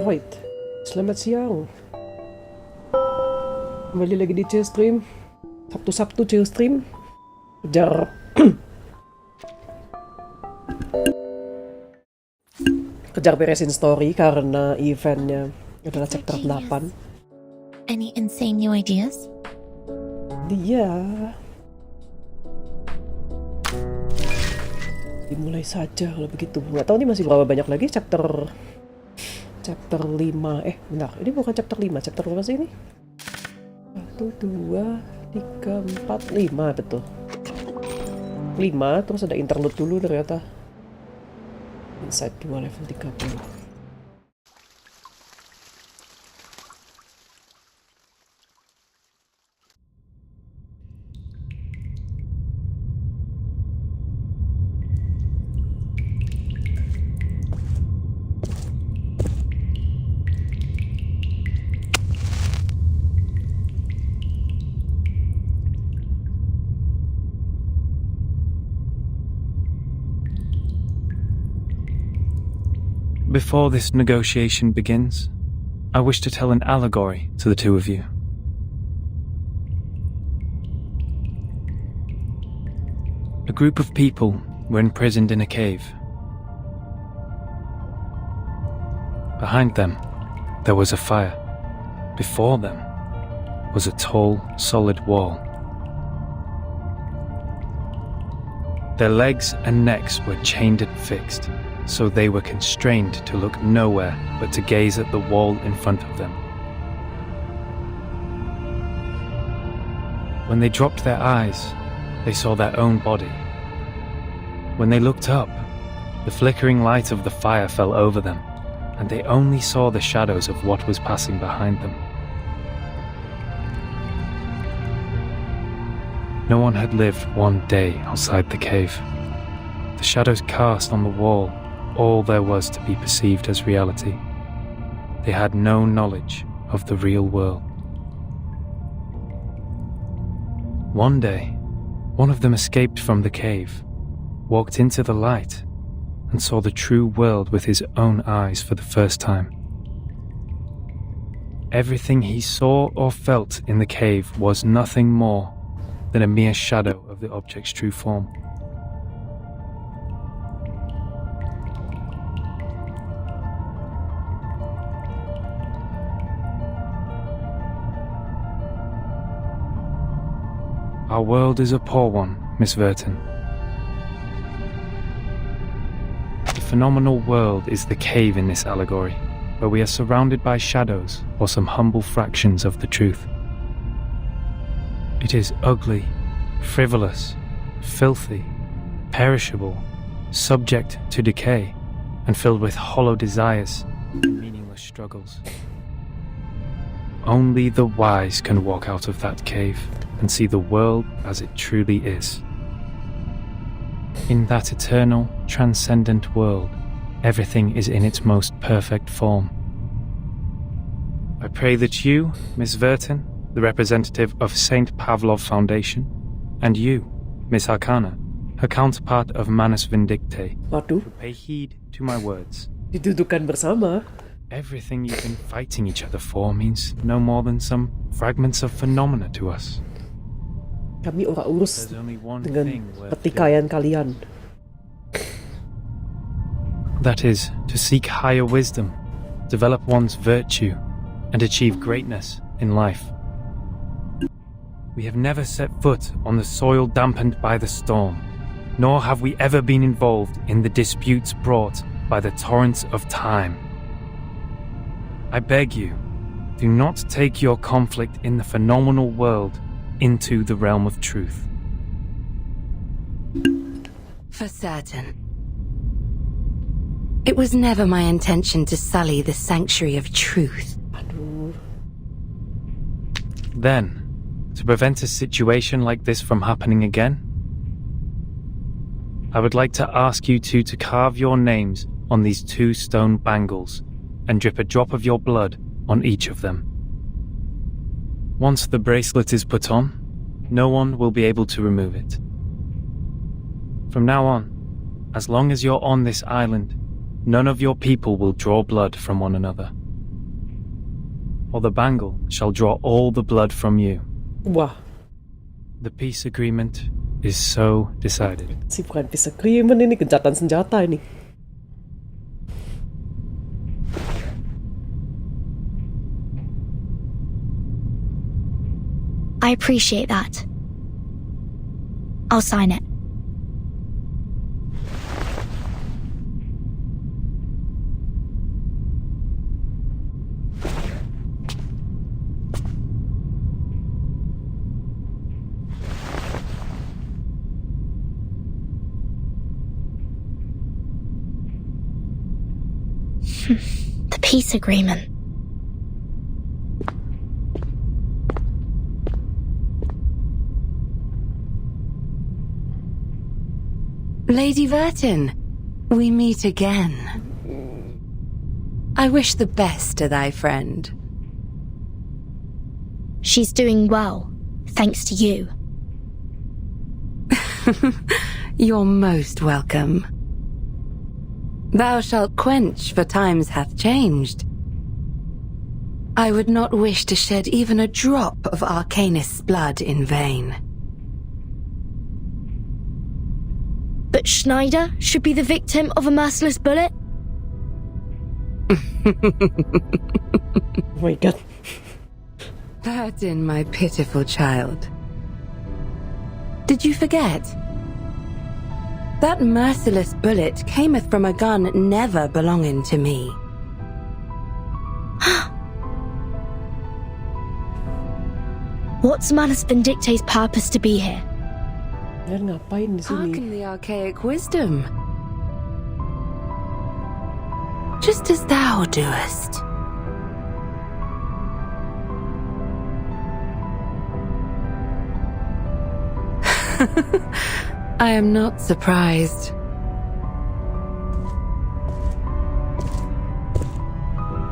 Alright, selamat siang. Kembali lagi di chill stream. Sabtu chill stream. Kejar kejar beresin story karena eventnya adalah chapter 8. Any insane new ideas? Dia dimulai saja kalau begitu. Nggak tahu nih masih berapa banyak lagi chapter 5. Bentar, ini bukan chapter 5. Chapter berapa sih ini? 1, 2, 3, 4, 5, betul. 5, terus ada interlude dulu ternyata. Inside 2 level 30. Before this negotiation begins, I wish to tell an allegory to the two of you. A group of people were imprisoned in a cave. Behind them, there was a fire. Before them was a tall, solid wall. Their legs and necks were chained and fixed, so they were constrained to look nowhere but to gaze at the wall in front of them. When they dropped their eyes, they saw their own body. When they looked up, the flickering light of the fire fell over them, and they only saw the shadows of what was passing behind them. No one had lived one day outside the cave. The shadows cast on the wall all there was to be perceived as reality. They had no knowledge of the real world. One day, one of them escaped from the cave, walked into the light, and saw the true world with his own eyes for the first time. Everything he saw or felt in the cave was nothing more than a mere shadow of the object's true form. Our world is a poor one, Miss Verton. The phenomenal world is the cave in this allegory, where we are surrounded by shadows or some humble fractions of the truth. It is ugly, frivolous, filthy, perishable, subject to decay, and filled with hollow desires and meaningless struggles. Only the wise can walk out of that cave and see the world as it truly is. In that eternal, transcendent world, everything is in its most perfect form. I pray that you, Miss Verton, the representative of St. Pavlov Foundation, and you, Miss Arcana, her counterpart of Manus Vindicte, Waduh, pay heed to my words. didudukan bersama. Everything you've been fighting each other for means no more than some fragments of phenomena to us. Kami ora urus There's only one dengan thing worth pertikaian kalian. that is, to seek higher wisdom, develop one's virtue, and achieve greatness in life. We have never set foot on the soil dampened by the storm, nor have we ever been involved in the disputes brought by the torrents of time. I beg you, do not take your conflict in the phenomenal world into the realm of truth. For certain. It was never my intention to sully the sanctuary of truth. Aduh. Then, to prevent a situation like this from happening again, I would like to ask you two to carve your names on these 2 stone bangles and drip a drop of your blood on each of them. Once the bracelet is put on, no one will be able to remove it. From now on, as long as you're on this island, none of your people will draw blood from one another. or the bangle shall draw all the blood from you. Wah, The peace agreement is so decided. si bukan peace agreement ini, gencatan senjata ini. I appreciate that. I'll sign it. The peace agreement. Lady Vertin, we meet again. I wish the best to thy friend. She's doing well, thanks to you. You're most welcome. Thou shalt quench, for times hath changed. I would not wish to shed even a drop of Arcanist's blood in vain. But Schneider should be the victim of a merciless bullet? Oh my god. Vertin, my pitiful child. Did you forget? That merciless bullet cameth from a gun never belonging to me. What's Manus Vindicte's purpose to be here? Yan ngapain di sini? Hearken the archaic wisdom. Just as thou doest. I am not surprised.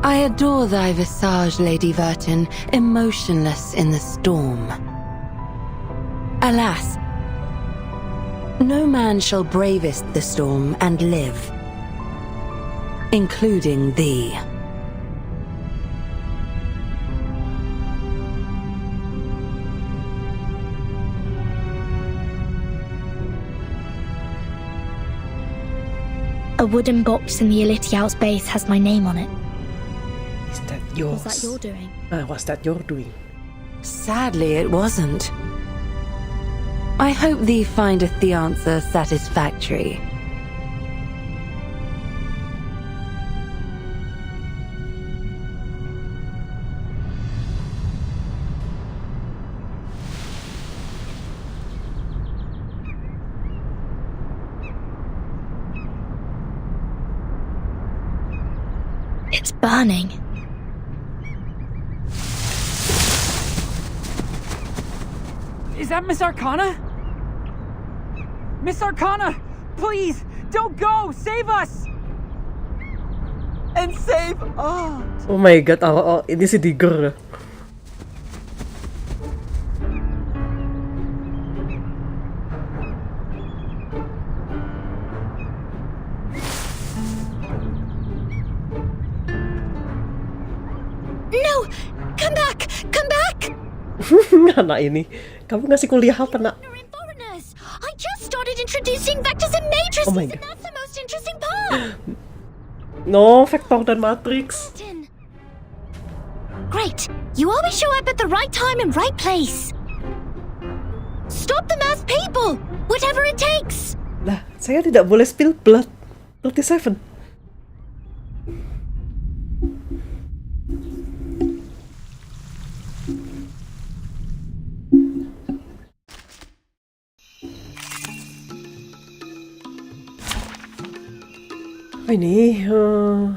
I adore thy visage, Lady Vertin, emotionless in the storm. Alas, no man shall bravest the storm and live, including thee. A wooden box in the Elitiaus base has my name on it. Is that yours? Was that your doing? Was that your doing? Sadly, it wasn't. I hope thee findeth the answer satisfactory. It's burning. Is that Miss Arcana? Miss Arcana! Please! Don't go! Save us! And save us! Oh my god, ini si Digger. No! Come back! Come back! Anak ini, kamu ngasih kuliah apa, nak? And foreigners! I just started introducing vectors and matrices, Oh my and God. that's the most interesting part! No, vektor dan matrix. Great! You always show up at the right time and right place! Stop the mass people! Whatever it takes! Lah, saya tidak boleh spill blood. 37. Ini 2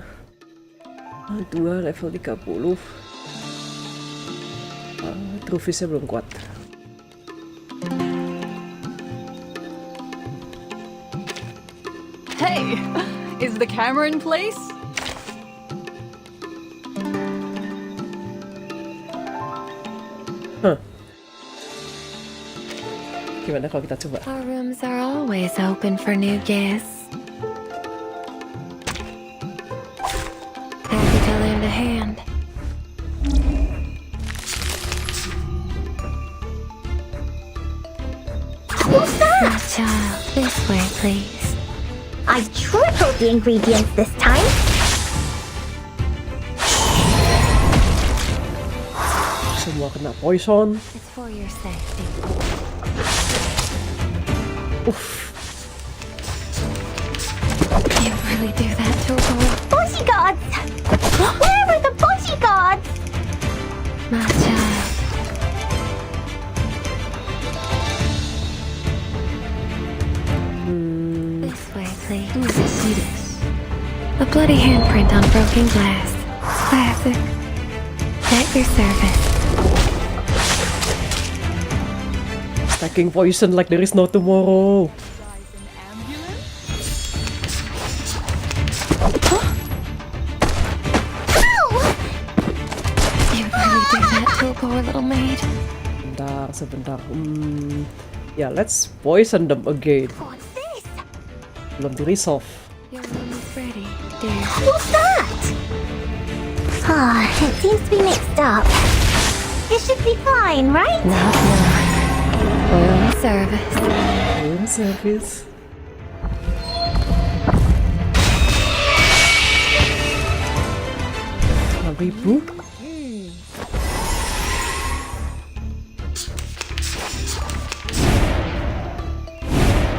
level 30. Trufisnya belum kuat. Hey, is the camera in place? Gimana kalau kita coba? Our rooms are always open for new guests. Happy to lend a hand. child, this way, please. I tripled the ingredients this time. Semua kena poison. It's for your safety. Uff. You really do that to a boy? Bodyguards! Where are the bodyguards? My child. This way, please. A bloody handprint on broken glass. Classic. At your service. Stacking poison like there is no tomorrow. You really do that to a poor little maid? Sebentar. Yeah, let's poison them again. What's this? Belum di resolve. Your room is ready, dear. What's that? Ah, it seems to be mixed up. This should be fine, right? Knock, knock. Room service. Room service. Ribu.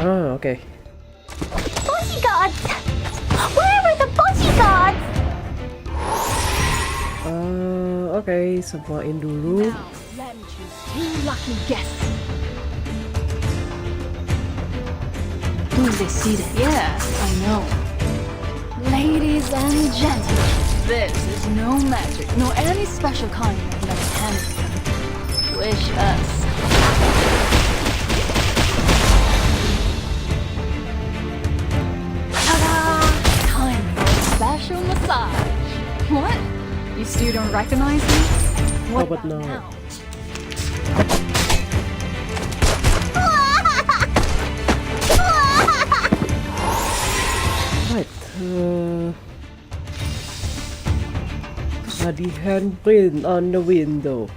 Ah, okay. Bodyguards! Where are the bodyguards? Okay, semain dulu. Now, let me choose 2 lucky guests. Who's this seated? Yes, I know. Ladies and gentlemen, this is no magic, nor any special kind of mechanism. Wish us. Ta-da! Time for a special massage. What? You still don't recognize me? What How about about now? Right. The handprint on the window.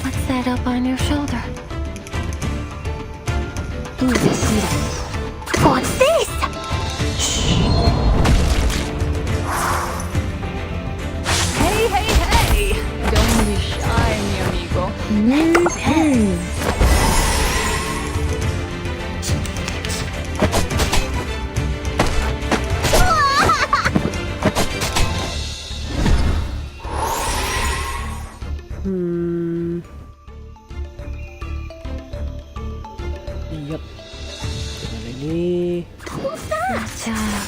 What's that up on your shoulder? Who's this seated? What's this? Hey, hey, hey! Don't be shy, mi amigo. Yep. Gimana ini? My child.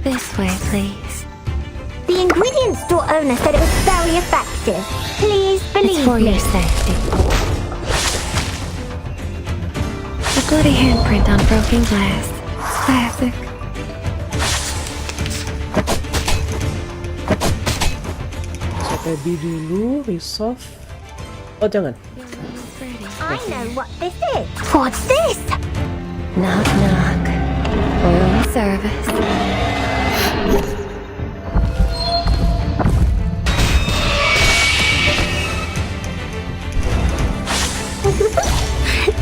This way, please. The ingredients store owner said it was very effective. Please It's believe for me. your safety. A bloody handprint on broken glass. Classic. Ready dulu, resolve. Oh jangan. Your room is ready. I know what this is. What's this? Knock, knock. Room service.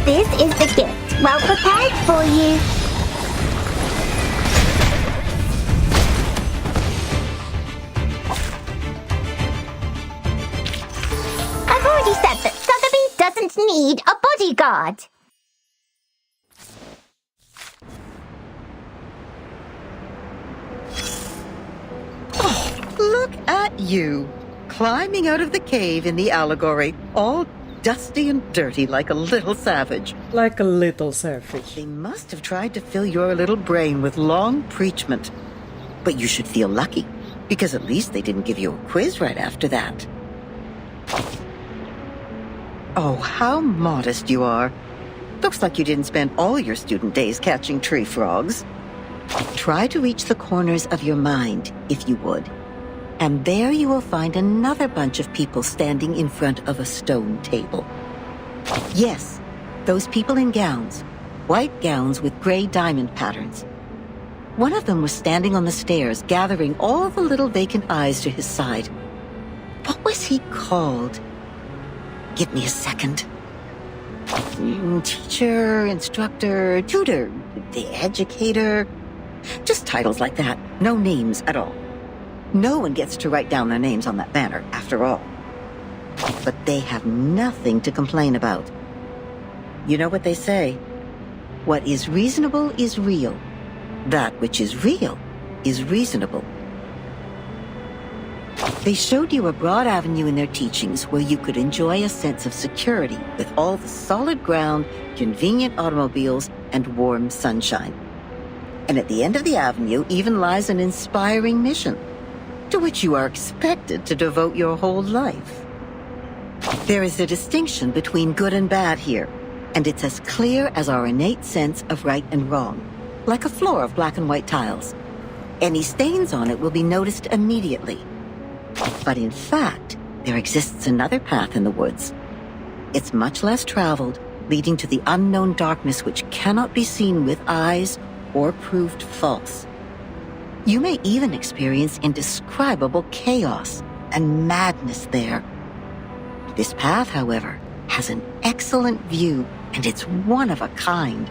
This is the gift. Well prepared for you. I've already said that Sotheby's doesn't need a bodyguard. Look at you, climbing out of the cave in the allegory, all dusty and dirty like a little savage. Like a little savage. They must have tried to fill your little brain with long preachment. But you should feel lucky, because at least they didn't give you a quiz right after that. Oh, how modest you are. Looks like you didn't spend all your student days catching tree frogs. Try to reach the corners of your mind, if you would. And there you will find another bunch of people standing in front of a stone table. Yes, those people in gowns. White gowns with gray diamond patterns. One of them was standing on the stairs, gathering all the little vacant eyes to his side. What was he called? Give me a second. Teacher, instructor, tutor, the educator. Just titles like that. No names at all. No one gets to write down their names on that banner, after all. But they have nothing to complain about. You know what they say? What is reasonable is real. That which is real is reasonable. They showed you a broad avenue in their teachings where you could enjoy a sense of security with all the solid ground, convenient automobiles, and warm sunshine. And at the end of the avenue even lies an inspiring mission, to which you are expected to devote your whole life. There is a distinction between good and bad here, and it's as clear as our innate sense of right and wrong, like a floor of black and white tiles. Any stains on it will be noticed immediately. But in fact, there exists another path in the woods. It's much less traveled, leading to the unknown darkness which cannot be seen with eyes or proved false. You may even experience indescribable chaos and madness there. This path, however, has an excellent view, and it's one of a kind.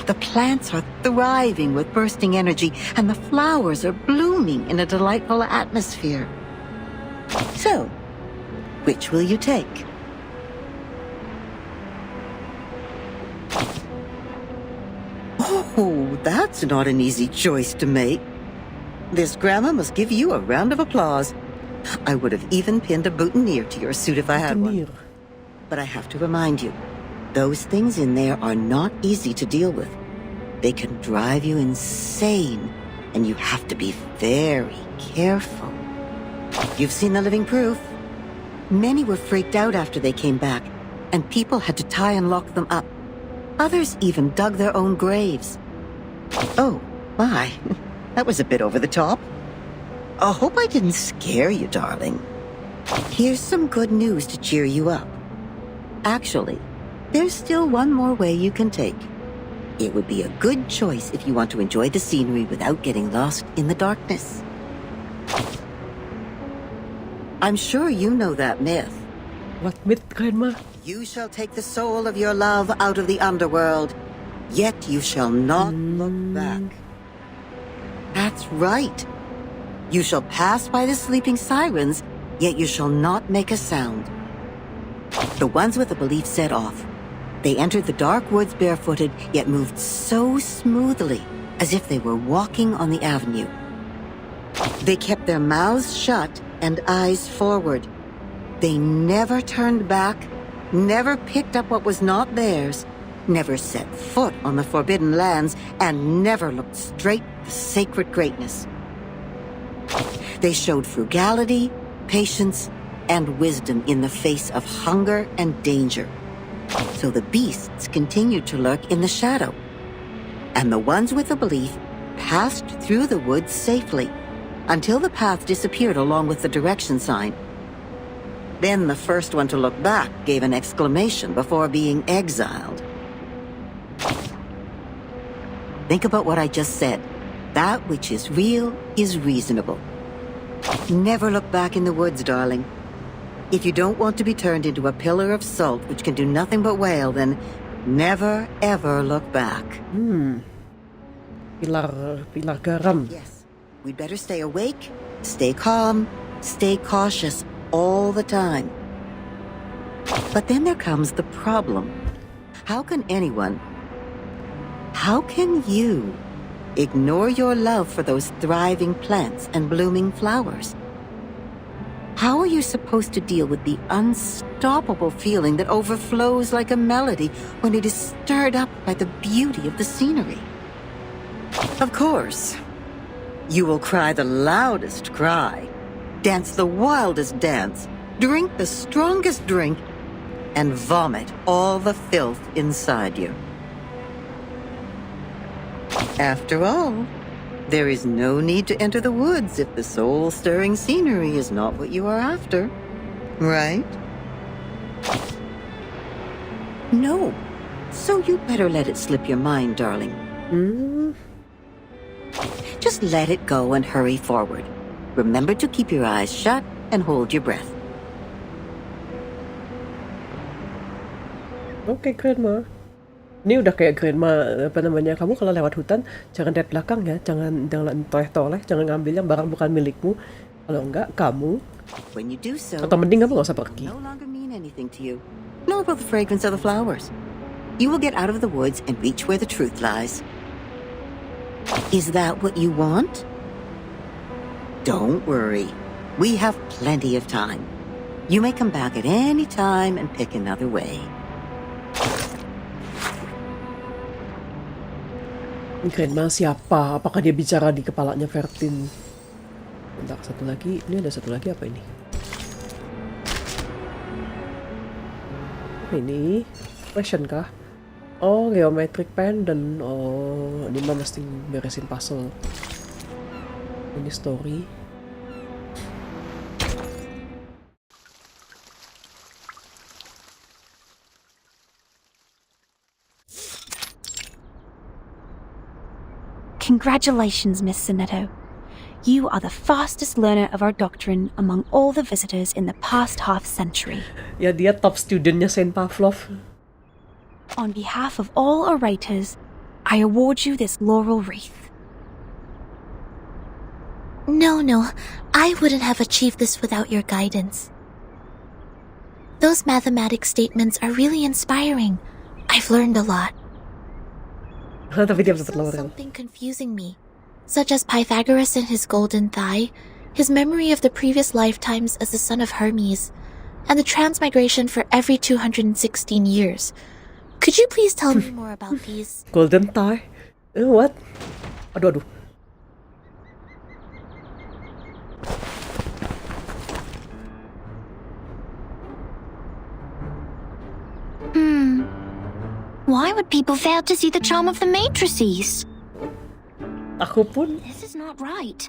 The plants are thriving with bursting energy, and the flowers are blooming in a delightful atmosphere. So, which will you take? Oh, that's not an easy choice to make. This grandma must give you a round of applause. I would have even pinned a boutonniere to your suit if I had one. But I have to remind you, those things in there are not easy to deal with. They can drive you insane, and you have to be very careful. You've seen the living proof. Many were freaked out after they came back, and people had to tie and lock them up. Others even dug their own graves. Oh, my. That was a bit over the top. I hope I didn't scare you, darling. Here's some good news to cheer you up. Actually, there's still one more way you can take. It would be a good choice if you want to enjoy the scenery without getting lost in the darkness. I'm sure you know that myth. What myth, Grandma? You shall take the soul of your love out of the underworld, yet you shall not look back. That's right. You shall pass by the sleeping sirens, yet you shall not make a sound. The ones with the belief set off. They entered the dark woods barefooted, yet moved so smoothly, as if they were walking on the avenue. They kept their mouths shut and eyes forward. They never turned back, never picked up what was not theirs, never set foot on the forbidden lands, and never looked straight at the sacred greatness. They showed frugality, patience, and wisdom in the face of hunger and danger. So the beasts continued to lurk in the shadow, and the ones with the belief passed through the woods safely until the path disappeared along with the direction sign. Then the first one to look back gave an exclamation before being exiled. Think about what I just said. That which is real is reasonable. Never look back in the woods, darling. If you don't want to be turned into a pillar of salt which can do nothing but wail, then never ever look back. Pilar garam. Yes, we'd better stay awake, stay calm, stay cautious all the time. But then there comes the problem. How can you ignore your love for those thriving plants and blooming flowers? How are you supposed to deal with the unstoppable feeling that overflows like a melody when it is stirred up by the beauty of the scenery? Of course, you will cry the loudest cry, dance the wildest dance, drink the strongest drink, and vomit all the filth inside you. After all, there is no need to enter the woods if the soul-stirring scenery is not what you are after, right? No, so you better let it slip your mind, darling. Just let it go and hurry forward. Remember to keep your eyes shut and hold your breath. Oke, Grandma. Ini udah kayak Grandma, apa namanya, kamu kalau lewat hutan, jangan lihat belakang ya, jangan toleh-toleh, jangan ngambil yang barang bukan milikmu. Kalau enggak, kamu, When you do so, atau mending kamu gak usah pergi. no longer mean anything to you, nor will the fragrance of the flowers. You will get out of the woods and reach where the truth lies. Is that what you want? Don't worry. We have plenty of time. You may come back at any time and pick another way. Ini Grandma siapa? Apakah dia bicara di kepalanya Vertin? Bentar, satu lagi. Ini ada satu lagi apa ini? Apa ini? Question kah? Oh, geometric pendant. Oh, ini mah mesti beresin puzzle. Ini story. Congratulations, Miss Sonetto. You are the fastest learner of our doctrine among all the visitors in the past half-century. Ya, dia top studentnya Saint Pavlov. On behalf of all orators, I award you this laurel wreath. No, I wouldn't have achieved this without your guidance. Those mathematics statements are really inspiring. I've learned a lot. Tapi dia There's dapat still laurel. something confusing me, such as Pythagoras and his golden thigh, his memory of the previous lifetimes as the son of Hermes, and the transmigration for every 216 years. Could you please tell me more about these? Golden tie? What? Aduh. Why would people fail to see the charm of the matrices? Aku pun. This is not right.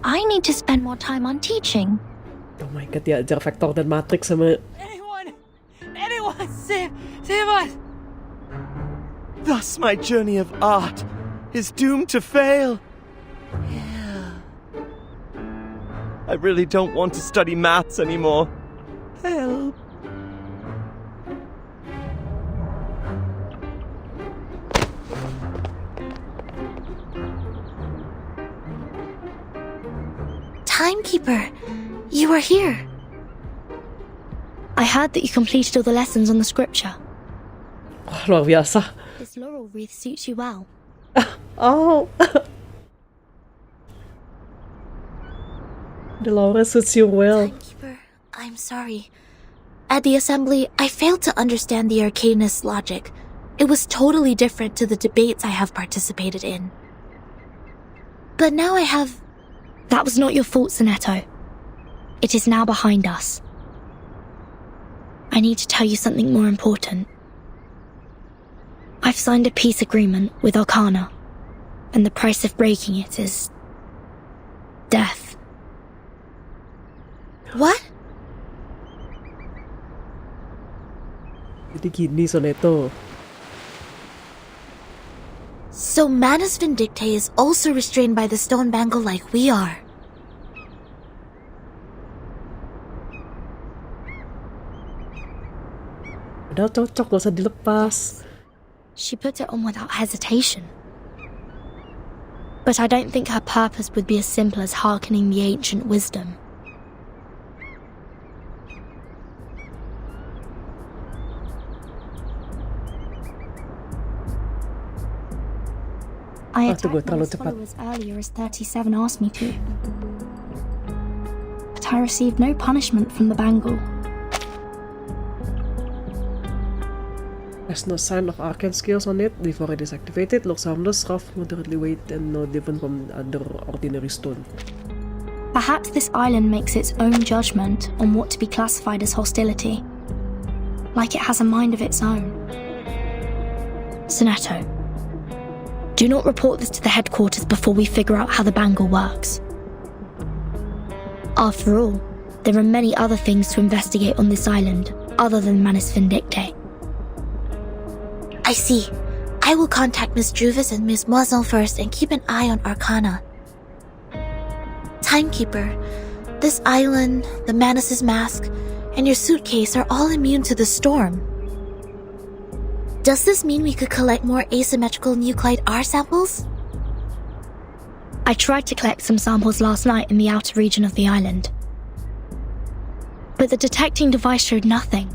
I need to spend more time on teaching. Oh my god, diajar vektor dan matrix sama. Anyone, save us! Thus my journey of art is doomed to fail. I really don't want to study maths anymore. Help. Timekeeper, you are here. I heard that you completed all the lessons on the scripture. Oh, luar biasa. This laurel wreath suits you well. Oh. The laurel suits you well. Timekeeper, I'm sorry. At the assembly, I failed to understand the arcanist's logic. It was totally different to the debates I have participated in. But now I have... That was not your fault, Sonetto. It is now behind us. I need to tell you something more important. I've signed a peace agreement with Arcana, and the price of breaking it is... death. What? Jadi gini, Sonetto. So Manus Vindictae is also restrained by the stone bangle like we are. Udah cocok, gak usah dilepas. She put it on without hesitation. But I don't think her purpose would be as simple as hearkening the ancient wisdom. I attacked tunggu, terlalu Manus cepat. followers earlier as 37 asked me to. But I received no punishment from the bangle. There's no sign of arcane skills on it before it is activated. Looks harmless, rough, moderately weight, and no different from other ordinary stone. Perhaps this island makes its own judgment on what to be classified as hostility. Like it has a mind of its own. Sonetto, do not report this to the headquarters before we figure out how the bangle works. After all, there are many other things to investigate on this island other than Manus Vindictae. I see. I will contact Miss Juvis and Miss Moiselle first and keep an eye on Arcana. Timekeeper, this island, the Manus's mask, and your suitcase are all immune to the storm. Does this mean we could collect more asymmetrical nuclide R samples? I tried to collect some samples last night in the outer region of the island, but the detecting device showed nothing.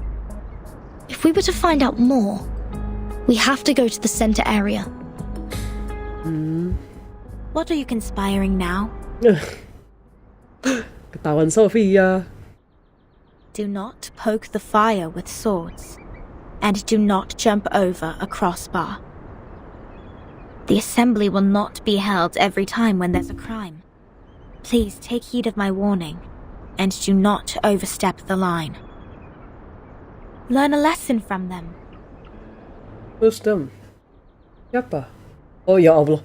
If we were to find out more, we have to go to the center area. What are you conspiring now? Ketahuan Sophia. Do not poke the fire with swords, and do not jump over a crossbar. The assembly will not be held every time when there's a crime. Please take heed of my warning, and do not overstep the line. Learn a lesson from them. Wisdom. Siapa? Oh ya Allah.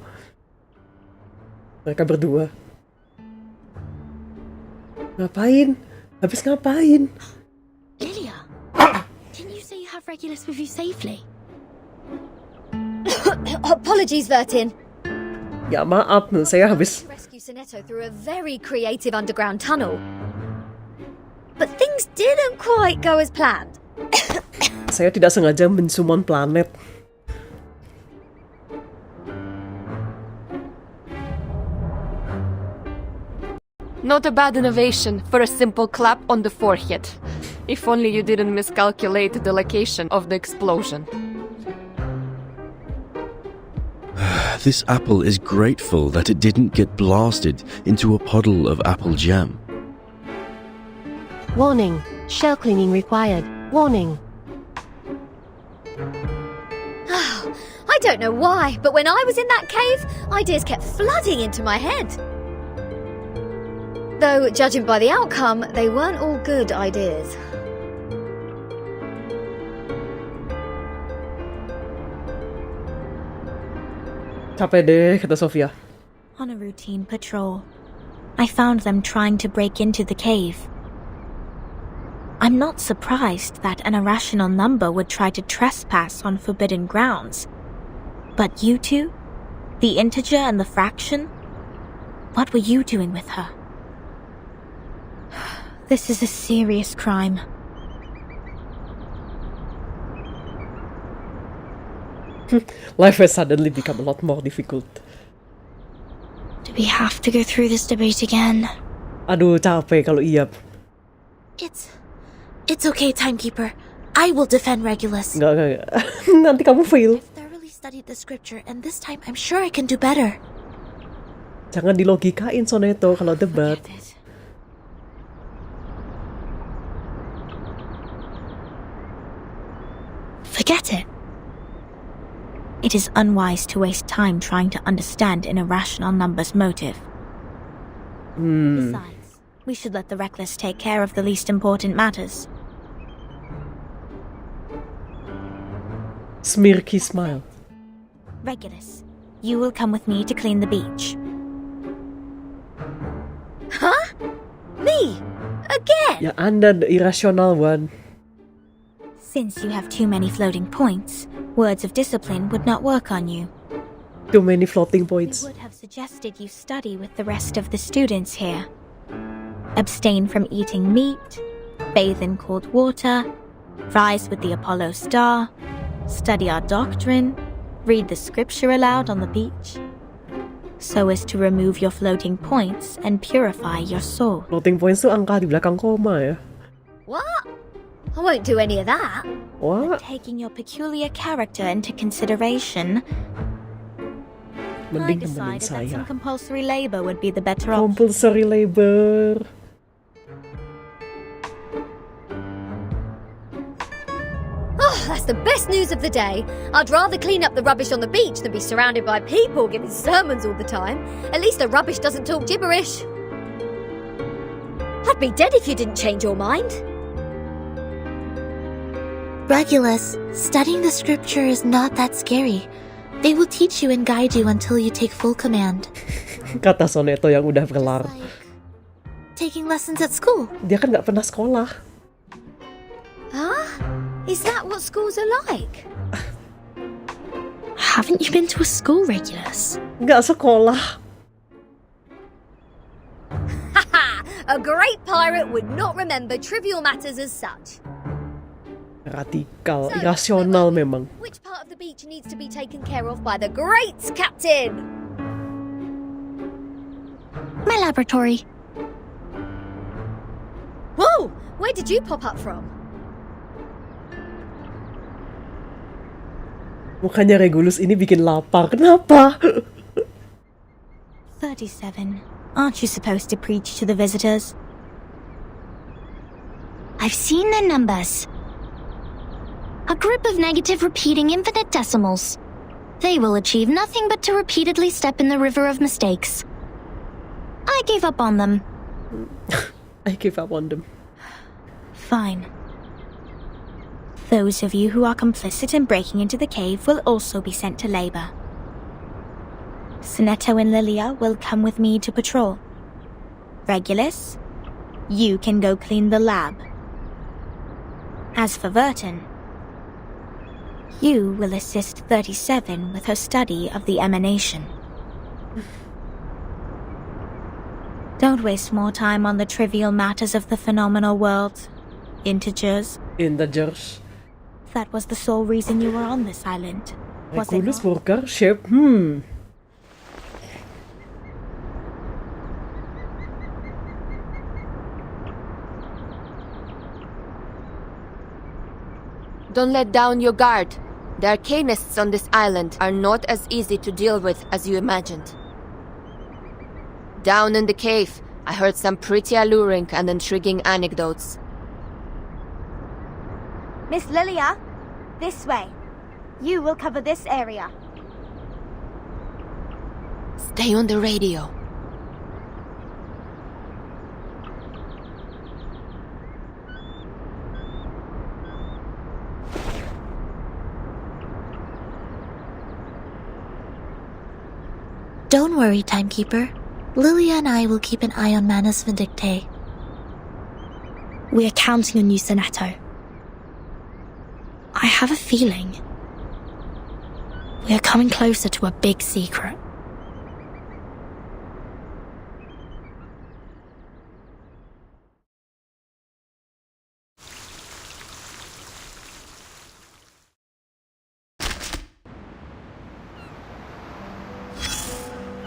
Mereka berdua. Ngapain? Habis ngapain? Lilia, didn't you say you have Regulus with you safely? Apologies, Vertin. Ya maaf, saya habis. Rescue Sonetto through a very creative underground tunnel. But things didn't quite go as planned. Saya tidak sengaja mensummon planet. Not a bad innovation for a simple clap on the forehead. If only you didn't miscalculate the location of the explosion. This apple is grateful that it didn't get blasted into a puddle of apple jam. Warning. Shell cleaning required. Warning. I don't know why, but when I was in that cave, ideas kept flooding into my head. Though, judging by the outcome, they weren't all good ideas. Capek deh, kata Sofia. On a routine patrol, I found them trying to break into the cave. I'm not surprised that an irrational number would try to trespass on forbidden grounds. But you two? The integer and the fraction? What were you doing with her? This is a serious crime. Life has suddenly become a lot more difficult. Do we have to go through this debate again? Aduh, capek kalau iya. It's okay, Timekeeper. I will defend Regulus. Enggak. Nanti kamu fail. I've thoroughly studied the scripture, and this time I'm sure I can do better. Jangan dilogikain Sonetto kalau debat. Forget it. It is unwise to waste time trying to understand an irrational number's motive. Besides, we should let the reckless take care of the least important matters. Smirky smile. Regulus, you will come with me to clean the beach. Huh? Me? Again? Ya Anda, the irrational one. Since you have too many floating points, words of discipline would not work on you. Too many floating points. I would have suggested you study with the rest of the students here. Abstain from eating meat, bathe in cold water, rise with the Apollo star, study our doctrine, read the scripture aloud on the beach, so as to remove your floating points and purify your soul. Floating points itu angka di belakang koma ya. What? I won't do any of that. What? But taking your peculiar character into consideration, I Mending temenin decided that saya. some compulsory labor would be the better option. Compulsory labor. Oh, that's the best news of the day. I'd rather clean up the rubbish on the beach than be surrounded by people giving sermons all the time. At least the rubbish doesn't talk gibberish. I'd be dead if you didn't change your mind. Regulus, studying the scripture is not that scary. They will teach you and guide you until you take full command. Kata Sonetto yang udah kelar. Taking lessons at school. Dia kan nggak pernah sekolah. Huh? Is that what schools are like? Haven't you been to a school, Regulus? Nggak sekolah. A great pirate would not remember trivial matters as such. Radikal, irasional memang. Which part of breach needs to be taken care of by the greats, Captain! My laboratory. Whoa! Where did you pop up from? Mukanya Regulus ini bikin lapar. Kenapa? 37. Aren't you supposed to preach to the visitors? I've seen their numbers. A group of negative repeating infinite decimals. They will achieve nothing but to repeatedly step in the river of mistakes. I gave up on them. I give up on them. Fine. Those of you who are complicit in breaking into the cave will also be sent to labor. Sonetto and Lilia will come with me to patrol. Regulus, you can go clean the lab. As for Verton, you will assist 37 with her study of the emanation. Don't waste more time on the trivial matters of the phenomenal world. Integers. Integers. That was the sole reason you were on this island, was it Regulus not? worker ship. Don't let down your guard. The arcanists on this island are not as easy to deal with as you imagined. Down in the cave, I heard some pretty alluring and intriguing anecdotes. Miss Lilia, this way. You will cover this area. Stay on the radio. Don't worry, Timekeeper. Lilia and I will keep an eye on Manus Vindictae. We are counting on you, Sonetto. I have a feeling we are coming closer to a big secret.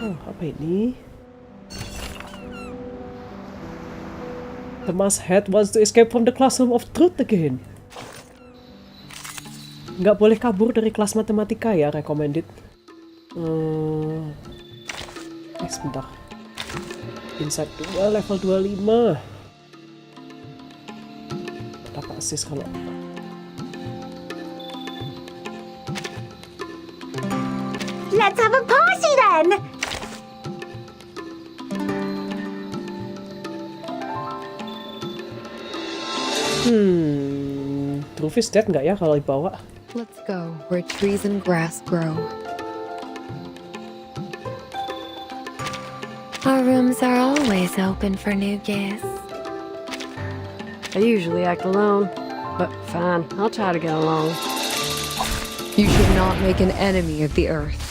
Oh, apa ini? The masthead wants to escape from the classroom of truth again. Nggak boleh kabur dari kelas matematika ya, recommended. Sebentar. Inside 2, level 25. Apa assist kalau... Let's have a party then! Truth is dead nggak ya kalau dibawa? Let's go where trees and grass grow. Our rooms are always open for new guests. I usually act alone, but fine, I'll try to get along. You should not make an enemy of the earth.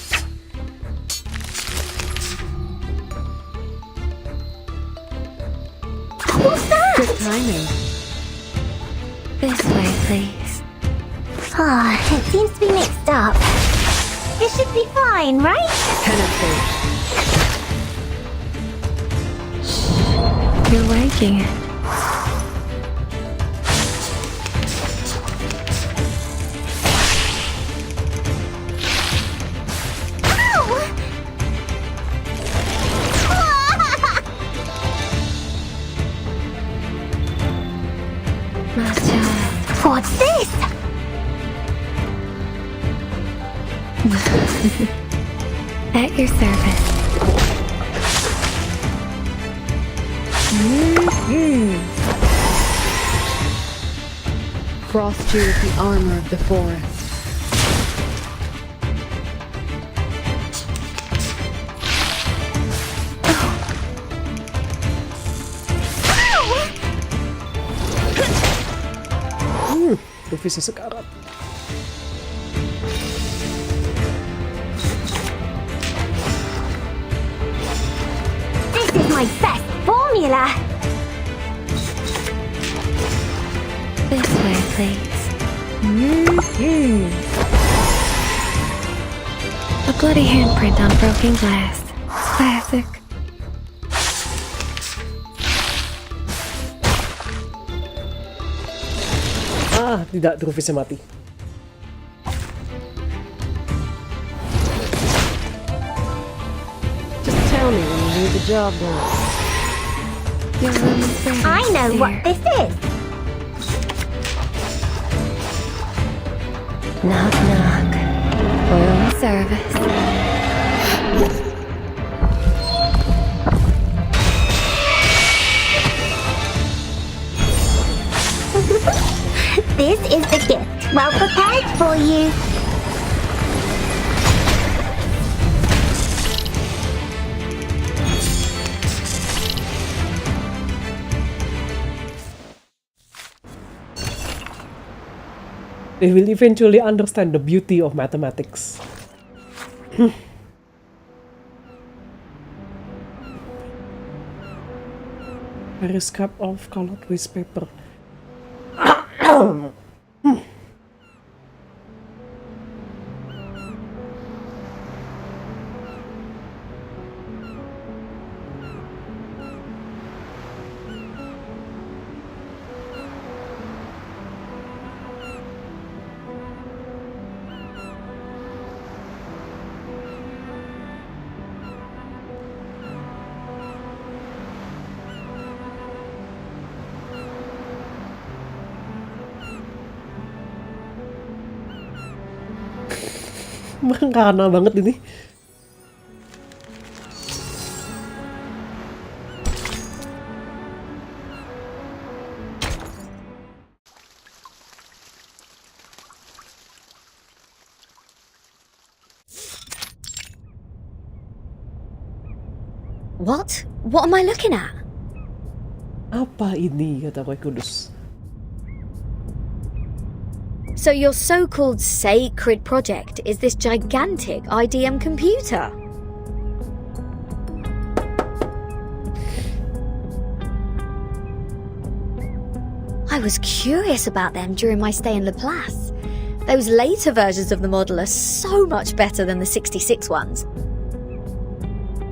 What's that? Good timing. This way, please. Ah, it seems to be mixed up. It should be fine, right? Penetrate. You're waking it. What's this? At your service. Frost you with the armor of the forest. Revisi sekarat. This is my best formula! This way, please. A bloody handprint on broken glass. Classic. Ah, tidak, Drufisnya mati. Just tell me when you need the job done. I know what this is. Knock, knock. Room service. This is the gift, well prepared for you. They will eventually understand the beauty of mathematics. There is scrap of colored waste paper. Karena banget ini. What? What am I looking at? Apa ini, kata Roy Kudus. So your so-called sacred project is this gigantic IDM computer? I was curious about them during my stay in Laplace. Those later versions of the model are so much better than the 66 ones.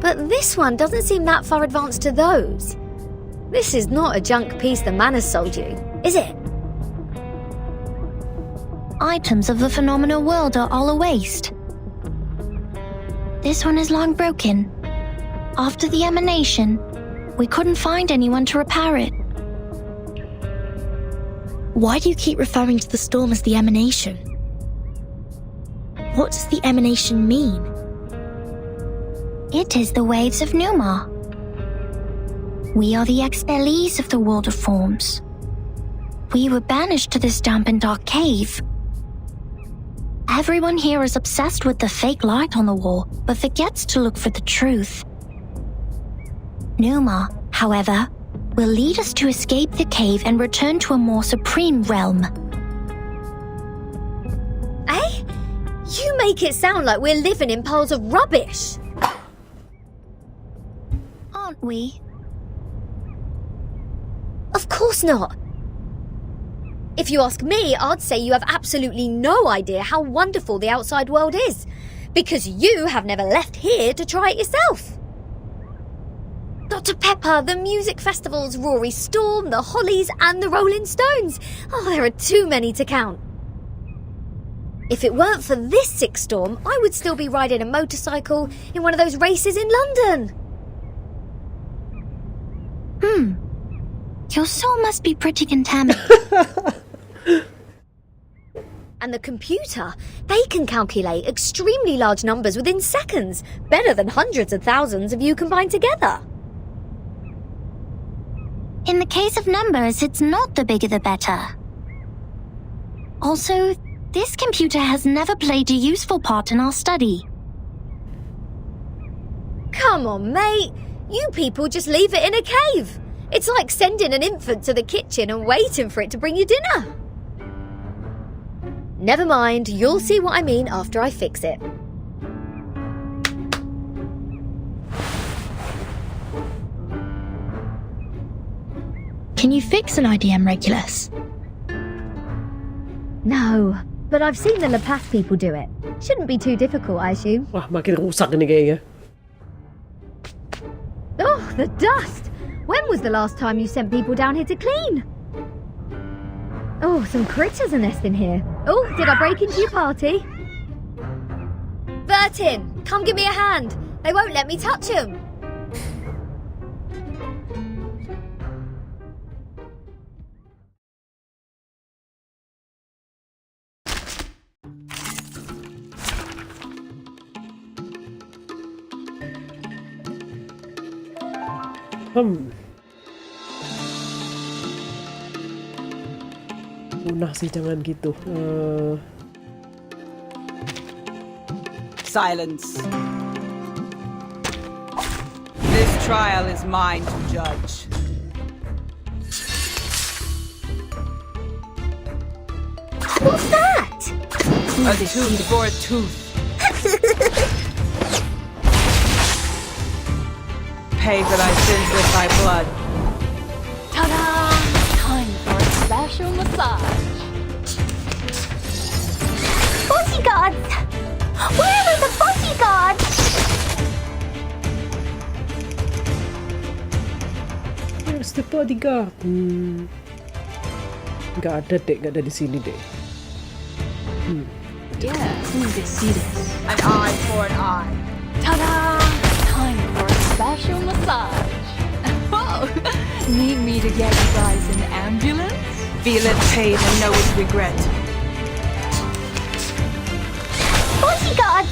But this one doesn't seem that far advanced to those. This is not a junk piece the man has sold you, is it? Items of the phenomenal world are all a waste. This one is long broken. After the emanation, we couldn't find anyone to repair it. Why do you keep referring to the storm as the emanation? What does the emanation mean? It is the waves of Numa. We are the expellees of the world of forms. We were banished to this damp and dark cave. Everyone here is obsessed with the fake light on the wall, but forgets to look for the truth. Numa, however, will lead us to escape the cave and return to a more supreme realm. Eh? You make it sound like we're living in piles of rubbish. Aren't we? Of course not. If you ask me, I'd say you have absolutely no idea how wonderful the outside world is, because you have never left here to try it yourself. Dr. Pepper, the music festivals, Rory Storm, the Hollies, and the Rolling Stones. Oh, there are too many to count. If it weren't for this sick storm, I would still be riding a motorcycle in one of those races in London. Your soul must be pretty contaminated. And the computer, they can calculate extremely large numbers within seconds, better than hundreds of thousands of you combined together. In the case of numbers, it's not the bigger the better. Also, this computer has never played a useful part in our study. Come on, mate. You people just leave it in a cave. It's like sending an infant to the kitchen and waiting for it to bring you dinner. Never mind, you'll see what I mean after I fix it. Can you fix an IDM Regulus? No, but I've seen the La Paz people do it. Shouldn't be too difficult, I assume. Wah, makin rusak ini kayaknya. Oh, the dust! When was the last time you sent people down here to clean? Oh, some critters are nesting here. Oh, did I break into your party? Bertin, come give me a hand. They won't let me touch him. Punah sih, jangan gitu. Silence. This trial is mine to judge. What's that? A tooth for a tooth. Pay for thy sins with thy blood. Ta-da! Time for a special massage. Bodyguards! Where are the bodyguards? Where's the bodyguard? Nggak ada deh, nggak ada di sini deh. Yeah, sedikit. An eye for an eye. Ta-da! Time for a special massage. Oh, need me to get you guys an ambulance? Feel its pain and know its regret. Bodyguards!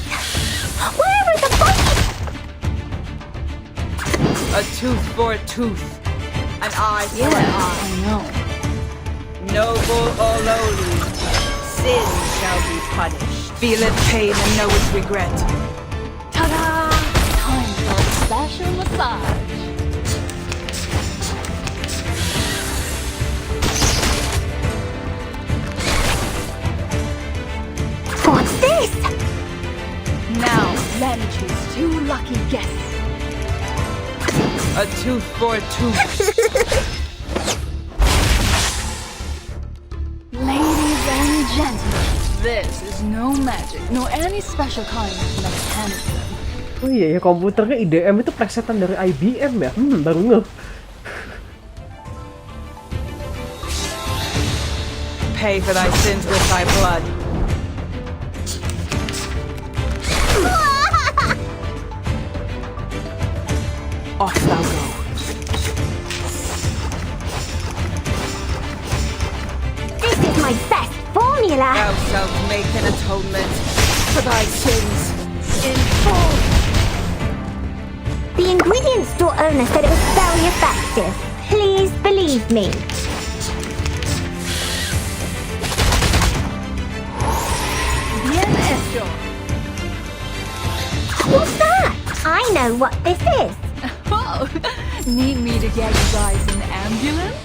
Where are the bodyguards? A tooth for a tooth. An eye for an eye. I know. Noble or lowly, sin shall be punished. Feel its pain and know its regret. Ta-da! Time for a special massage. What's this? Now, let me choose 2 lucky guests. A tooth for a tooth. Ladies and gentlemen, this is no magic, nor any special kind of mechanism. Oh iya ya, komputernya IDM itu presetan dari IBM ya? Baru ngeh. Pay for thy sins with thy blood. Off thou go. This is my best formula. Thou shalt make an atonement for thy sins in full. The ingredient store owner said it was very effective. Please believe me. Bien hecho. What's that? I know what this is. Oh, need me to get you guys an ambulance?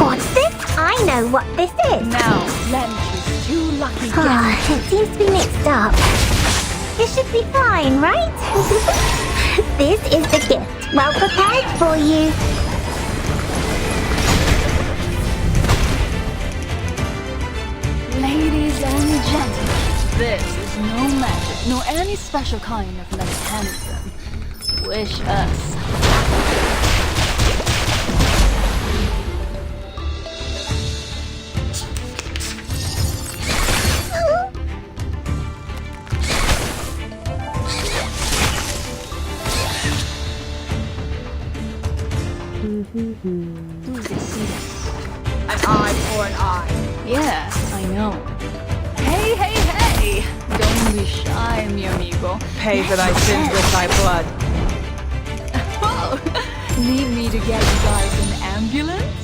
What's this? I know what this is. Now, let me choose 2 lucky guests. It seems to be mixed up. This should be fine, right? This is the gift. Well prepared for you. Ladies and gentlemen, this is no magic, nor any special kind of mechanism. Wish us. An eye for an eye. Yeah, I know. Hey, hey, hey! Don't be shy, mi amigo. Pay for thy sins with thy blood. Oh, need me to get you guys an ambulance?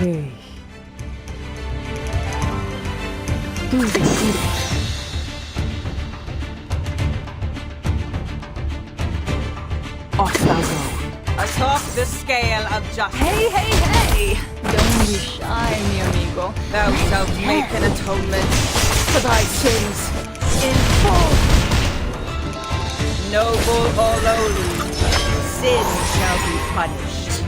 Okay. Tú decides. Off thou go. Atop the scale of justice. Hey, hey, hey! Thou shalt make an atonement for thy sins in full. Noble or lowly, sin shall be punished.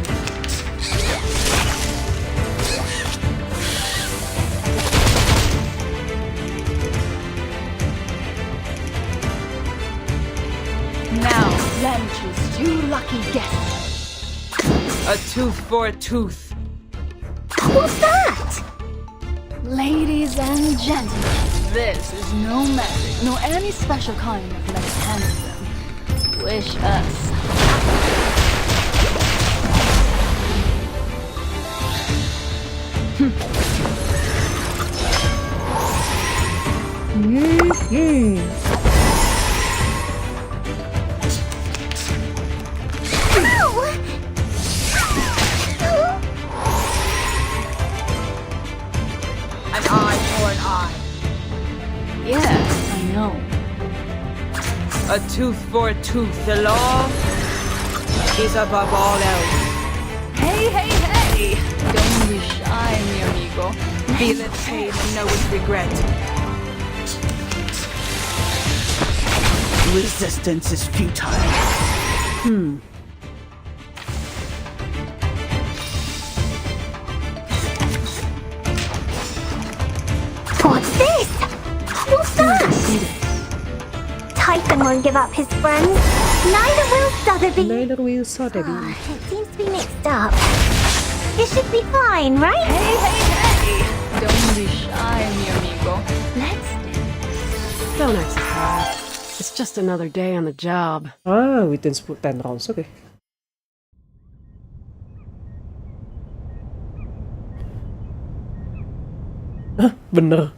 Now, Lanjutin, you lucky guest. A tooth for a tooth. What's that? Ladies and gentlemen, this is no magic, nor any special kind of mechanism. Wish us. An eye for an eye. Yes, I know. A tooth for a tooth. The law is above all else. Hey, hey, hey! Don't be shy, mi amigo. Feel its pain and know its regret. Resistance is futile. What's this? What's that? Typhon won't give up his friends. Neither will Sotheby. Neither will Sotheby. It seems to be mixed up. It should be fine, right? Hey, hey, hey! Don't be shy, mi amigo. Let's Don't act surprised. It's just another day on the job. Ah, within 10 rounds, okay. Hah, bener.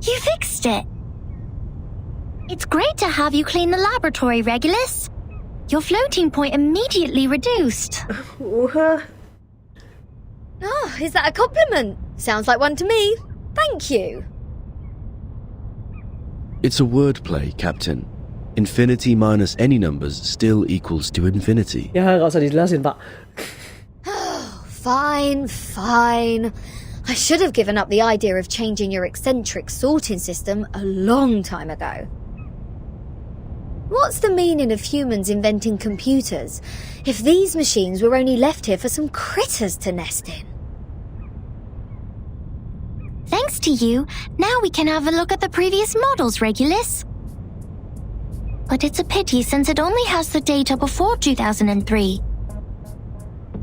You fixed it. It's great to have you clean the laboratory, Regulus. Your floating point immediately reduced. Oh, is that a compliment? Sounds like one to me. Thank you. It's a wordplay, Captain. Infinity minus any numbers still equals to infinity. Ya, nggak usah dijelasin, Pak. Fine, fine. I should have given up the idea of changing your eccentric sorting system a long time ago. What's the meaning of humans inventing computers if these machines were only left here for some critters to nest in? Thanks to you, now we can have a look at the previous models, Regulus. But it's a pity since it only has the data before 2003.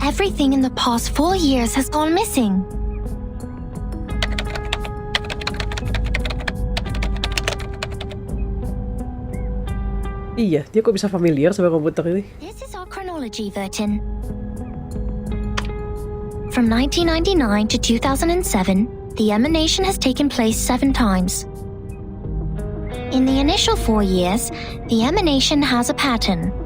Everything in the past 4 years has gone missing. Iya, dia kok bisa familiar sama komputer ini? This is our chronology, Vertin. From 1999 to 2007, the emanation has taken place 7 times. In the initial 4 years, the emanation has a pattern.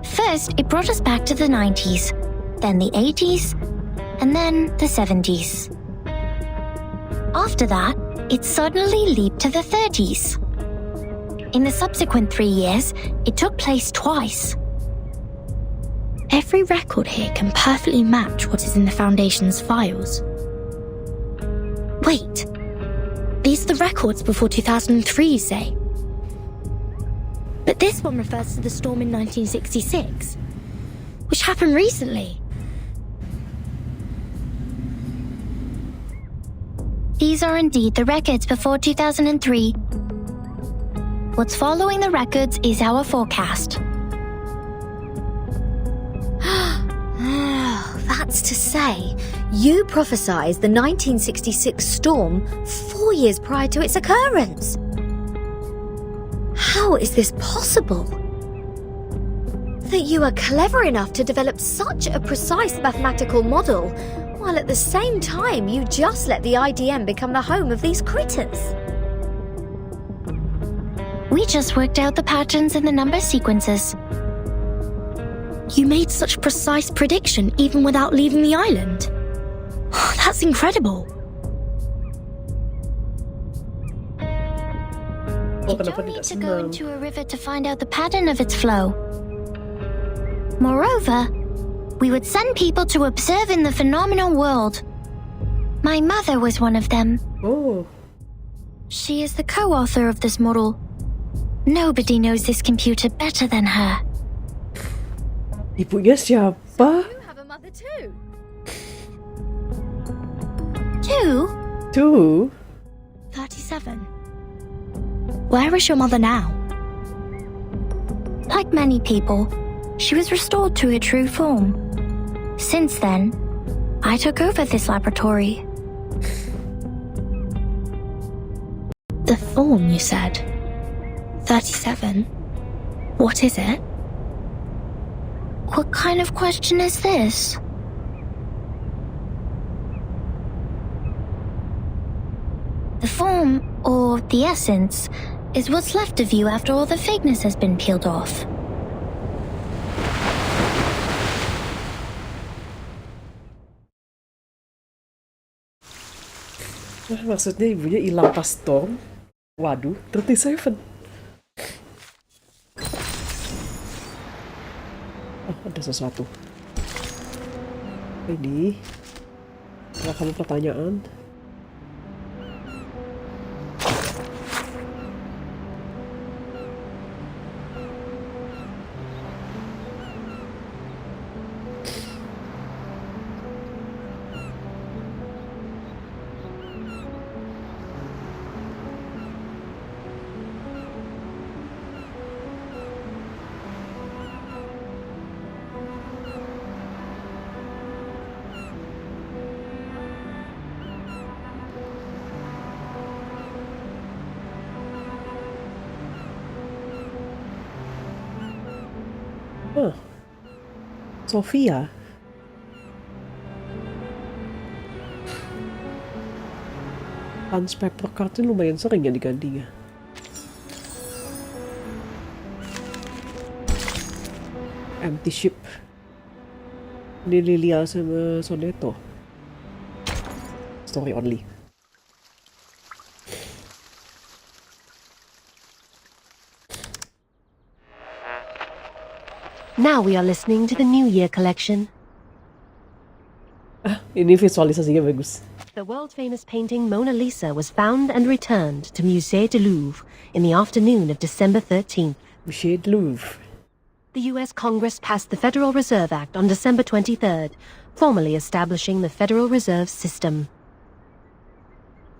First, it brought us back to the 90s, then the 80s, and then the 70s. After that, it suddenly leaped to the 30s. In the subsequent 3 years, it took place twice. Every record here can perfectly match what is in the Foundation's files. Wait, these are the records before 2003, say? But this one refers to the storm in 1966, which happened recently. These are indeed the records before 2003. What's following the records is our forecast. That's to say, you prophesied the 1966 storm 4 years prior to its occurrence. How is this possible? That you are clever enough to develop such a precise mathematical model, while at the same time you just let the IDM become the home of these critters. We just worked out the patterns in the number sequences. You made such precise prediction even without leaving the island. That's incredible. You don't need to go into a river to find out the pattern of its flow. Moreover, we would send people to observe in the phenomenal world. My mother was one of them. Oh. She is the co-author of this model. Nobody knows this computer better than her. Ibunya siapa? You have a mother too. 2? 2? 37. Where is your mother now? Like many people, she was restored to her true form. Since then, I took over this laboratory. The form, you said. 37. What is it? What kind of question is this? The form, or the essence, is what's left of you after all the fakeness has been peeled off. Maksudnya ibunya hilang pas storm? Waduh, 37. Oh, ada sesuatu. Ini. Kalau kamu pertanyaan. Sofia. Hans paper card lumayan sering ya digantinya. Empty ship. Ini Lilia sama Soneto. Story only. Now we are listening to the New Year collection. Ini visualisasinya bagus. The world-famous painting Mona Lisa was found and returned to Musée du Louvre in the afternoon of December 13th. Musée du Louvre. The US Congress passed the Federal Reserve Act on December 23rd, formally establishing the Federal Reserve System.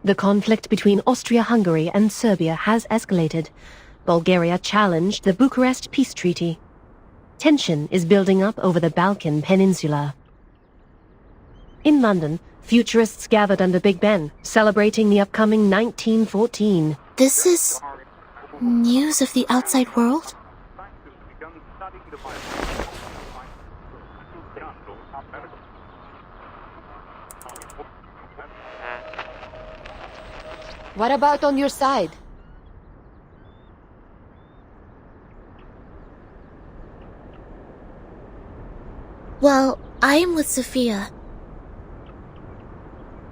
The conflict between Austria-Hungary and Serbia has escalated. Bulgaria challenged the Bucharest Peace Treaty. Tension is building up over the Balkan Peninsula. In London, futurists gathered under Big Ben, celebrating the upcoming 1914. This is news of the outside world? What about on your side? Well, I am with Sophia.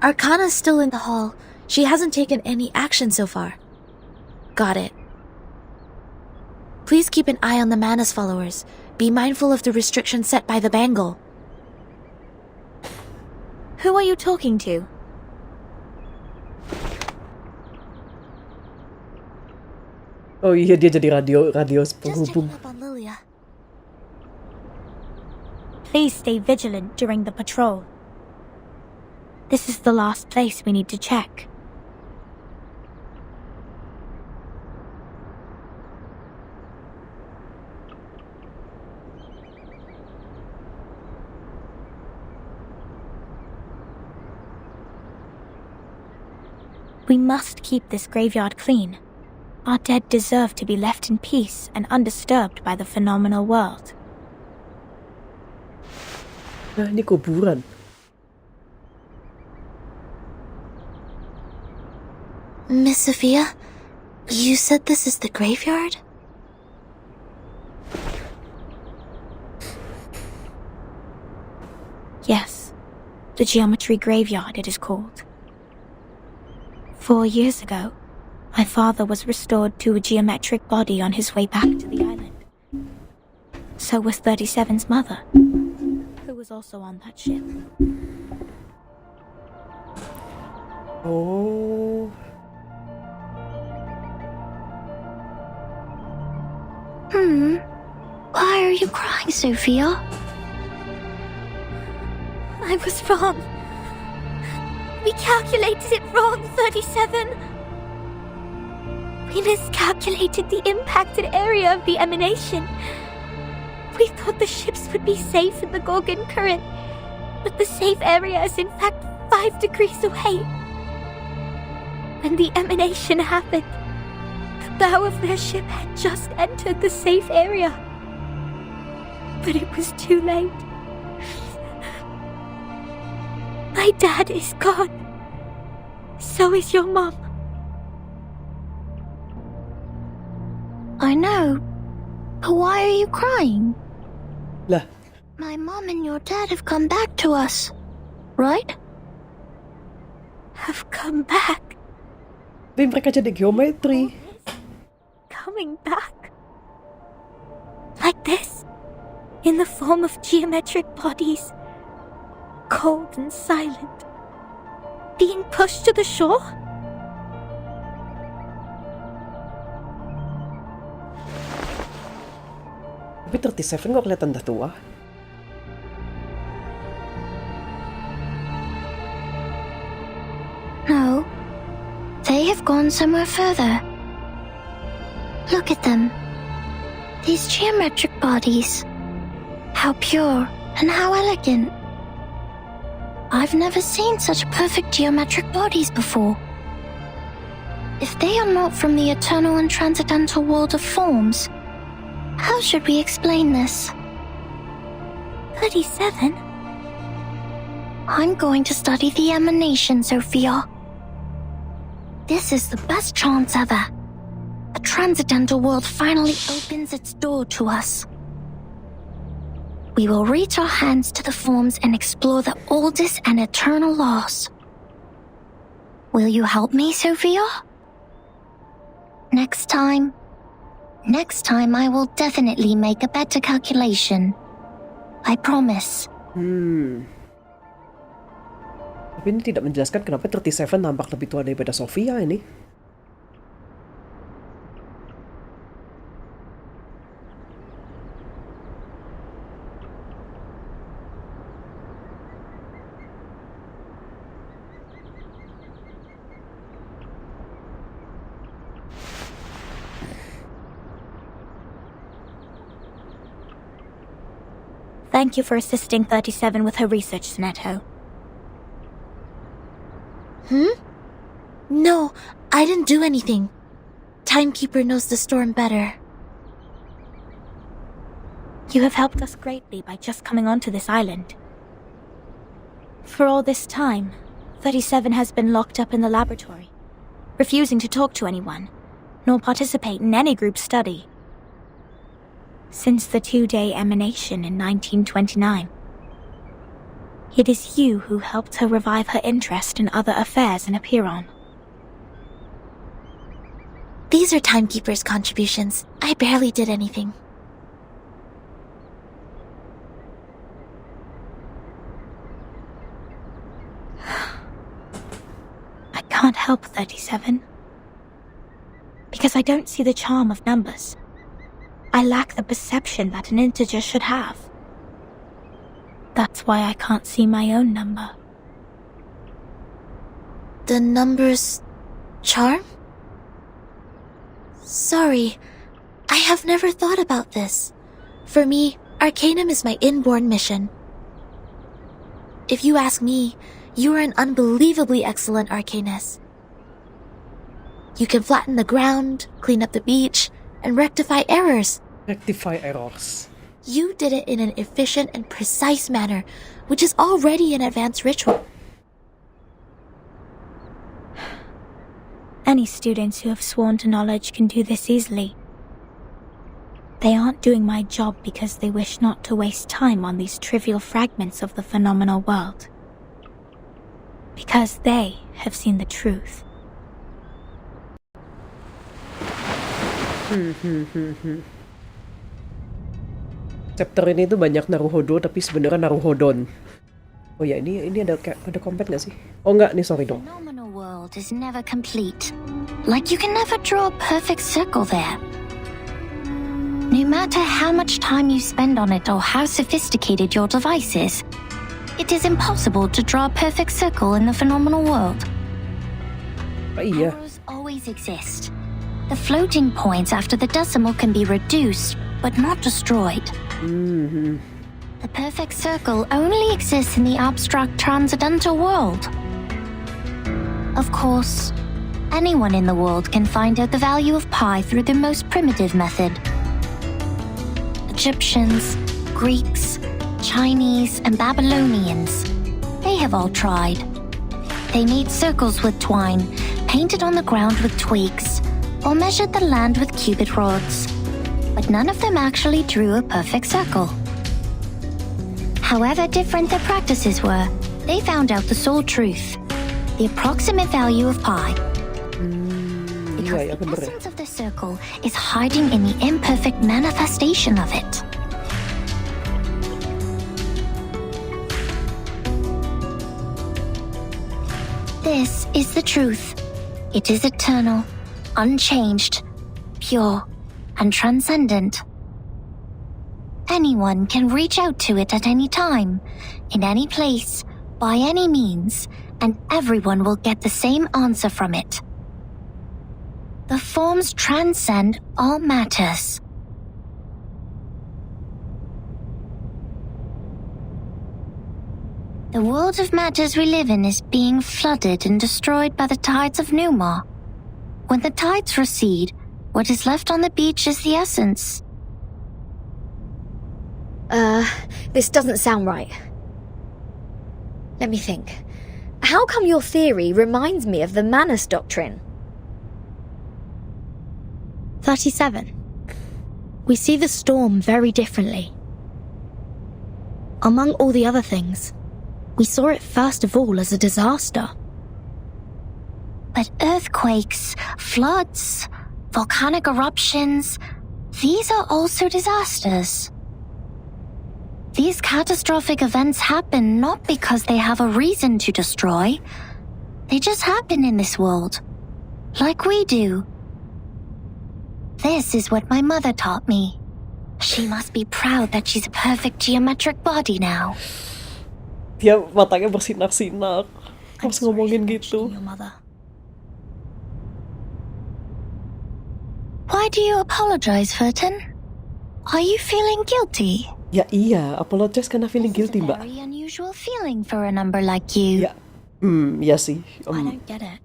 Arcana's still in the hall. She hasn't taken any action so far. Got it. Please keep an eye on the Manus followers. Be mindful of the restrictions set by the Bangle. Who are you talking to? Oh iya, dia jadi radio penghubung. Please stay vigilant during the patrol. This is the last place we need to check. We must keep this graveyard clean. Our dead deserve to be left in peace and undisturbed by the phenomenal world. Nah, ini kuburan. Miss Sophia, you said this is the graveyard? Yes, the geometry graveyard it is called. 4 years ago, my father was restored to a geometric body on his way back to the island. So was 37's mother, who was also on that ship. Oh. Why are you crying, Sophia? I was wrong. We calculated it wrong, 37. We miscalculated the impacted area of the emanation. We thought the ships would be safe in the Gorgon current, but the safe area is in fact 5 degrees away. When the emanation happened, the bow of their ship had just entered the safe area. But it was too late. My dad is gone. So is your mom. I know. But why are you crying? Lah. My mom and your dad have come back to us, right? Have come back? Di mereka jadi geometri. Coming back? Like this? In the form of geometric bodies? Cold and silent? Being pushed to the shore? Tapi 37 kok kelihatan dah tua. No. They have gone somewhere further. Look at them. These geometric bodies. How pure and how elegant. I've never seen such perfect geometric bodies before. If they are not from the eternal and transcendental world of forms, how should we explain this? 37? I'm going to study the emanation, Sophia. This is the best chance ever. A transcendental world finally opens its door to us. We will reach our hands to the forms and explore the oldest and eternal laws. Will you help me, Sophia? Next time I will definitely make a better calculation. I promise. Tapi ini tidak menjelaskan kenapa 37 nampak lebih tua daripada Sophia ini. Thank you for assisting 37 with her research, Neto. No, I didn't do anything. Timekeeper knows the storm better. You have helped us greatly by just coming onto this island. For all this time, 37 has been locked up in the laboratory, refusing to talk to anyone, nor participate in any group study. Since the 2-day emanation in 1929. It is you who helped her revive her interest in other affairs in Apiron. These are Timekeeper's contributions. I barely did anything. I can't help 37. Because I don't see the charm of numbers. I lack the perception that an integer should have. That's why I can't see my own number. The number's charm? Sorry, I have never thought about this. For me, Arcanum is my inborn mission. If you ask me, you are an unbelievably excellent Arcanist. You can flatten the ground, clean up the beach, and rectify errors. Rectify errors. You did it in an efficient and precise manner, which is already an advanced ritual. Any students who have sworn to knowledge can do this easily. They aren't doing my job because they wish not to waste time on these trivial fragments of the phenomenal world. Because they have seen the truth. Chapter ini tuh banyak Naruhodo tapi sebenarnya Naruhodon. Oh ya, ini ada combat nggak sih? Oh nggak, nih sorry dong. The phenomenal world is never complete. Like you can never draw a perfect circle there. No matter how much time you spend on it or how sophisticated your device is, it is impossible to draw a perfect circle in the phenomenal world. Iya. Errors always exist. The floating points after the decimal can be reduced, but not destroyed. The perfect circle only exists in the abstract transcendental world. Of course, anyone in the world can find out the value of pi through the most primitive method. Egyptians, Greeks, Chinese, and Babylonians, they have all tried. They made circles with twine, painted on the ground with twigs, or measured the land with cubit rods. But none of them actually drew a perfect circle. However different their practices were, they found out the sole truth, the approximate value of pi. Because the essence of the circle is hiding in the imperfect manifestation of it. This is the truth. It is eternal, unchanged, pure, and transcendent. Anyone can reach out to it at any time, in any place, by any means, and everyone will get the same answer from it. The forms transcend all matters. The world of matters we live in is being flooded and destroyed by the tides of Numa. When the tides recede, what is left on the beach is the essence. This doesn't sound right. Let me think. How come your theory reminds me of the Manus Doctrine? 37. We see the storm very differently. Among all the other things, we saw it first of all as a disaster. But earthquakes, floods, volcanic eruptions, these are also disasters. These catastrophic events happen not because they have a reason to destroy. They just happen in this world, like we do. This is what my mother taught me. She must be proud that she's a perfect geometric body now. Dia matanya bersinar-sinar pas ngomongin gitu. Why do you apologize, Furton? Are you feeling guilty? Ya iya, apologize karena feeling guilty, Mbak. Very unusual feeling for a number like you. Ya, ya sih. I don't get it.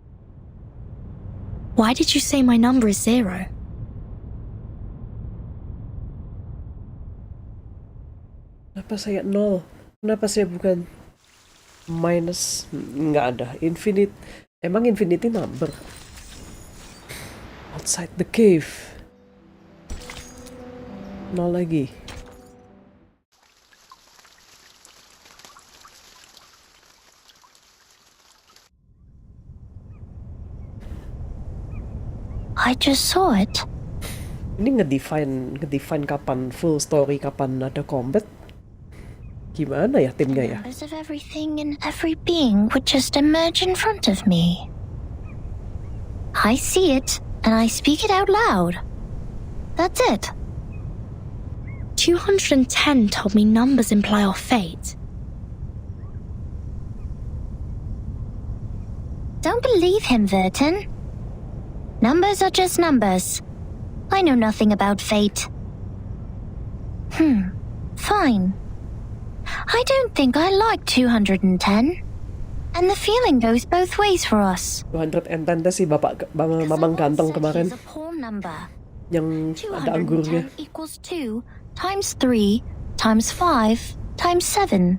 Why did you say my number is 0? Kenapa saya 0? Kenapa saya bukan minus? Nggak ada. Infinite. Emang infinity number? Outside the cave. 0 lagi. I just saw it. Ini ngedefine kapan full story, kapan ada combat. Gimana ya timnya ya? Numbers of everything and every being would just emerge in front of me. I see it, and I speak it out loud. That's it. 210 told me numbers imply our fate. Don't believe him, Verton. Numbers are just numbers. I know nothing about fate. Fine. I don't think I like 210. And the feeling goes both ways for us. 210 si mamang ganteng kemarin. Is a whole number. Yang ada anggurnya. 210 equals 2 times 3 times 5 times 7.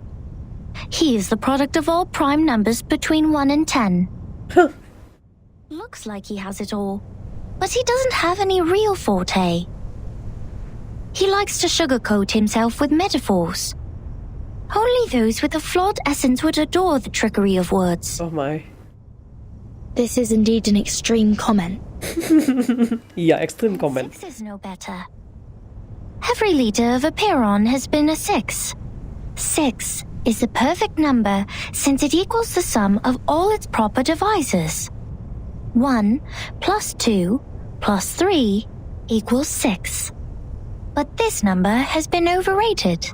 He is the product of all prime numbers between 1 and 10. Looks like he has it all, but he doesn't have any real forte. He likes to sugarcoat himself with metaphors. Only those with a flawed essence would adore the trickery of words. Oh my. This is indeed an extreme comment. Yeah, extreme comment. 6 is no better. Every liter of a Piron has been a 6. 6 is the perfect number since it equals the sum of all its proper divisors. 1 plus 2 plus 3 equals 6. But this number has been overrated.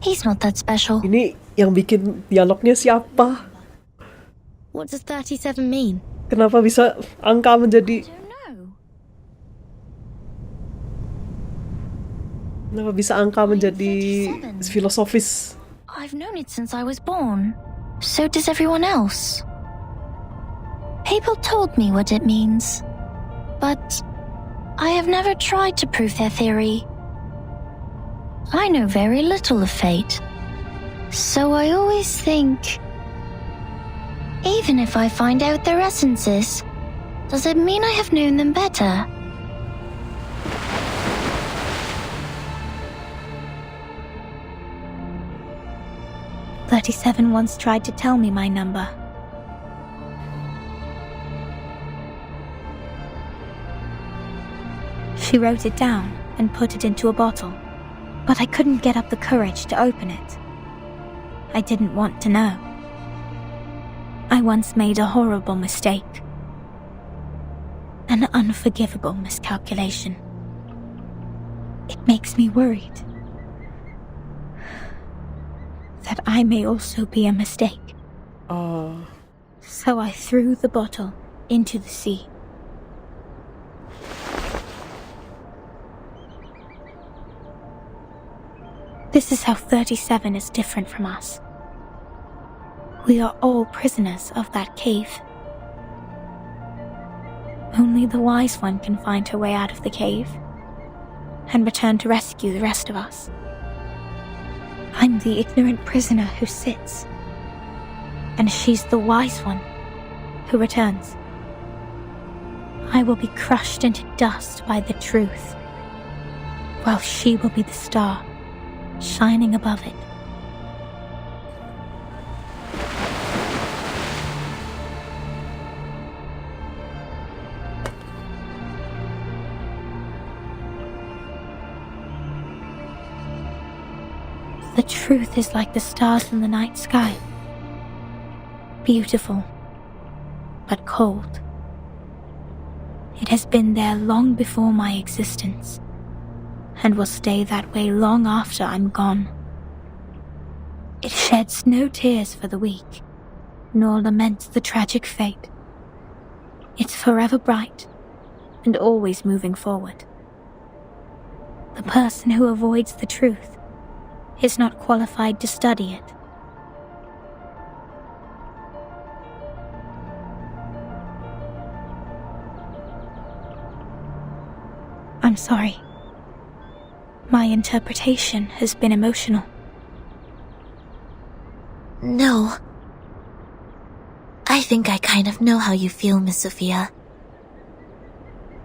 He's not that special. Ini yang bikin dialognya siapa? What does 37 mean? Kenapa bisa angka menjadi... Kenapa bisa angka menjadi filosofis? I've known it since I was born. So does everyone else. People told me what it means. But I have never tried to prove their theory. I know very little of fate. So I always think... Even if I find out their essences, does it mean I have known them better? "37 once tried to tell me my number. She wrote it down and put it into a bottle, but I couldn't get up the courage to open it. I didn't want to know. I once made a horrible mistake. An unforgivable miscalculation. It makes me worried that I may also be a mistake. So I threw the bottle into the sea. This is how 37 is different from us. We are all prisoners of that cave. Only the wise one can find her way out of the cave and return to rescue the rest of us. I'm the ignorant prisoner who sits, and she's the wise one who returns. I will be crushed into dust by the truth, while she will be the star shining above it. The truth is like the stars in the night sky. Beautiful, but cold. It has been there long before my existence, and will stay that way long after I'm gone. It sheds no tears for the weak, nor laments the tragic fate. It's forever bright, and always moving forward. The person who avoids the truth is not qualified to study it. I'm sorry. My interpretation has been emotional. No. I think I kind of know how you feel, Miss Sophia.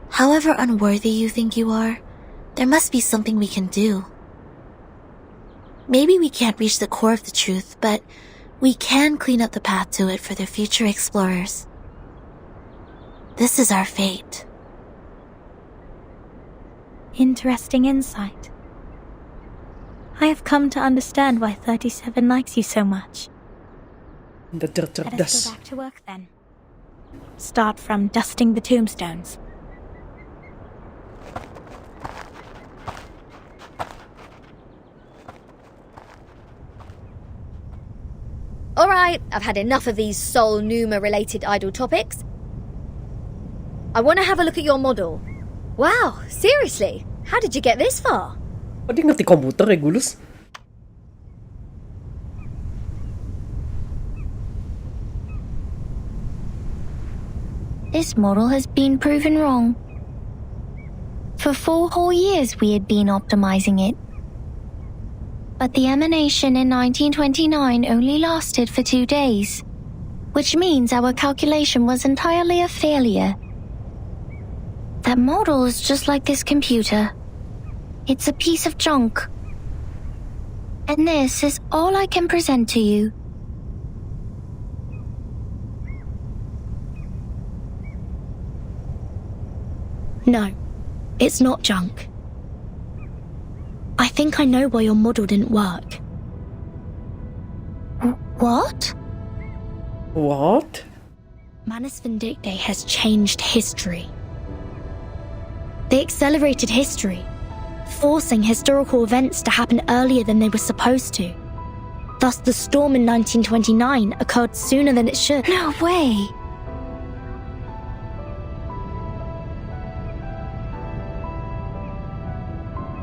However unworthy you think you are, there must be something we can do. Maybe we can't reach the core of the truth, but we can clean up the path to it for the future explorers. This is our fate. Interesting insight. I have come to understand why 37 likes you so much. Let us go back to work then. Start from dusting the tombstones. Alright, I've had enough of these Sol Numa related idle topics. I want to have a look at your model. Wow, seriously? How did you get this far? Oh, dia ngerti komputer ya, Gulus? This model has been proven wrong. For 4 whole years we had been optimizing it. But the emanation in 1929 only lasted for 2 days, which means our calculation was entirely a failure. That model is just like this computer. It's a piece of junk. And this is all I can present to you. No, it's not junk. think I know why your model didn't work. What? What? Manus Vindictae has changed history. They accelerated history, forcing historical events to happen earlier than they were supposed to. Thus, the storm in 1929 occurred sooner than it should. No way!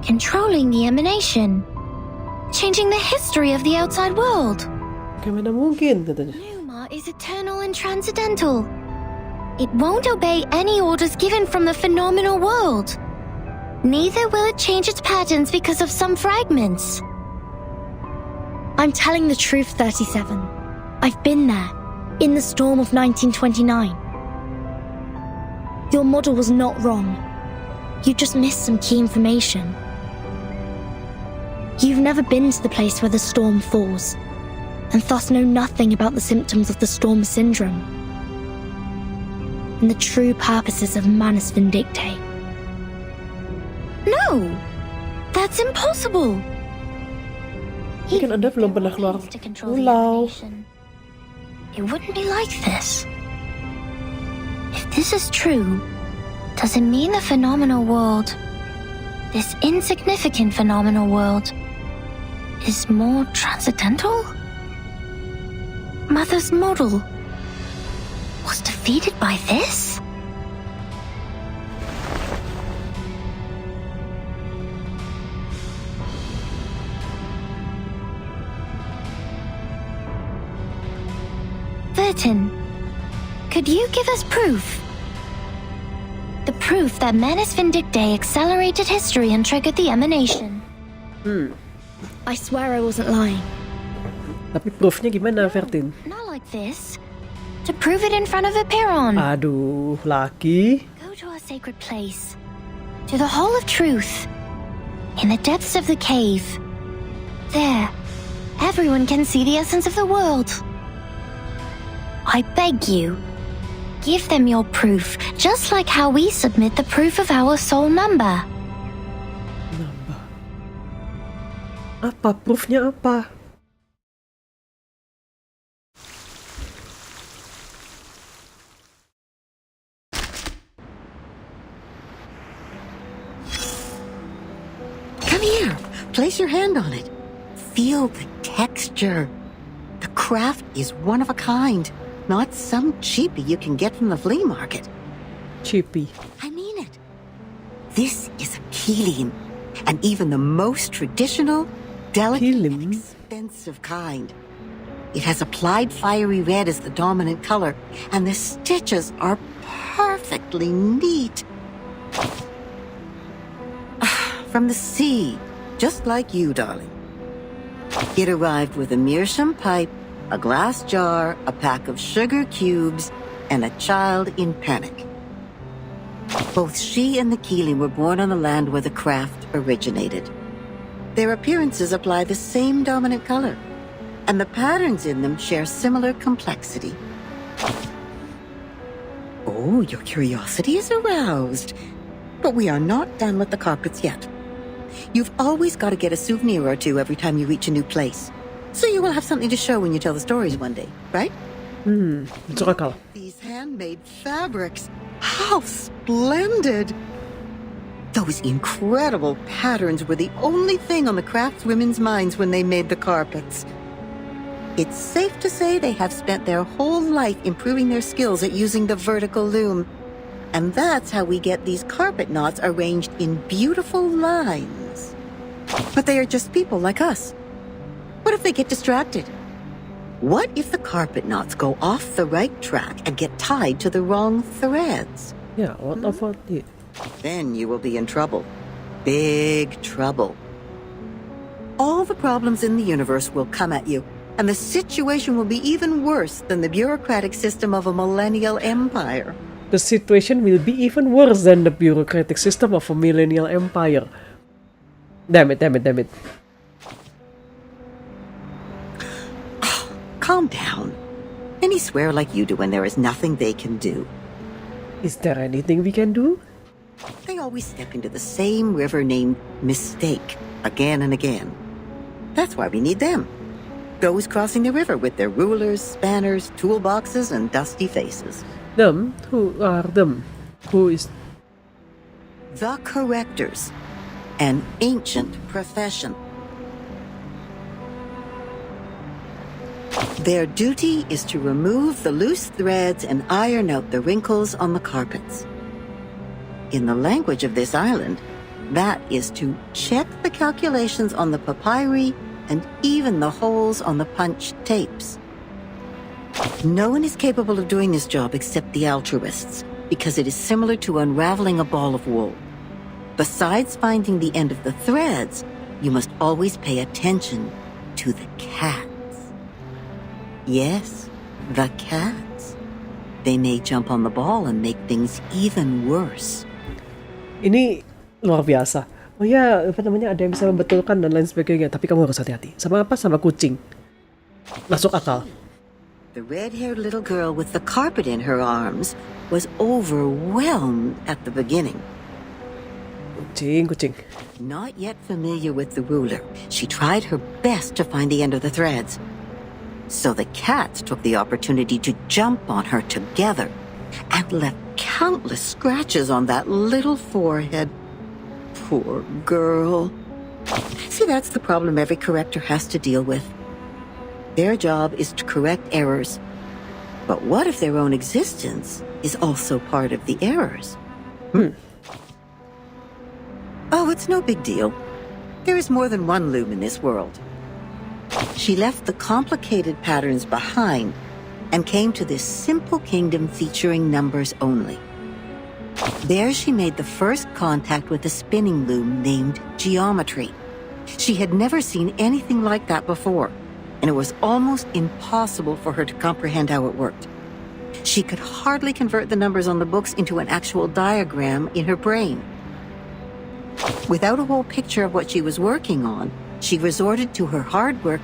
Controlling the emanation. Changing the history of the outside world. Gimana mungkin, katanya. Numa is eternal and transcendental. It won't obey any orders given from the phenomenal world. Neither will it change its patterns because of some fragments. I'm telling the truth, 37. I've been there, in the storm of 1929. Your model was not wrong. You just missed some key information. You've never been to the place where the storm falls, and thus know nothing about the symptoms of the storm syndrome and the true purposes of Manus Vindictae. No! That's impossible! Mungkin Anda belum pernah keluar pulau. It wouldn't be like this. If this is true, does it mean the phenomenal world, this insignificant phenomenal world, is more transcendental? Mother's model was defeated by this? Vertin, could you give us proof? The proof that Manus Vindictae accelerated history and triggered the emanation. I swear I wasn't lying. Tapi proofnya gimana, Vertin? Not like this. To prove it in front of a Piron. Aduh, laki. Go to our sacred place. To the Hall of Truth. In the depths of the cave. There, everyone can see the essence of the world. I beg you, give them your proof, just like how we submit the proof of our soul number. Apa? Proofnya apa? Come here. Place your hand on it. Feel the texture. The craft is one of a kind. Not some cheapie you can get from the flea market. Cheapie. I mean it. This is a keelim, and even the most traditional, delicate, and expensive kind. It has applied fiery red as the dominant color, and the stitches are perfectly neat. From the sea, just like you, darling. It arrived with a meerschaum pipe, a glass jar, a pack of sugar cubes, and a child in panic. Both she and the Keeling were born on the land where the craft originated. Their appearances apply the same dominant color, and the patterns in them share similar complexity. Oh, your curiosity is aroused. But we are not done with the carpets yet. You've always got to get a souvenir or two every time you reach a new place. So you will have something to show when you tell the stories one day, right? Masuk akal. These handmade fabrics. How splendid! Those incredible patterns were the only thing on the craftswomen's minds when they made the carpets. It's safe to say they have spent their whole life improving their skills at using the vertical loom. And that's how we get these carpet knots arranged in beautiful lines. But they are just people like us. What if they get distracted? What if the carpet knots go off the right track and get tied to the wrong threads? Yeah, what about it? Then you will be in trouble. Big trouble. All the problems in the universe will come at you, and the situation will be even worse than the bureaucratic system of a millennial empire. The situation will be even worse than the bureaucratic system of a millennial empire. Damn it. Calm down. Many swear like you do when there is nothing they can do. Is there anything we can do? They always step into the same river named mistake again and again. That's why we need them. Those crossing the river with their rulers, spanners, toolboxes, and dusty faces. Them? Who are them? Who is... The correctors. An ancient profession. Their duty is to remove the loose threads and iron out the wrinkles on the carpets. In the language of this island, that is to check the calculations on the papyri and even the holes on the punched tapes. No one is capable of doing this job except the altruists, because it is similar to unraveling a ball of wool. Besides finding the end of the threads, you must always pay attention to the cats. Yes, the cats. They may jump on the ball and make things even worse. Ini luar biasa. Oh ya, apa namanya, ada yang bisa membetulkan dan lain sebagainya. Tapi kamu harus hati-hati. Sama apa? Sama kucing. Masuk akal. The red-haired little girl with the carpet in her arms was overwhelmed at the beginning. Kucing. Not yet familiar with the ruler, she tried her best to find the end of the threads. So the cats took the opportunity to jump on her together and left countless scratches on that little forehead. Poor girl. See, that's the problem every corrector has to deal with. Their job is to correct errors. But what if their own existence is also part of the errors? Oh, it's no big deal. There is more than one loom in this world. She left the complicated patterns behind and came to this simple kingdom featuring numbers only. There she made the first contact with a spinning loom named geometry. She had never seen anything like that before, and it was almost impossible for her to comprehend how it worked. She could hardly convert the numbers on the books into an actual diagram in her brain. Without a whole picture of what she was working on, she resorted to her hard work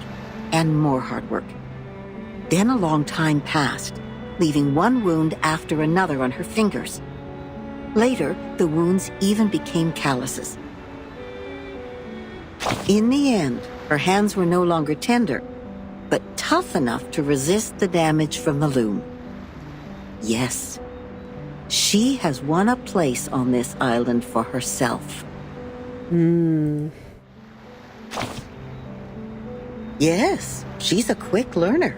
and more hard work. Then a long time passed, leaving one wound after another on her fingers. Later, the wounds even became calluses. In the end, her hands were no longer tender, but tough enough to resist the damage from the loom. Yes, she has won a place on this island for herself. Yes, she's a quick learner.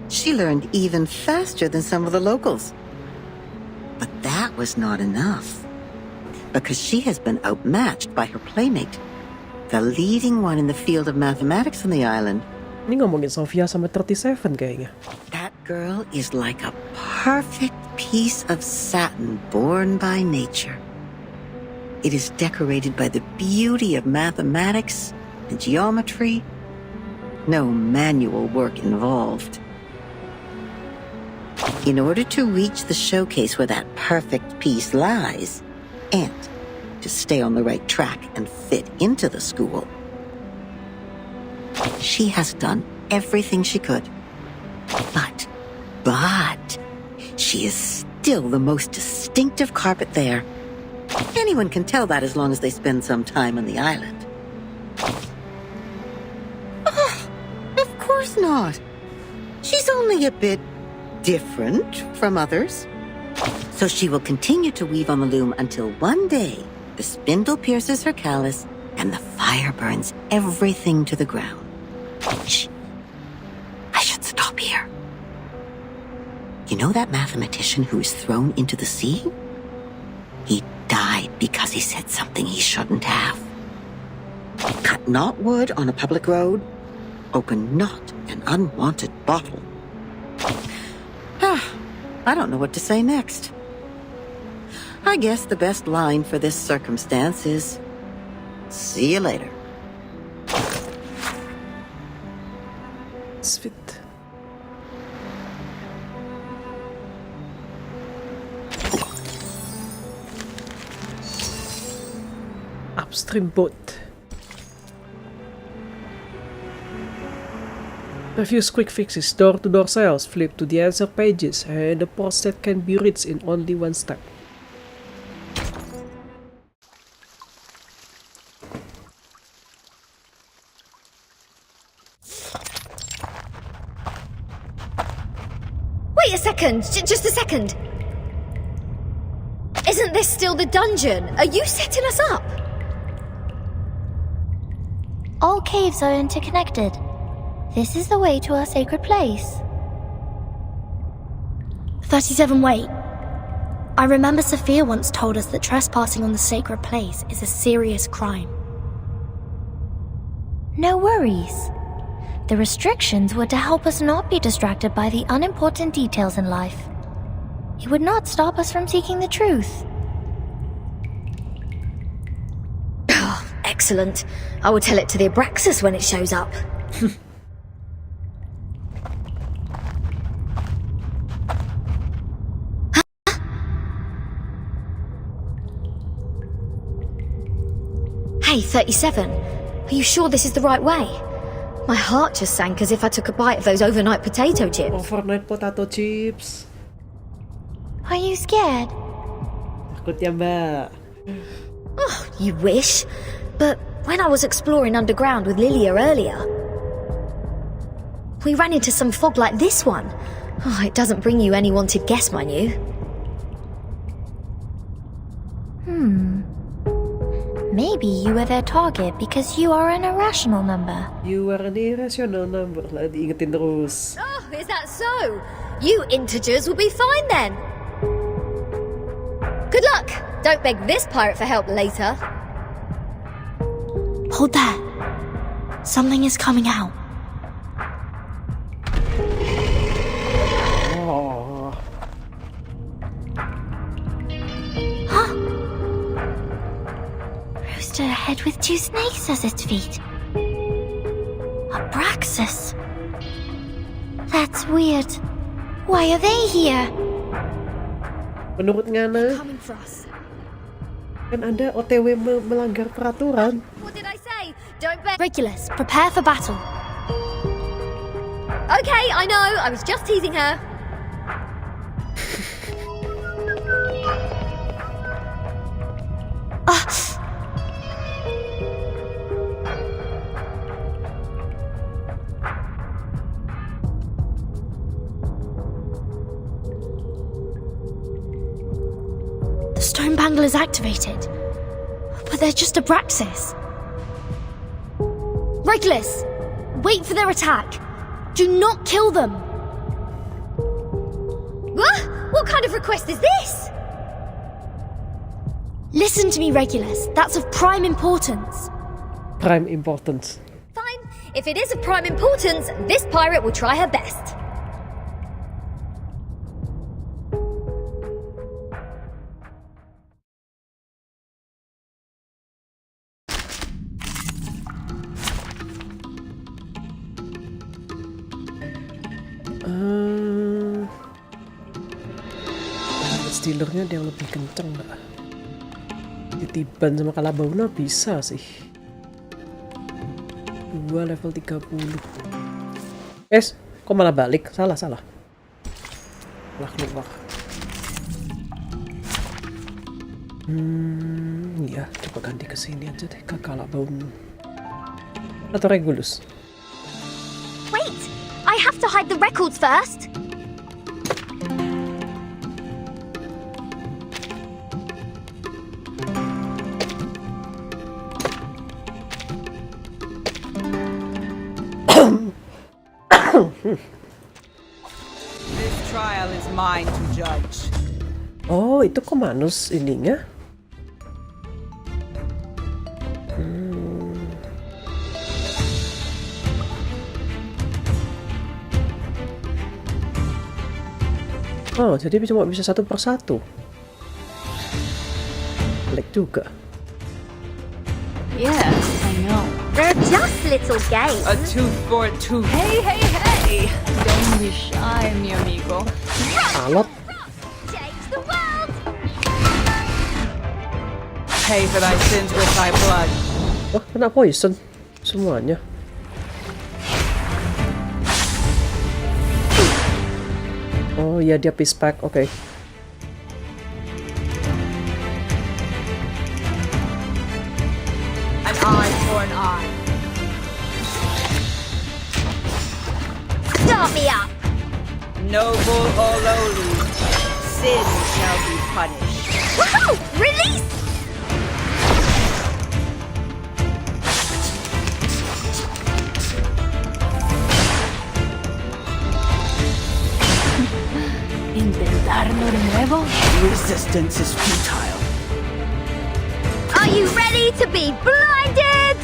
She learned even faster than some of the locals. But that was not enough, because she has been outmatched by her playmate, the leading one in the field of mathematics on the island. Ini ngomongin Sofia sama 37 kayaknya. That girl is like a perfect piece of satin born by nature. It is decorated by the beauty of mathematics and geometry. No manual work involved. In order to reach the showcase where that perfect piece lies, and to stay on the right track and fit into the school, she has done everything she could. But, she is still the most distinctive carpet there. Anyone can tell that as long as they spend some time on the island. Of course not. She's only a bit different from others. So she will continue to weave on the loom until one day the spindle pierces her callus and the fire burns everything to the ground. Shh. I should stop here. You know that mathematician who was thrown into the sea? He died because he said something he shouldn't have. Cut not wood on a public road. Open not an unwanted bottle. I don't know what to say next. I guess the best line for this circumstance is, see you later. Sweet. Upstream boat. Reviews quick fixes, door-to-door sales, flip to the answer pages, and the post that can be reached in only one step. Wait a second, just a second. Isn't this still the dungeon? Are you setting us up? All caves are interconnected. This is the way to our sacred place. 37, wait. I remember Sophia once told us that trespassing on the sacred place is a serious crime. No worries. The restrictions were to help us not be distracted by the unimportant details in life. It would not stop us from seeking the truth. Excellent. I will tell it to the Abraxas when it shows up. Hey, 37. Are you sure this is the right way? My heart just sank as if I took a bite of those overnight potato chips. Overnight potato chips. Are you scared? Takut ya, Mbak. Oh, you wish. But when I was exploring underground with Lilia earlier, we ran into some fog like this one. Oh, it doesn't bring you any wanted guests, mind you. Maybe you were their target because you are an irrational number. You are an irrational number. Lah, diingetin terus. Oh, is that so? You integers will be fine then. Good luck. Don't beg this pirate for help later. Hold that. Something is coming out. Oh. Huh? Rooster head with two snakes as its feet. Abraxas. That's weird. Why are they here? Menurut Ngana, kan Anda OTW melanggar peraturan. What did I say? Don't beg. Regulus, prepare for battle. Okay, I know. I was just teasing her. The stone bangle is activated. But they're just Abraxas. Regulus, wait for their attack. Do not kill them. What kind of request is this? Listen to me, Regulus. That's of prime importance. Prime importance. Fine. If it is of prime importance, this pirate will try her best. Stealernya ada yang lebih kenceng nggak? Titiban sama Kalabauna bisa sih. 2 level 30. Kok malah balik? Salah. Lah keluar. Iya, coba ganti ke sini aja deh, ke Kalabauna. Atau Regulus. Wait! I have to hide the records first! This trial is mine to judge. Oh, itu kok manus ininya? Oh, jadi cuma bisa satu persatu. Lag juga. Yes, I know. They're just little games. A tooth for a tooth. Hey! Don't be shy, mi amigo. Alot. Change the world! Pay for thy sins with thy blood. Oh, kena poison semuanya. Oh iya, dia piece pack, oke. An eye for an eye. Start me up! Noble or lowly, sin shall be punished. Woohoo! Release! ¿Intentarlo de nuevo? Resistance is futile. Are you ready to be blinded?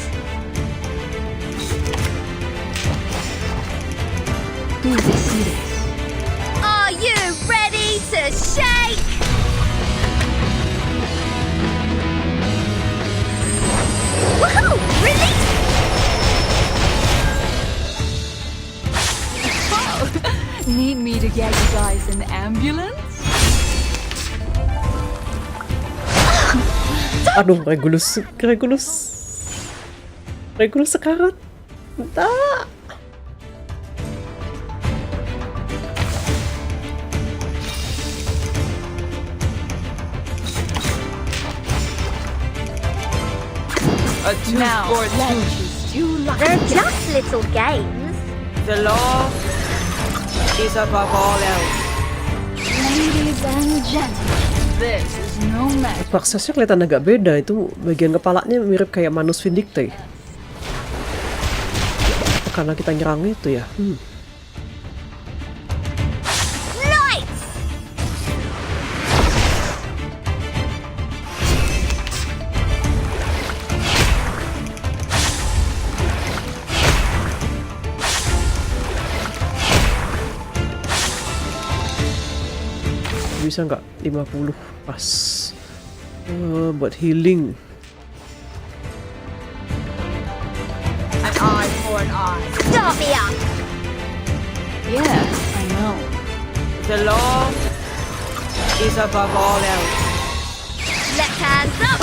Tú decides. Are you ready to shake? Woohoo! Release! Need me to get you guys an ambulance? Aduh, Regulus sekarat. Tak. Now, let's choose two lucky They're guesses. just little games. The law is above all else. Ladies and gentlemen, this is no match. Aksesnya kelihatan agak beda. Itu bagian kepalanya mirip kayak Manus Vindicte. Karena kita nyerang itu ya. Lights! Bisa nggak 50 pas buat healing. An eye for an eye. Start me up! Yeah, I know. The law is above all else. Left hands up!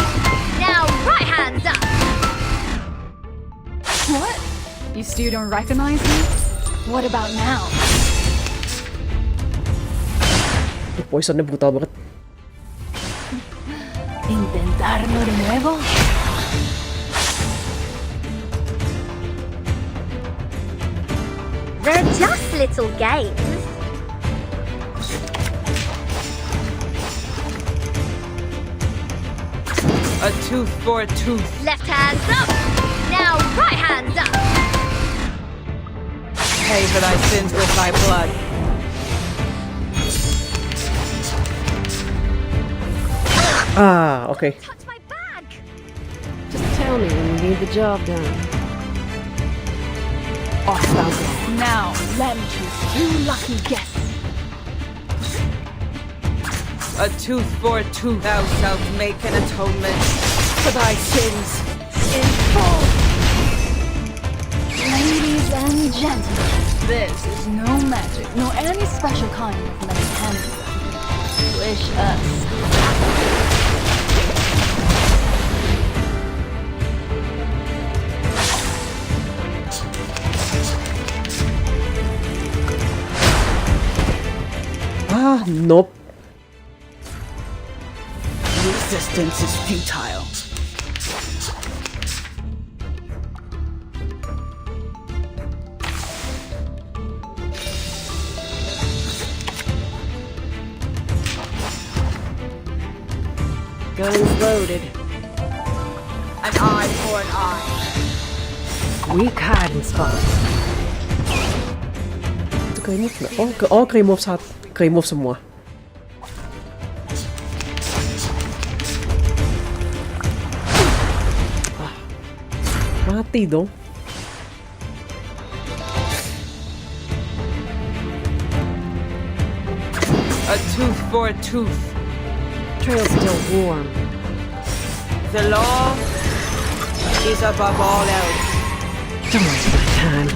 Now right hands up! What? You still don't recognize me? What about now? Poisonnya brutal banget. ¿Intentarlo de nuevo? They're just little games. A tooth for a tooth. Left hands up! Now right hands up! Pay for thy sins with thy blood. Ah, okay. Touch my bag! Just tell me when you need the job done. Off thou go. Now, let me choose two lucky guesses. A tooth for a tooth. Thou shalt make an atonement for thy sins in full. Ladies and gentlemen, this is no magic, nor any special kind of mechanism. Wish us. Ah, nope. Resistance is futile. Guns loaded. An eye for an eye. Weak hiding spot. Itu kayak move nggak? Oh, kayak move satu. Kayak move semua. Mati dong. A tooth for a tooth. Trail's still warm. The law is above all else. Don't waste my time.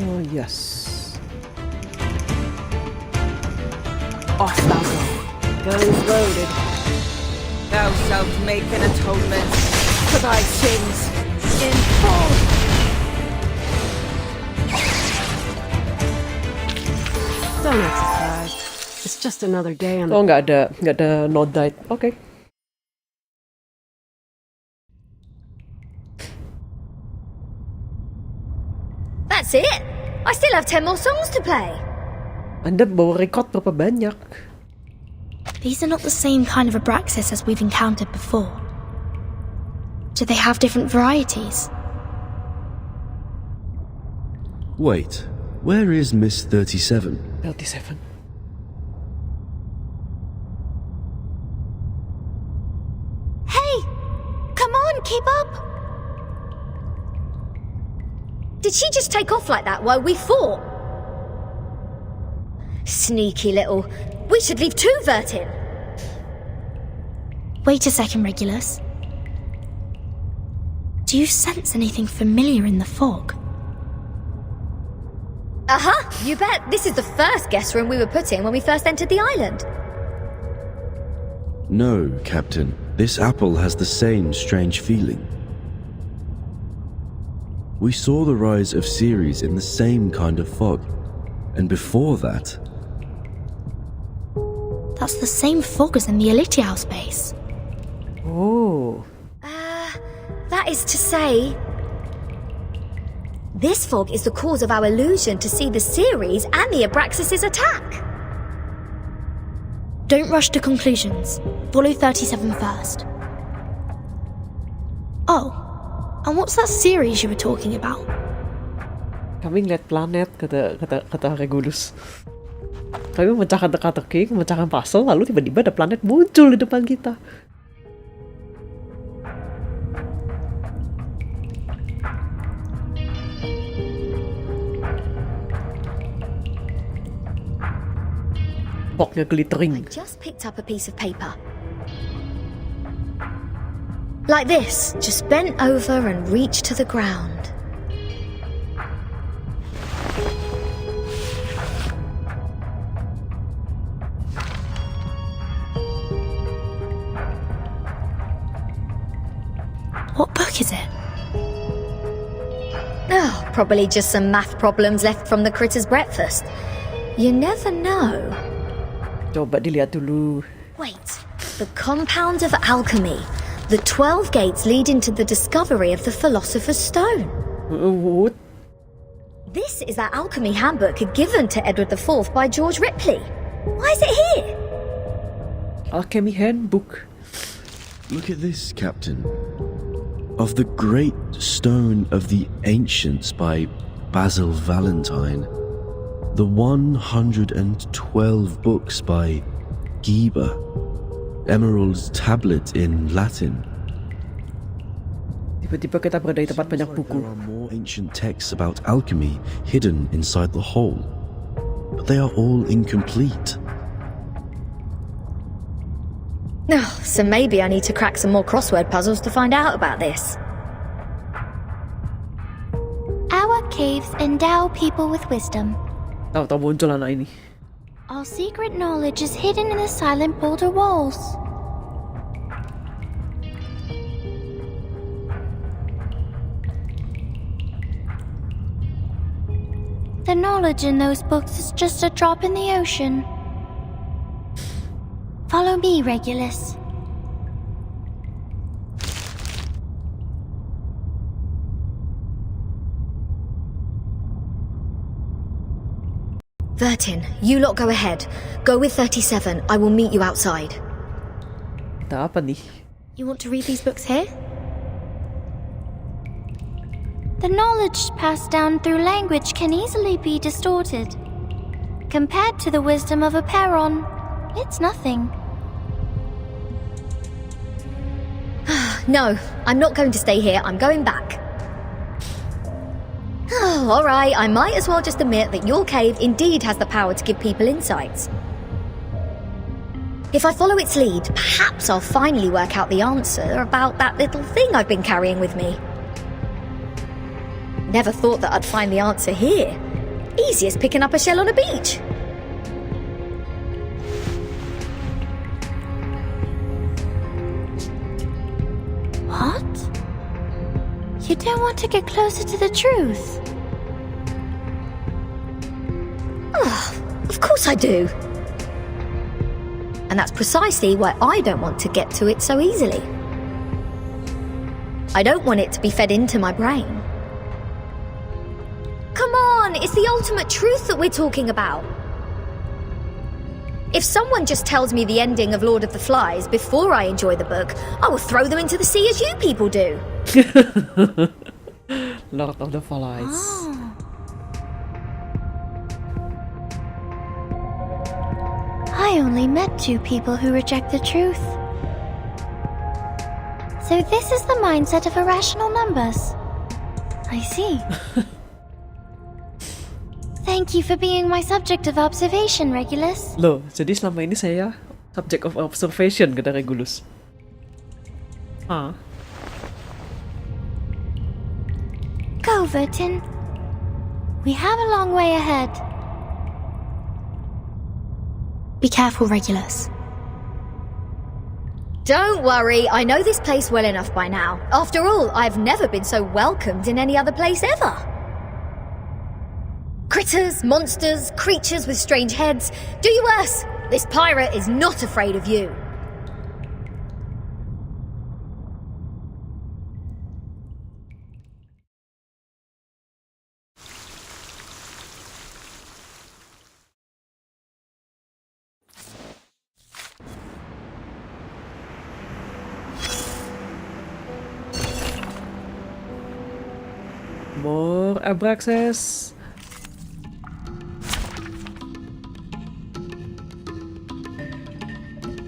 Oh, yes. Off thou go. Guns loaded. Thou shalt make an atonement for thy sins in full. Don't act surprised. It's just another day on the... Oh, nggak ada no diet. Oke. That's it. I still have 10 more songs to play. Anda bawa record berapa banyak? These are not the same kind of Abraxas as we've encountered before. Do they have different varieties? Wait, where is Miss 37? 37. Hey! Come on, keep up! Did she just take off like that while we fought? Sneaky little... We should leave too, Vertin. Wait a second, Regulus. Do you sense anything familiar in the fog? You bet. This is the first guest room we were put in when we first entered the island. No, Captain. This apple has the same strange feeling. We saw the rise of Ceres in the same kind of fog. And before that... That's the same fog as in the Elitiao space. Oh. That is to say... This fog is the cause of our illusion to see the Ceres and the Abraxas' attack. Don't rush to conclusions. Follow 37 first. Oh, and what's that series you were talking about? Kami ngeliat planet, kata Regulus. Kami memecahkan teka-teki, memecahkan puzzle, lalu tiba-tiba ada planet muncul di depan kita. Fognya glittering. I just picked up a piece of paper. Like this, just bent over and reached to the ground. What book is it? Oh, probably just some math problems left from the critter's breakfast. You never know. Coba dilihat dulu. Wait, the compound of alchemy. The 12 gates lead into the discovery of the Philosopher's Stone. What? This is that alchemy handbook given to Edward IV by George Ripley. Why is it here? Alchemy handbook. Look at this, Captain. Of the Great Stone of the Ancients by Basil Valentine. The 112 books by Geber. Emerald's Tablet in Latin. Tiba-tiba kita berada di tempat banyak buku. There are more ancient texts about alchemy hidden inside the hole, but they are all incomplete. Oh, so maybe I need to crack some more crossword puzzles to find out about this. Our caves endow people with wisdom. Tahu-tahu muncul anak ini. Our secret knowledge is hidden in the silent boulder walls. The knowledge in those books is just a drop in the ocean. Follow me, Regulus. Vertin, you lot go ahead. Go with 37. I will meet you outside. Ada apa nih? You want to read these books here? The knowledge passed down through language can easily be distorted. Compared to the wisdom of a Peron, it's nothing. No, I'm not going to stay here. I'm going back. Oh, all right. I might as well just admit that your cave indeed has the power to give people insights. If I follow its lead, perhaps I'll finally work out the answer about that little thing I've been carrying with me. Never thought that I'd find the answer here. Easy as picking up a shell on a beach. What? You don't want to get closer to the truth? Oh, of Of course I do. And that's precisely why I don't want to get to it so easily. I don't want it to be fed into my brain. Come on, it's the ultimate truth that we're talking about. If someone just tells me the ending of Lord of the Flies before I enjoy the book, I will throw them into the sea as you people do. Lord of the Flies. Oh. I only met 2 people who reject the truth. So this is the mindset of irrational numbers. I see. Thank you for being my subject of observation, Regulus. Loh, jadi selama ini saya subject of observation, kata Regulus. Ah. Go, Vertin. We have a long way ahead. Be careful, Regulus. Don't worry, I know this place well enough by now. After all, I've never been so welcomed in any other place ever. Critters, monsters, creatures with strange heads. Do you worse. This pirate is not afraid of you. More Abraxas.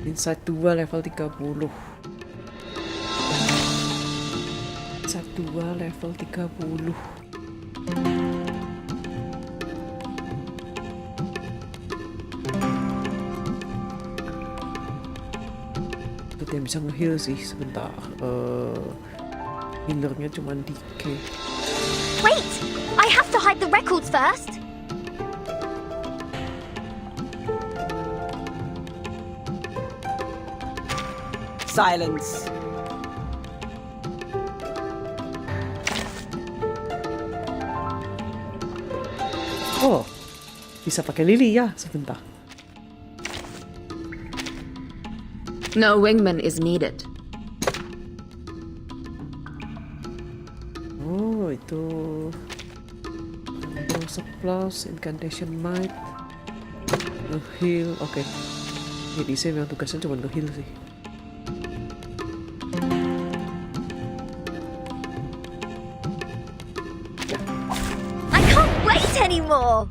Inside 2 level 30. Inside 2 level 30. Itu dia bisa nge-heal sih sebentar. Healernya cuma DK. Wait! I have to hide the records first! Silence. Oh, bisa pakai lili ya sebentar. No wingman is needed. Oh, itu surplus, incantation might, nge-heal. Oke. Jadi saya memang tugasnya cuma nge-heal sih. I can't wait anymore!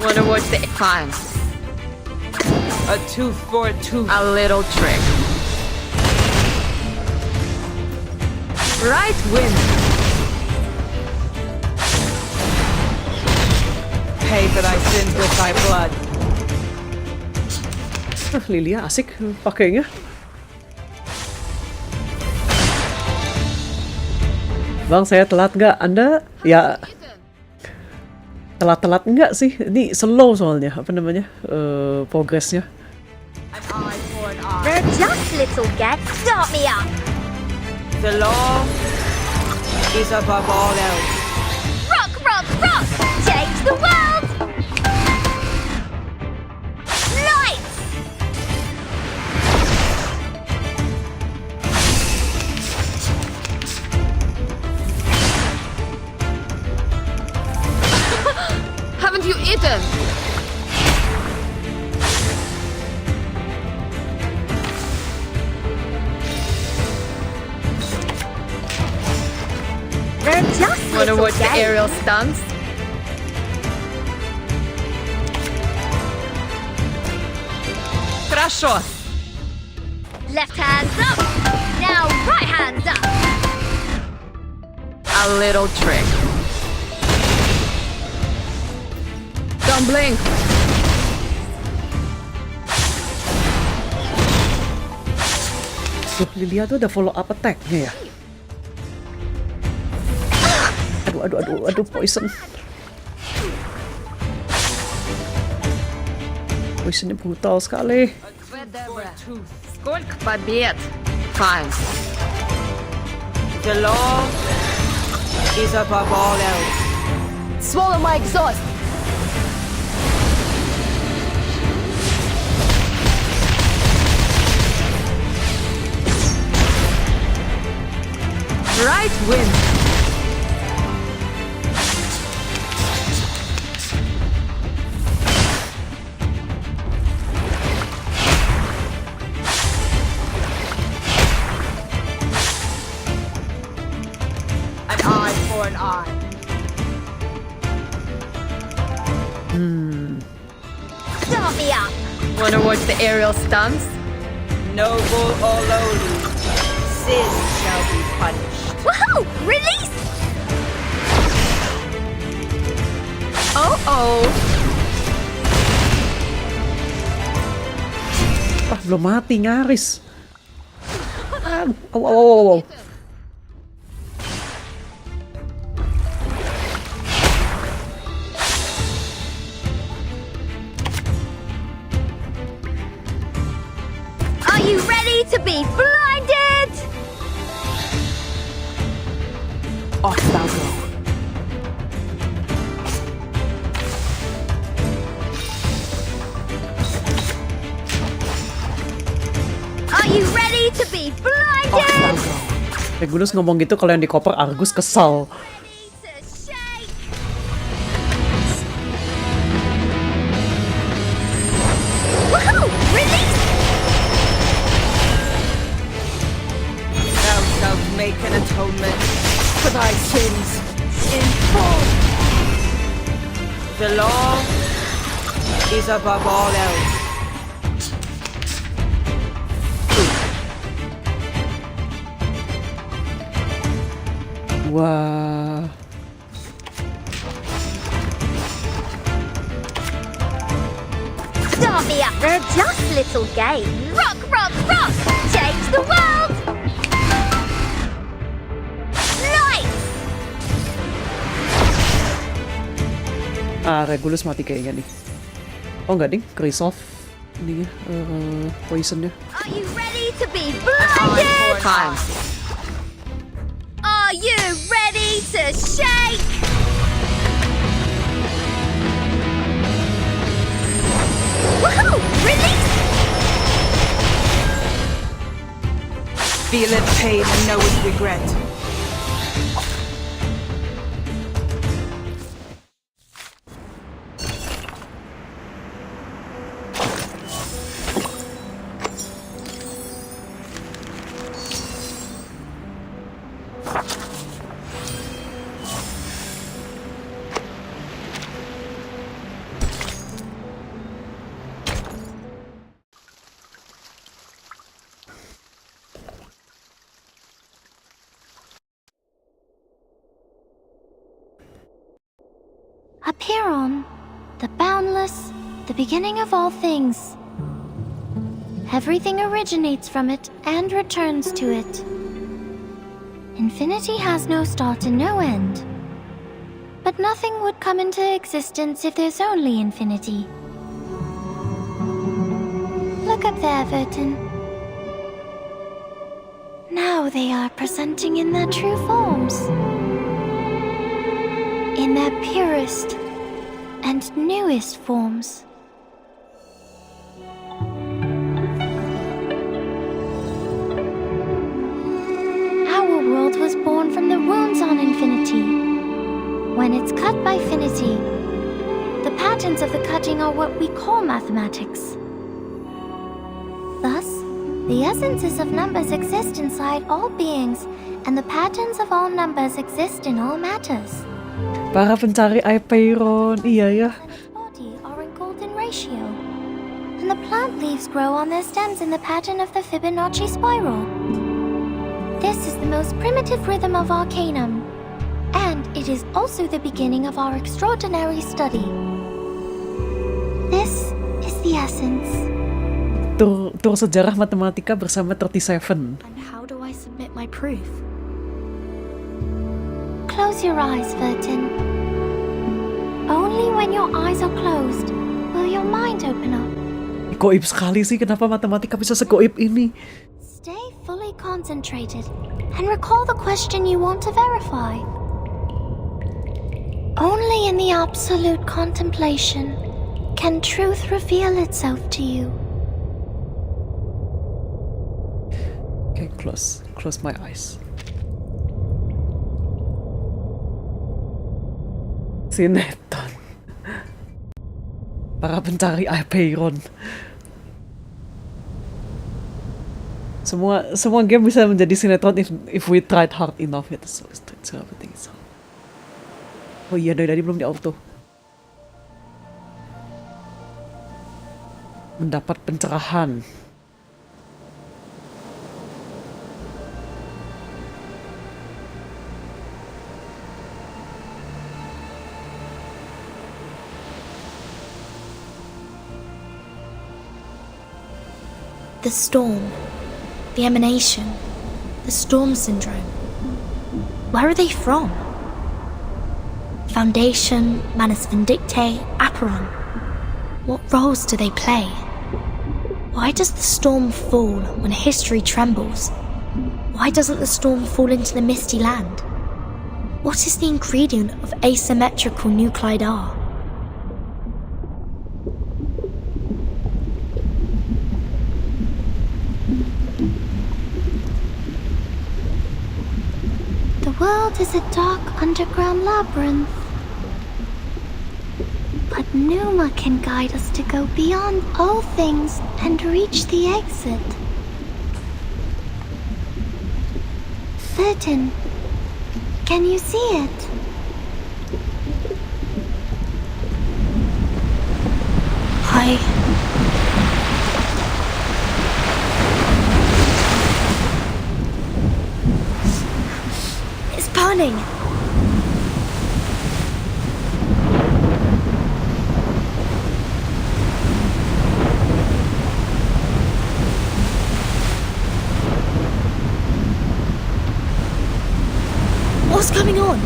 Wanna watch the time? A tooth for a tooth. A little trick. Right wind. Pay for thy sins with thy blood. Lilia asik pakainya. Bang, saya telat nggak? Anda ya telat-telat nggak sih? Ini slow soalnya, apa namanya, progresnya. They're just little gets. Start me up! The law is above all else. Rock, rock, rock! Change the world! Lights! Haven't you eaten? They're just Wanna little watch the gets. aerial stunts? Хорошо. Left hands up! Now right hands up! A little trick. Don't blink. Tuh, Lilia tuh ada follow up attack-nya ya. Aduh, poison. Poisonnya brutal sekali. Сколько побед! Fine. The law is above all else. Swallow my exhaust! Right wind. An eye for an eye. Start me up! Wanna watch the aerial stunts? Noble or lowly, sin shall be punished. Woohoo! Release! Oh. Wah, belum mati, nyaris. Aw. Are you ready to be blinded? Off thou go. Are you ready to be blinded? Regulus ngomong gitu kalau yang di koper Argus kesal. Woohoo! Release! Thou shalt make an atonement for thy sins in full. The law is above all else. Wah. Start me up! They're just little games. Rock, rock, rock! Change the world! Nice! Regulus mati kayaknya nih. Oh enggak ding, Krisoff ini poisonnya. Are you ready to be blinded? Fine. Are you ready to shake? Woohoo! Release! Feel it pain and know it regret. Apiron, the boundless, the beginning of all things. Everything originates from it and returns to it. Infinity has no start and no end. But nothing would come into existence if there's only infinity. Look up there, Vertin. Now they are presenting in their true forms. In their purest and newest forms. Our world was born from the wounds on infinity. When it's cut by finity, the patterns of the cutting are what we call mathematics. Thus, the essences of numbers exist inside all beings, and the patterns of all numbers exist in all matters. Para pencari Apiron, iya ya. Body are in golden ratio, and the plant leaves grow on their stems in the pattern of the Fibonacci spiral. This is the most primitive rhythm of Arcanum, and it is also the beginning of our extraordinary study. This is the essence. Tur sejarah matematika bersama 37. And how do I submit my proof? Close your eyes, Vertin. Only when your eyes are closed will your mind open up. Goib sekali sih, kenapa matematika bisa segoib ini? Stay fully concentrated and recall the question you want to verify. Only in the absolute contemplation can truth reveal itself to you. Okay, close my eyes. Sinetron. Para pencari Apeiron. Semua game bisa menjadi sinetron if we tried hard enough. Ya, so penting. Oh iya, dari tadi belum di auto. Mendapat pencerahan. The storm, the emanation, the storm syndrome. Where are they from? Foundation, Manus Vindictae, Aperon. What roles do they play? Why does the storm fall when history trembles? Why doesn't the storm fall into the misty land? What is the ingredient of asymmetrical nuclide R? The world is a dark underground labyrinth. But Numa can guide us to go beyond all things and reach the exit. Certain. Can you see it? It's burning! What's going on?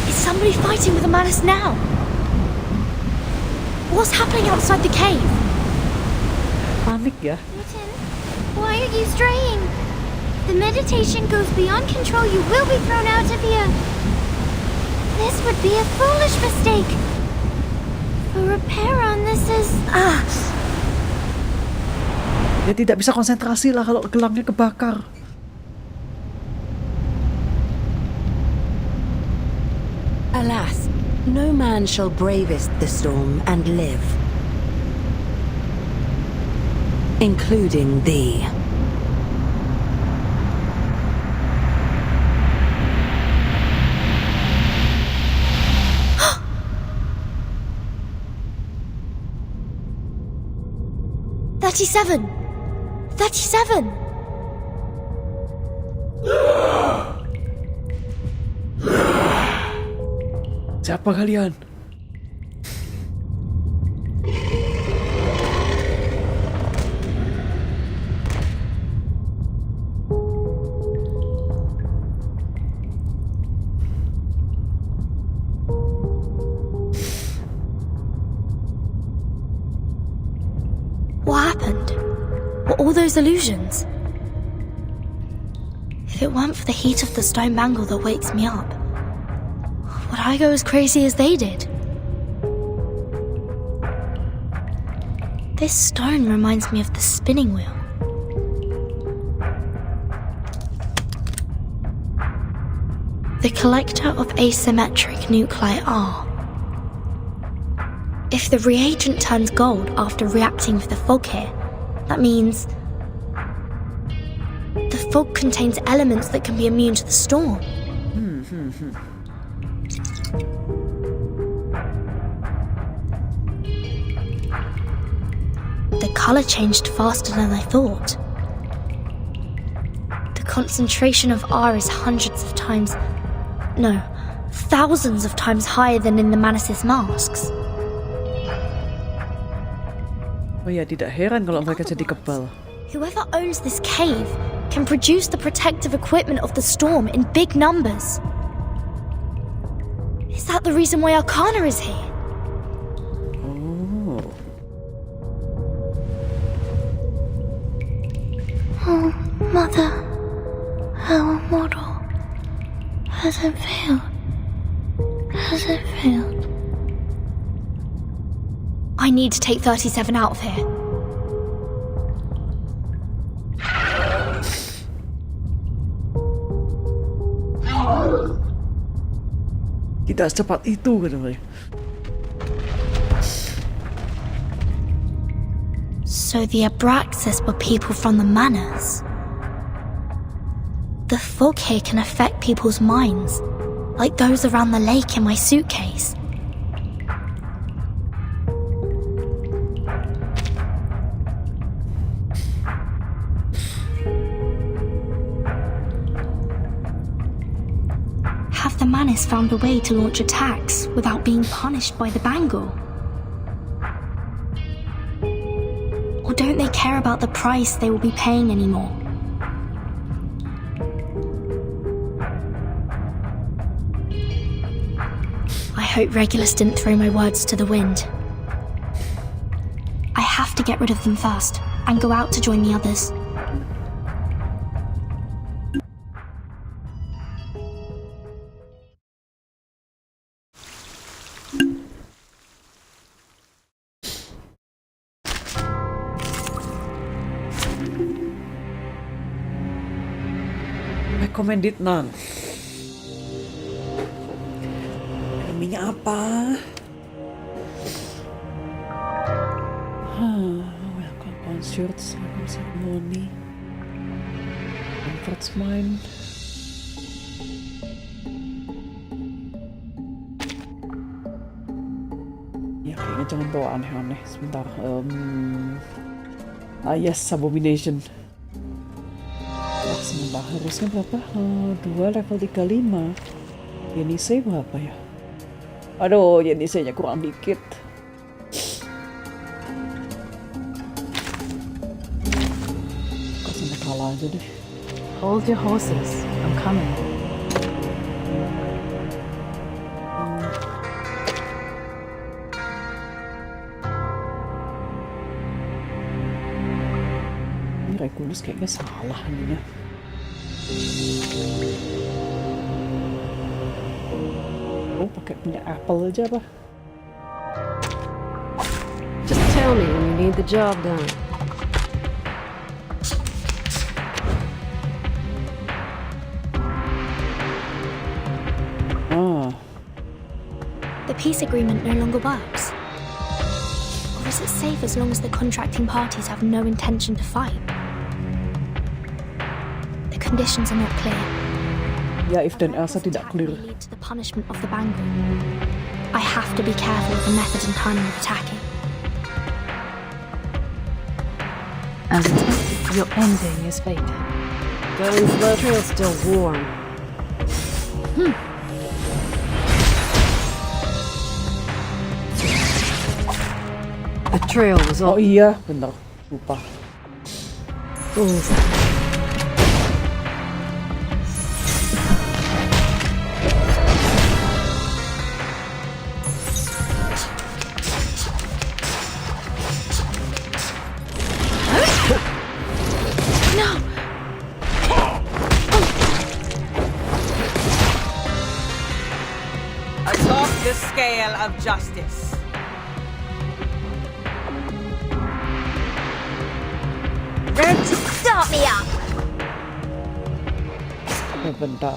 Is somebody fighting with a Manus now? What's happening outside the cave? Panik ya. Why are you straying? The meditation goes beyond control. You will be thrown out of here. This would be a foolish mistake. For Apeiron, this is... Dia tidak bisa konsentrasi lah kalau gelangnya kebakar. Alas, no man shall bravest the storm and live, including thee. "37! 37! Siapa kalian? What happened? Were all those illusions? If it weren't for the heat of the stone bangle that wakes me up, would I go as crazy as they did? This stone reminds me of the spinning wheel. The collector of asymmetric nuclei R. If the reagent turns gold after reacting with the fog here, that means the fog contains elements that can be immune to the storm. The colour changed faster than I thought. The concentration of R is thousands of times higher than in the Manus' masks. Oh ya, tidak heran kalau mereka jadi kebal. Whoever owns this cave can produce the protective equipment of the storm in big numbers. Is that the reason why Arcana is here? Oh. Oh, Mother, our model. Has it failed? Has it failed? I need to take 37 out of here. Tidak secepat itu katanya. So the Abraxas were people from the manors. The fog here can affect people's minds, like those around the lake in my suitcase. Have the manors found a way to launch attacks without being punished by the Bangle? Or don't they care about the price they will be paying anymore? I hope Regulus didn't throw my words to the wind. I have to get rid of them first, and go out to join the others. Recommended none. Enemy-nya apa? Welcome concerts, welcome ceremony, comforts mine. Ya kayaknya jangan bawa aneh-aneh. Sebentar. Yes, abomination. Sebentar, harusnya berapa? 2 level 35. Yenisei berapa ya? Aduh, Yenisei-nya kurang dikit. Kok sampai kalah aja deh. Hold your horses. I'm coming. Ini Regulus kayaknya salah nih ya. Oh, pakai punya apple aja apa? Just tell me when you need the job done. The peace agreement no longer works. Or is it safe as long as the contracting parties have no intention to fight? The conditions are not clear. Ya, if dan Elsa tidak clear. Lead to the punishment of the Bangle. I have to be careful of the method and timing of attacking. As expected, your ending is fated. Going slow, trail's still warm. The trail was all... Oh iya, bener. Lupa. Atop the scale of justice. Ready to start me up. Bentar.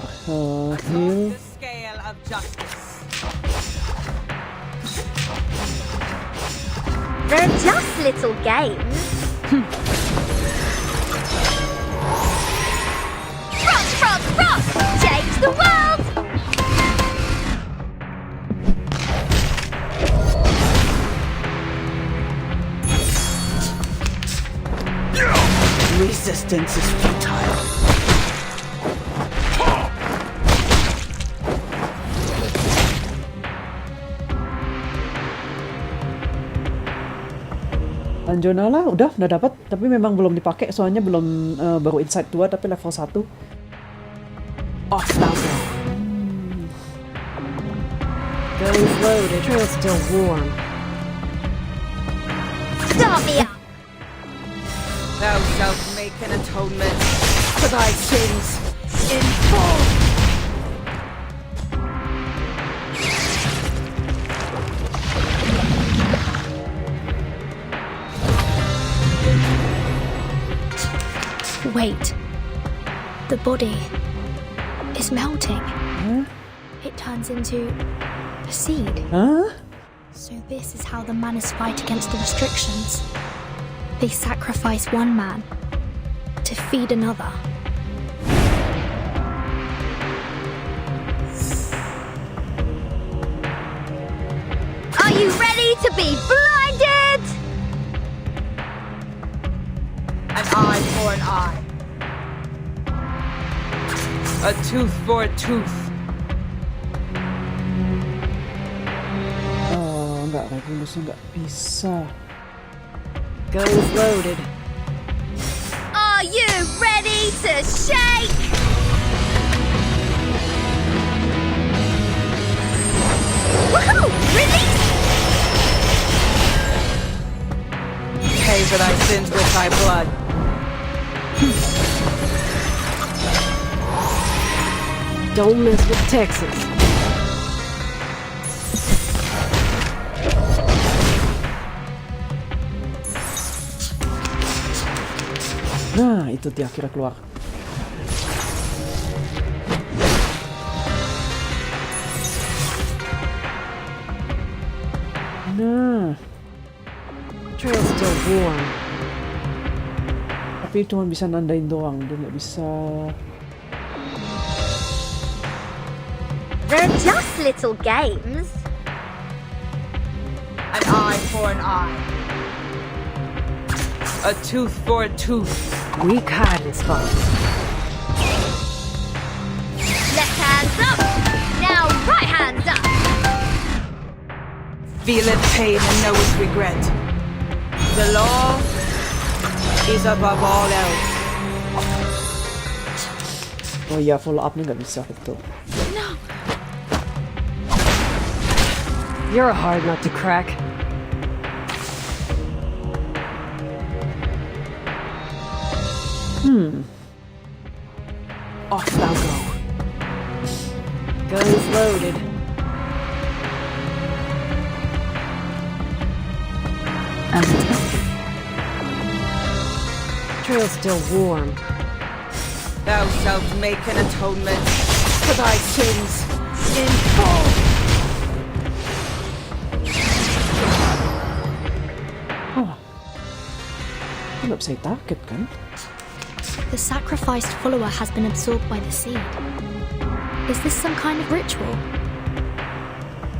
Heal. The scale of justice. They're just little games. Rock, rock, rock! Change the world! Resistance is futile. Anjonala udah dapat, tapi memang belum dipakai soalnya belum baru insight 2 tapi level 1. Going slow, the trail's still warm. Start me up! Thou shalt make an atonement for thy sins in full. Wait. The body is melting. It turns into a seed. So this is how the manners fight against the restrictions. They sacrifice one man to feed another. Are you ready to be blinded? An eye for an eye. A tooth for a tooth. Enggak, revolusi nggak bisa. Guns loaded. Are you ready to shake? Woohoo! Release! Pay for thy sins with thy blood. Don't mess with Texas. Nah, itu dia akhirnya keluar. Nah. Trail's still warm. Tapi cuma bisa nandain doang, dia nggak bisa. They're just little games. An eye for an eye. A tooth for a tooth. Weak hiding spot. Left hands up. Now right hands up. Feeleth pain and knoweth regret. The law is above all else. Oh iya, follow up-nya nggak bisa, betul. No. You're a hard nut to crack. Off thou go. Guns loaded. As expected. Trail's still warm. Thou shalt make an atonement for thy sins in full. Nggak bisa target kan? The sacrificed follower has been absorbed by the seed. Is this some kind of ritual?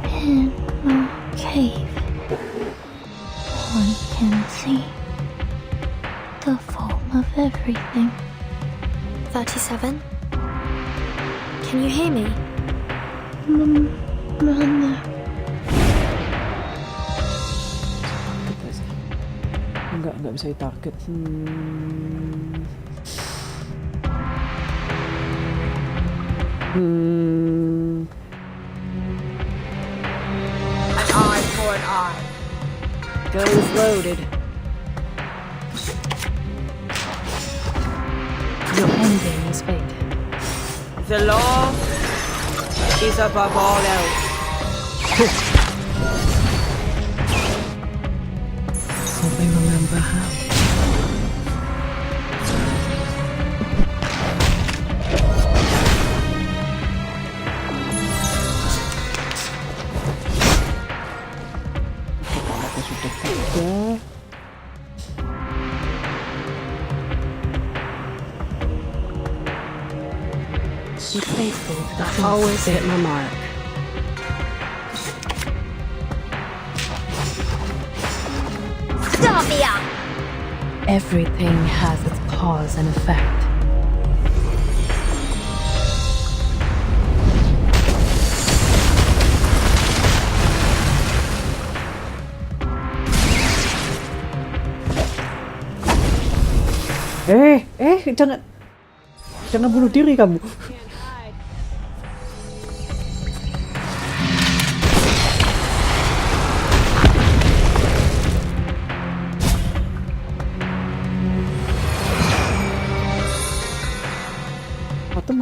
In the cave, one can see the form of everything. 37? Can you hear me? Run there. Nggak bisa target. An eye for an eye. Guns loaded. Your ending is fate. The law is above all else. Will they remember how? Be faithful to the always hit my mark. Start me up. Everything has its cause and effect. Jangan bunuh diri kamu.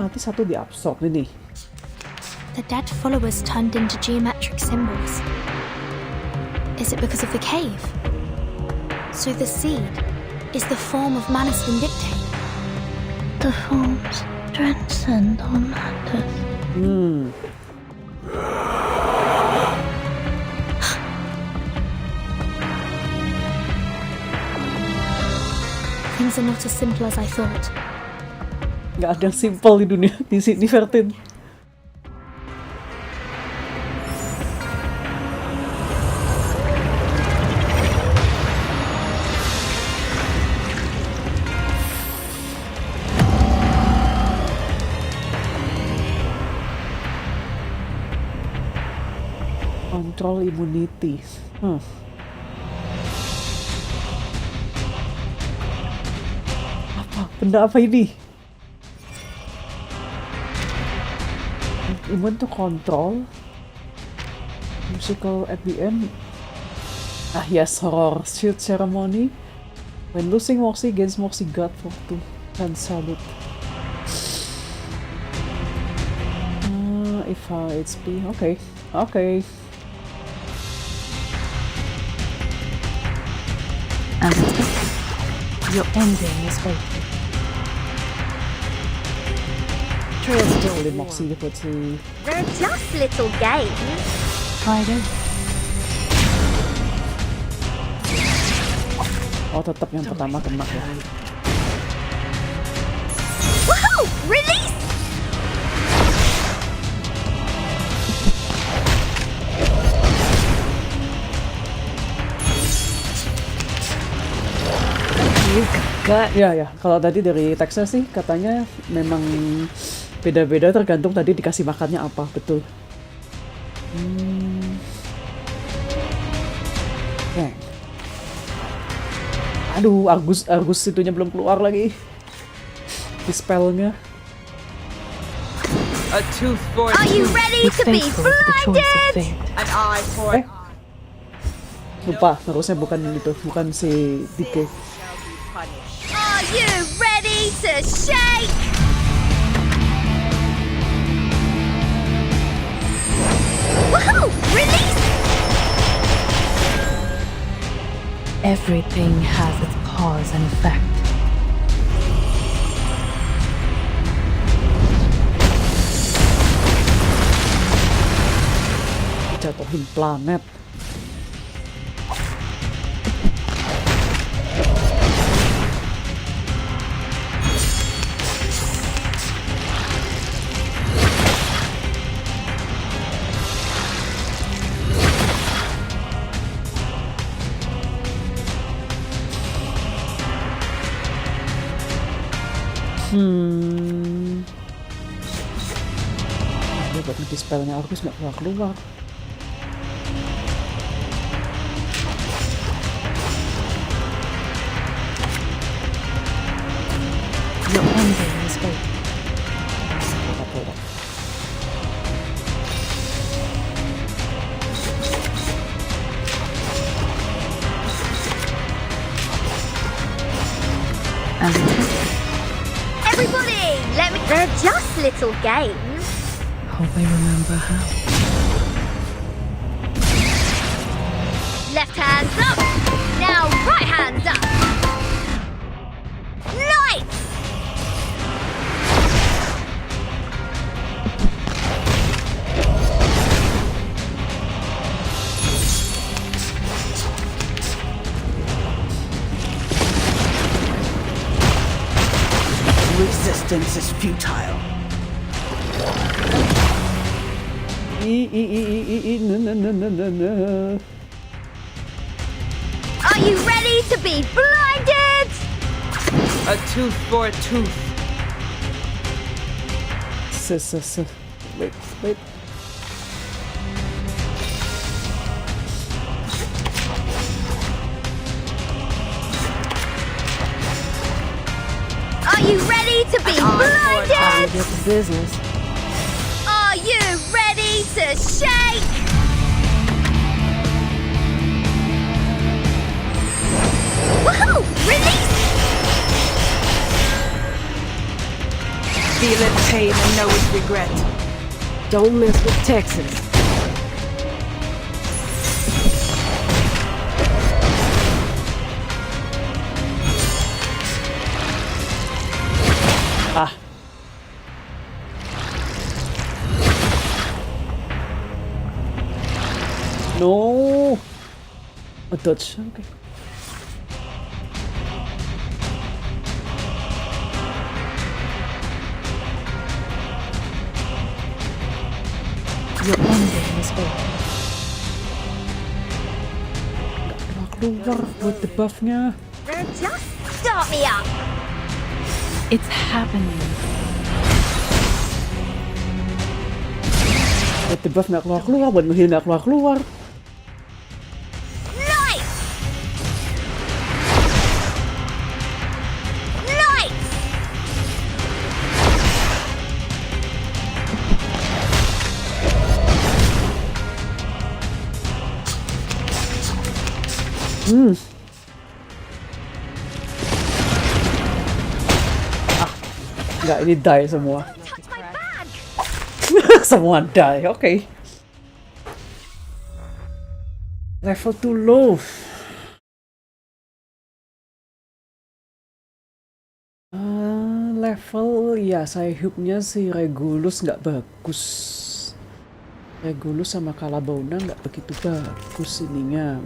mati, satu diabsorb ini. The dead followers turned into geometric symbols. Is it because of the cave? So the seed is the form of Manus Vindicte. The forms transcend all matters. Things are not as simple as I thought. Nggak ada yang simple di dunia di sini, Vertin. Control immunity. Benda apa ini? Immune to control. Musical at the end. Ah yes, horror shield ceremony. When losing Moxie, gains Moxie God for 2 and salute. If HP, okay. Your ending is open. Trail still in Moxie dapat si. They're just little games. Try it. Oh, tetap yang pertama kena ya. Woohoo! Release! Ya, kalau tadi dari teksnya sih katanya memang beda-beda tergantung tadi dikasih makannya apa, betul. Aduh, Argus itunya belum keluar lagi. Dispelnya. A tooth for a Are you tooth. ready to be blinded? An eye for an eye. Lupa, harusnya bukan itu, bukan si Dike. Are you ready to shake? Woohoo! Release! Everything has its cause and effect. Jatuhin planet. Dia buat nge-dispelnya Argus nggak keluar. Your ending is open. Everybody, let me. They're just little games. Hope I remember how. Left hand's up. Now right hand's up. Lights! Resistance is futile. No. Are you ready to be blinded? A tooth for a tooth. Wait. Are you ready to be blinded? Get the business. Are you ready to shake? Woohoo! Release! Feel its pain and know its regret. Don't mess with Texas. Ah. No. A dodge. Okay. Your ending is over. Keluar buat debuffnya. Then just start me up. It's happening. Buat debuff nggak keluar, buat nge-heal nggak keluar. Light! Light! Nggak, ini die semua. Semua die, oke. Level too low. Level, ya sayhubnya si Regulus nggak bagus. Regulus sama Kalabona nggak begitu bagus ininya.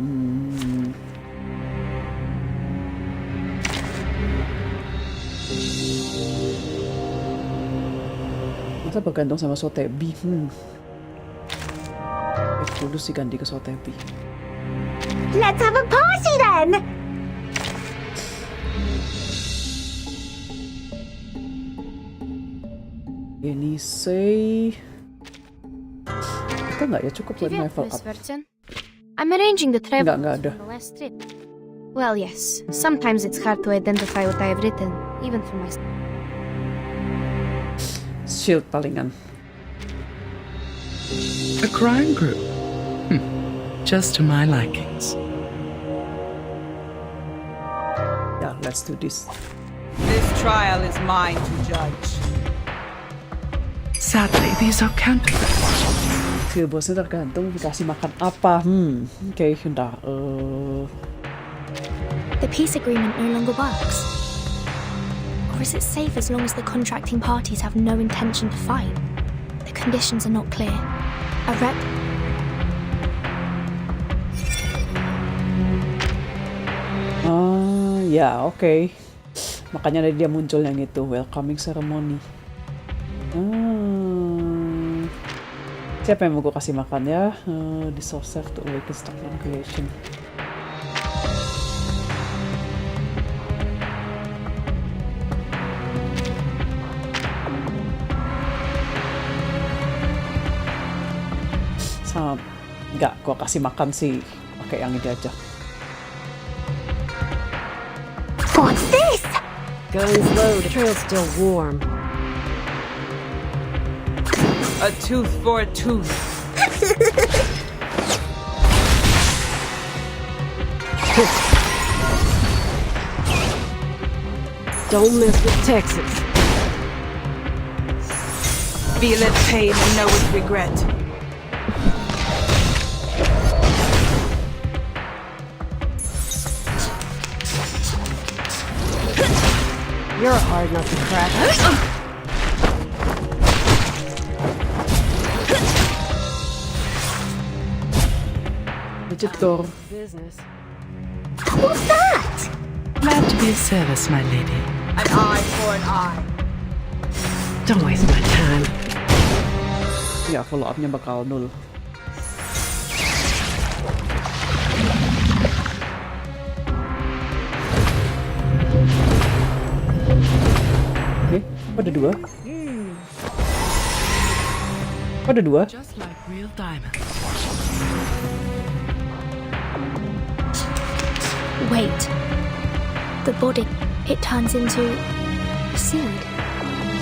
Masa bergantung sama Sotebi. Regulus diganti ke Sotebi. Let's have a party then! Ini say kita nggak ya cukup buat level up. I'm arranging the travel Nggak ada. on the last trip. Well, yes. Sometimes it's hard to identify what I have written, even for myself. Shield palingan. A crime group? Just to my likings. Yeah, let's do this. This trial is mine to judge. Sadly, these are counterfeits. Skill bosnya tergantung dikasih makan apa. Oke, bentar. The peace agreement no longer works. Or is it safe as long as the contracting parties have no intention to fight? The conditions are not clear. A rep... Ya, oke. Makanya dia muncul yang itu, welcoming ceremony. Siapa yang mau gue kasih makan ya? Dissolve self to awaken structural creation. Enggak, gue kasih makan sih pakai yang ini aja. What's this? Going slow, the trail's still warm. A tooth for a tooth. Don't mess with Texas. Feel its pain and know its regret. You're hard not to crack. Legit door. Business. What's that? Glad to be of service, my lady. An eye for an eye. Don't waste my time. Ya, follow up-nya bakal 0. Oke, ada 2. Ada 2. Just like real diamonds. Wait. The body, it turns into a seed.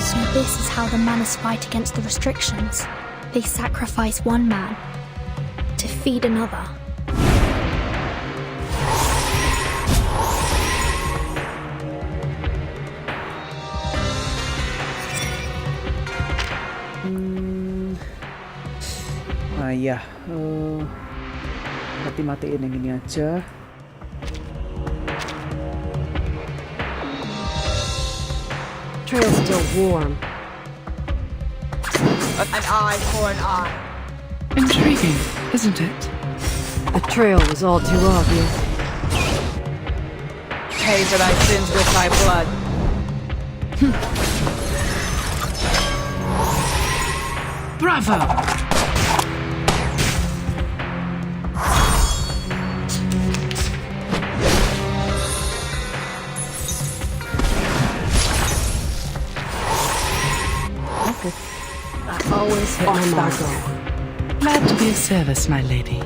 So this is how the Manus fight against the restrictions. They sacrifice one man to feed another. Mati-matiin yang ini aja. Trail's still warm. An eye for an eye. Intriguing, isn't it? The trail was all too obvious. Pay for thy sins with thy blood. Bravo! I always hit my mark. Glad to be of service, my lady.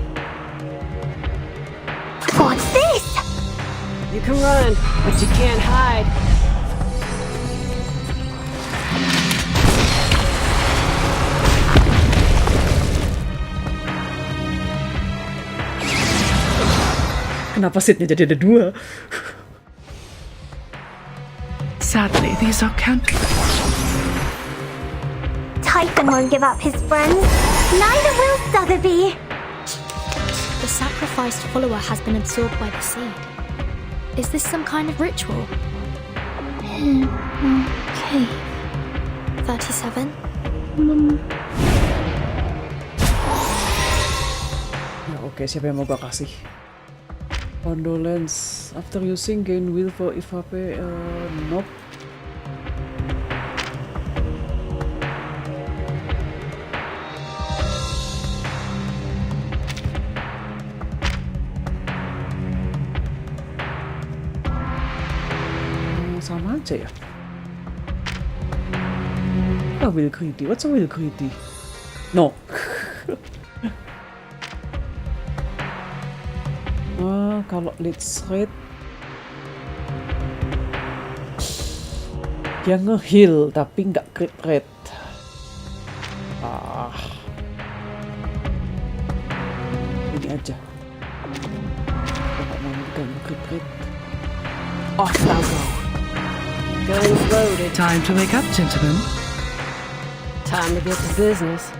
What's this? You can run, but you can't hide. Kenapa seatnya jadi ada 2? Sadly, these are countless. Typhon won't give up his friends. Neither will Sotheby. The sacrificed follower has been absorbed by the seed. Is this some kind of ritual? Okay. 37? Ya oke, siapa yang mau gua kasih? Condolence. After using gain will for IVP, nope. Sama aja ya. Will greedy. What's a will greedy? No. Kalau let's rate dia nge-heal tapi nggak crit rate. Ini aja. Nggak mau crit rate. Off thou go. Guns loaded. Time to wake up, gentlemen. Time to get to business.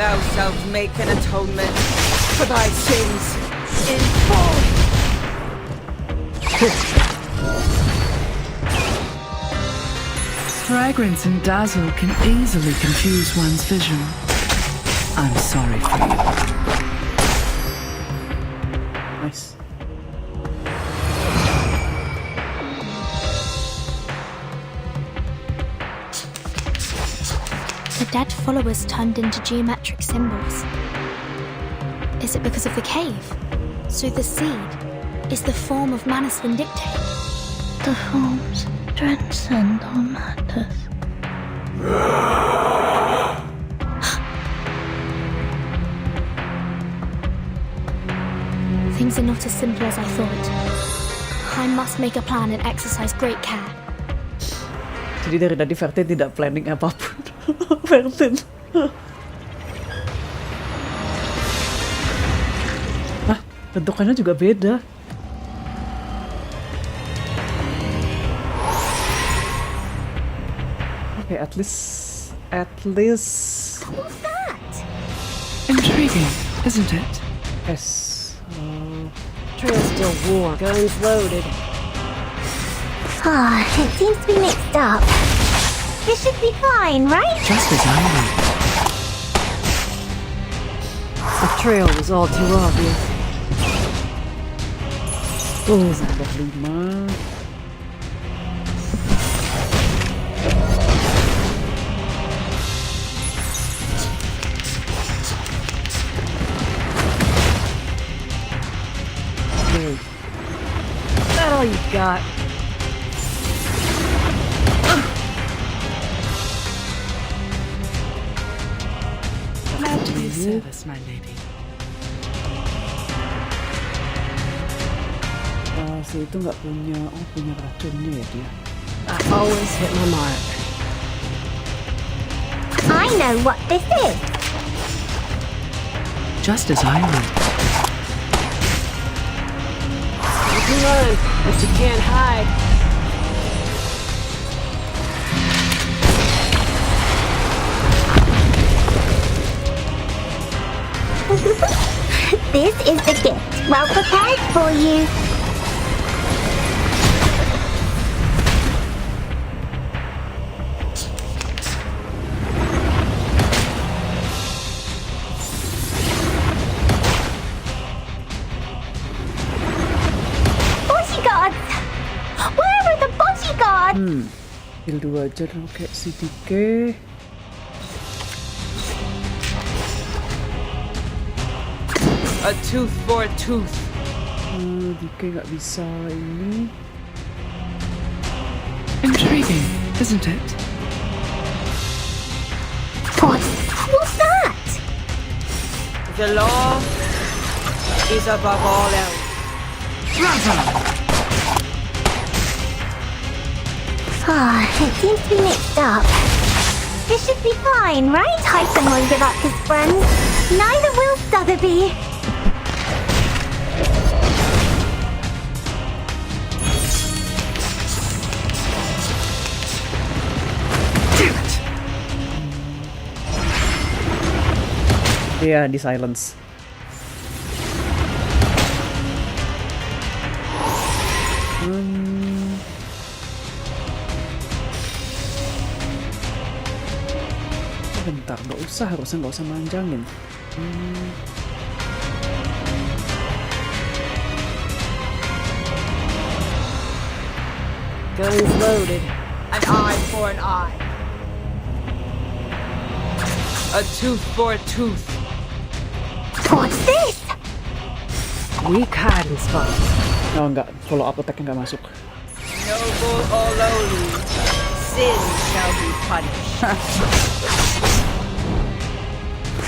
Thou shalt make an atonement for thy sins in full. Fragrance and dazzle can easily confuse one's vision. I'm sorry for you. Nice. The dead followers turned into geometric symbols. Is it because of the cave? So the seed is the form of Manus Vindicte. The forms transcend all matters. Things are not as simple as I thought. I must make a plan and exercise great care. Jadi dari tadi Vertin tidak planning apapun. Vertin. Hah, bentukannya juga beda. Oke, at least. What's that? Intriguing, isn't it? Yes. Trail's still warm. Guns loaded. It seems to be mixed up. This should be fine, right? Just as I would. The trail was all too obvious. Sampai 5. Is that all you got? Glad to be of service, my lady. Si itu nggak punya, punya racunnya ya dia. I always hit my mark. I know what this is. Just as I would. You can run, but you can't hide. This is the gift, well prepared for you. Bodyguards! Where are the bodyguards? Skill 2 aja dong kayak sedikit. A tooth for a tooth. Dike nggak bisa ini. Intriguing, isn't it? What's that? The law is above all else. It seems to be mixed up. This should be fine, right? Tyson won't give up his friends. Neither will Sotheby. Iya, di silence. Bentar, harusnya nggak usah manjangin. Guns loaded. An eye for an eye. A tooth for a tooth. What's this? Weak hiding spot. Oh, enggak. Follow up attack nggak masuk. Noble or lowly, sin shall be punished.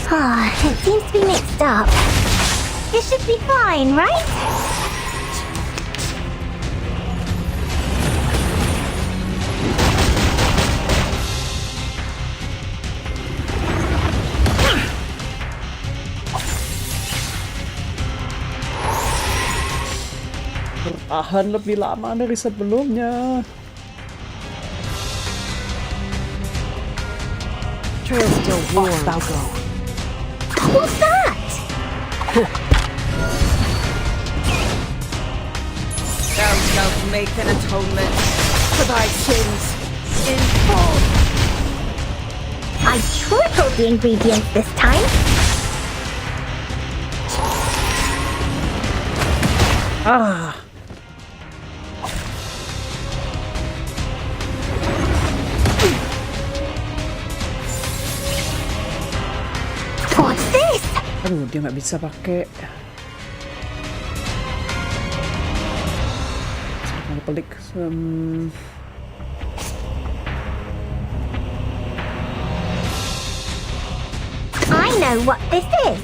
It seems to be mixed up. This should be fine, right? Bertahan lebih lama dari sebelumnya. Trail's still warm. I'll go. What's that? Thou shalt make an atonement for thy sins in full. I tripled the ingredients this time. What's this? Aduh, dia nggak bisa pakai. Sangat pelik. I know what this is.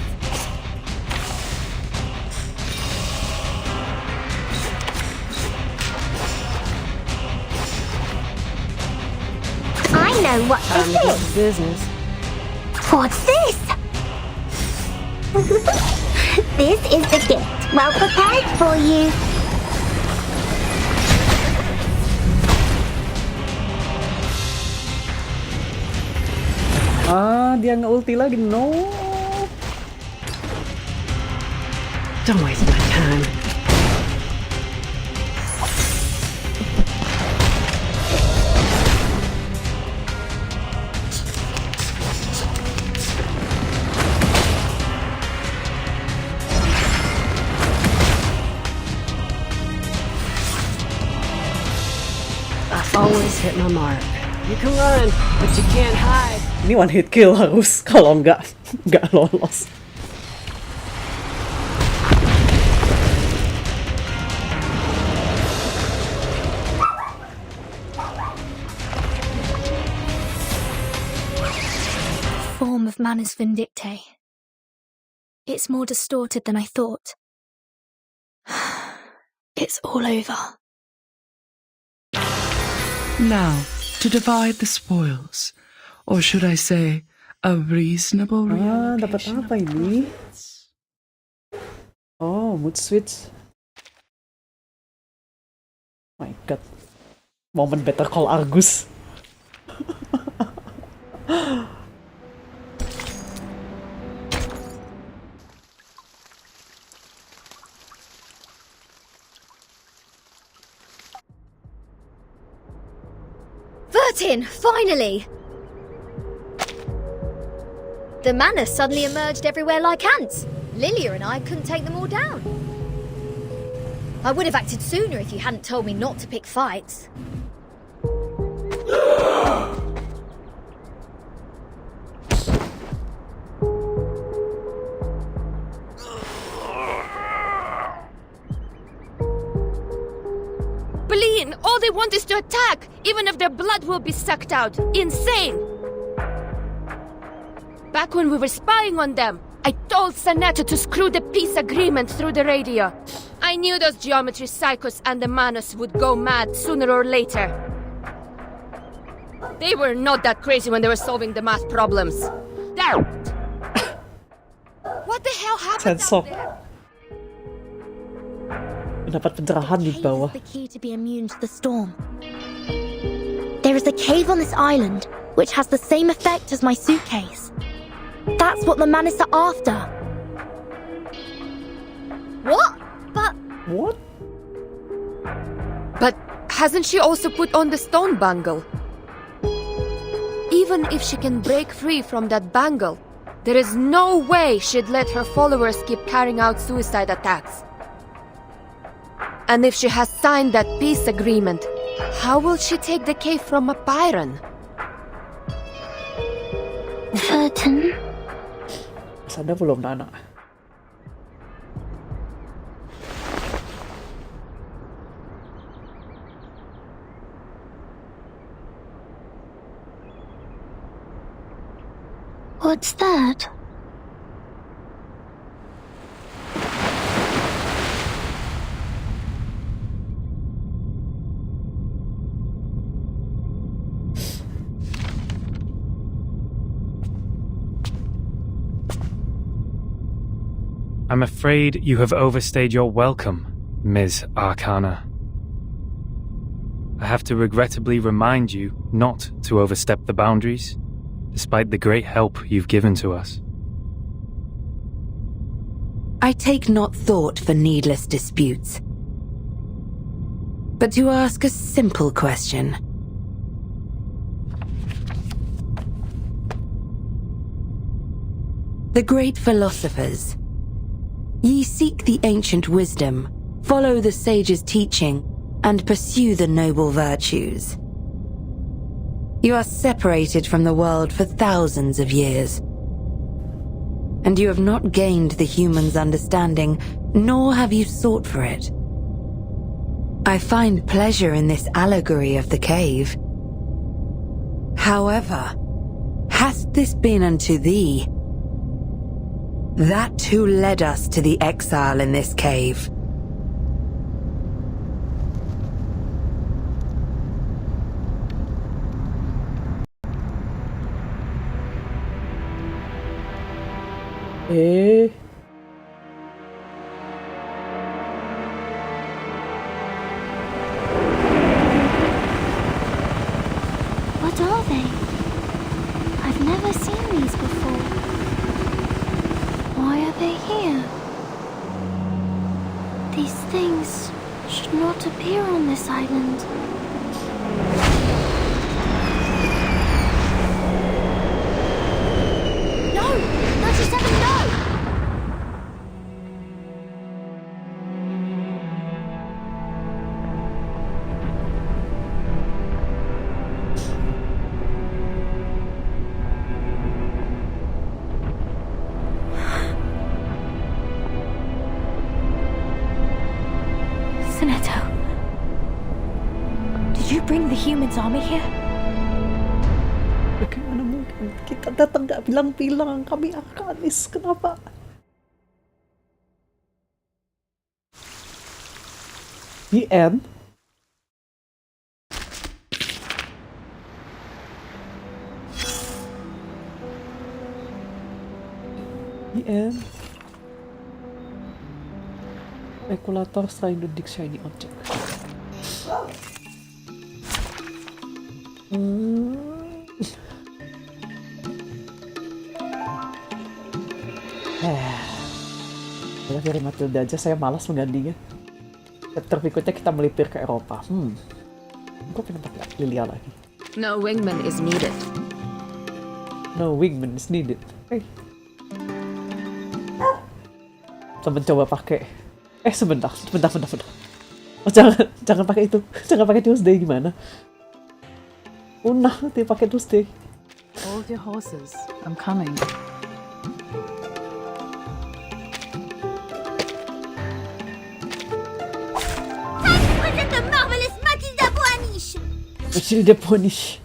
I know what Time to this get is. to business. What's this? This is the gift, well prepared for you. Dia nge-ulti lagi. No. Don't waste my time. Always hit my mark. You can run, but you can't hide. Ini one hit kill harus, kalau nggak lolos. Form of Manus Vindictae. It's more distorted than I thought. It's all over. Now, to divide the spoils, or should I say, a reasonable Dapat reallocation apa ini? Oh, mood switch. My god. Moment Better Call Argus. Lanjutin, finally! The manor suddenly emerged everywhere like ants. Lilia and I couldn't take them all down. I would have acted sooner if you hadn't told me not to pick fights. Bleen, all they want is to attack, even if their blood will be sucked out. Insane! Back when we were spying on them, I told Sanetta to screw the peace agreement through the radio. I knew those geometry psychos and the Manus would go mad sooner or later. They were not that crazy when they were solving the math problems. There! What the hell happened out there? Dapat pencerahan di bawah. The key to be immune to the storm. There is a cave on this island which has the same effect as my suitcase. That's what the Manus are after. What? But... What? But hasn't she also put on the stone bangle? Even if she can break free from that bangle, there is no way she'd let her followers keep carrying out suicide attacks. And if she has signed that peace agreement, how will she take the cave from a Byron? Certain. Sana belum, Nana. What's that? I'm afraid you have overstayed your welcome, Ms. Arcana. I have to regrettably remind you not to overstep the boundaries, despite the great help you've given to us. I take not thought for needless disputes, but to ask a simple question. The great philosophers, ye seek the ancient wisdom, follow the sage's teaching, and pursue the noble virtues. You are separated from the world for thousands of years, and you have not gained the human's understanding, nor have you sought for it. I find pleasure in this allegory of the cave. However, hast this been unto thee? That who led us to the exile in this cave. What are they? I've never seen these before. Why are they here? These things should not appear on this island. No! 97, no! Sanetto, did you bring the humans' army here? Bagaimana mungkin kita datang gak bilang-bilang kami Arcanis? Kenapa? The end. The end. Speculator trying to dig shiny object. Udah dari Matilda aja, saya malas menggantinya. Chapter berikutnya kita melipir ke Eropa. Gue pengen pakai Lilia lagi. No wingman is needed. No wingman is needed. Coba coba pakai. Sebentar. Oh, jangan pakai itu. Jangan pakai Tuesday gimana? Nah, nanti pakai Tuesday. Hold your horses. I'm coming. Present the marvelous Matilda Boanish. Matilda Boanish.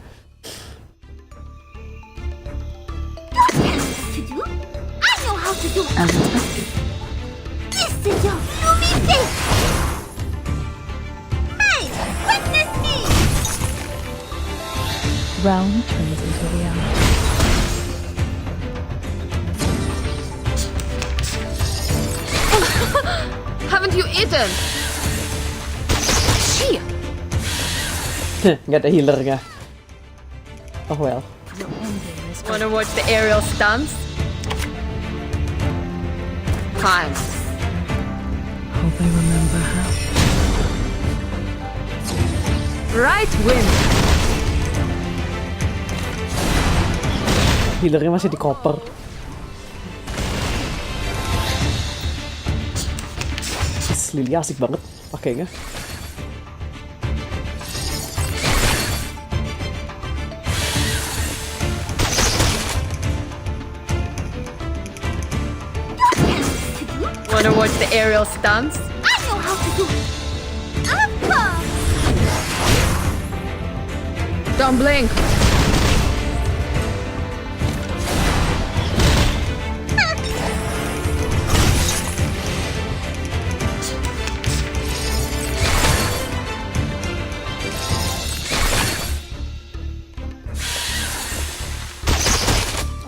To do? I know how to do. As expected. Listen, yo, you mean this? Hey, witness me. Realm turns into reality. Haven't you eaten? Shit. Nggak ada healernya. Oh well. Wanna watch the aerial stunts? Fine. Hope I remember how. Right wing. Healernya masih di koper. Lily asik banget pakainya. Wanna watch the aerial stunts? I know how to do it. Of course. Don't blink.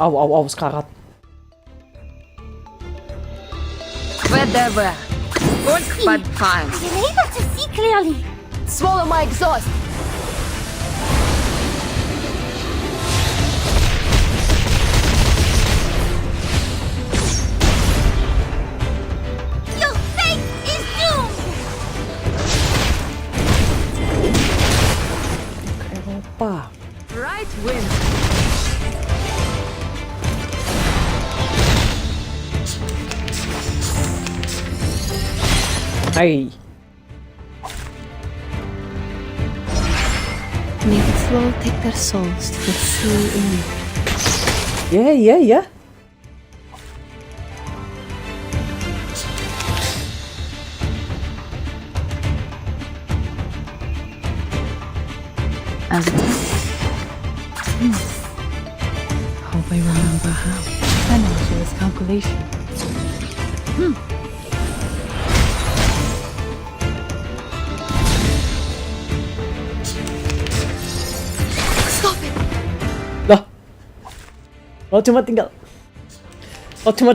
Au, sekarat. Whatever. Good, but fine. I am able to see clearly. Swallow my exhaust. Your fate is doomed. Eropa. Right wing. Hai. May the flow take their souls to the sea in me. Yeah. As expected. Hope I remember how. Financialist calculation. Kalau cuma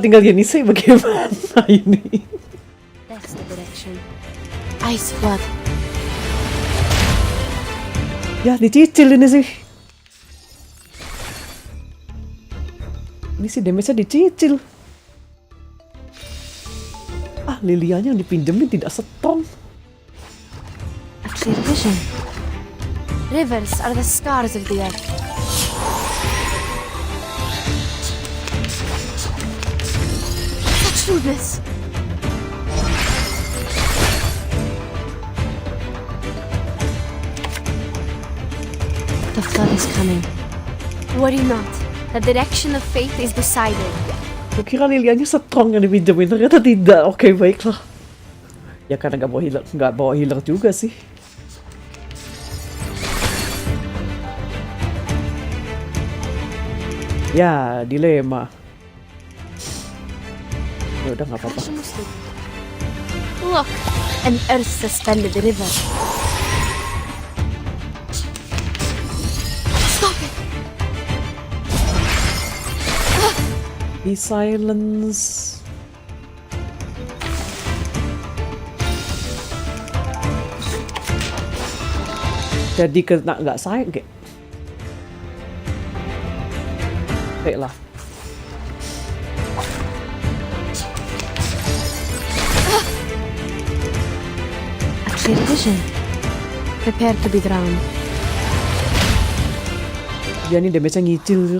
tinggal gini sih bagaimana ini? That's the direction. Ice flood. Ya dicicil ini sih. Ini sih damage-nya dicicil. Lilianya yang dipinjemin tidak strong. Actually, vision. Rivers are the scars of the earth. Do this. The flood is coming. Worry not. The direction of fate is decided. Kukira lilianya strong yang dipinjemin, ternyata tidak. Oke, baiklah. Ya karena nggak bawa healer juga sih. Ya, dilema. Ya udah nggak apa-apa. Look, an earth suspended river. Stop it! Be silence. Jadi kena nggak sayang kayak. Baiklah. Vision. Prepare to be drowned. Dia nih damage-nya ngicil.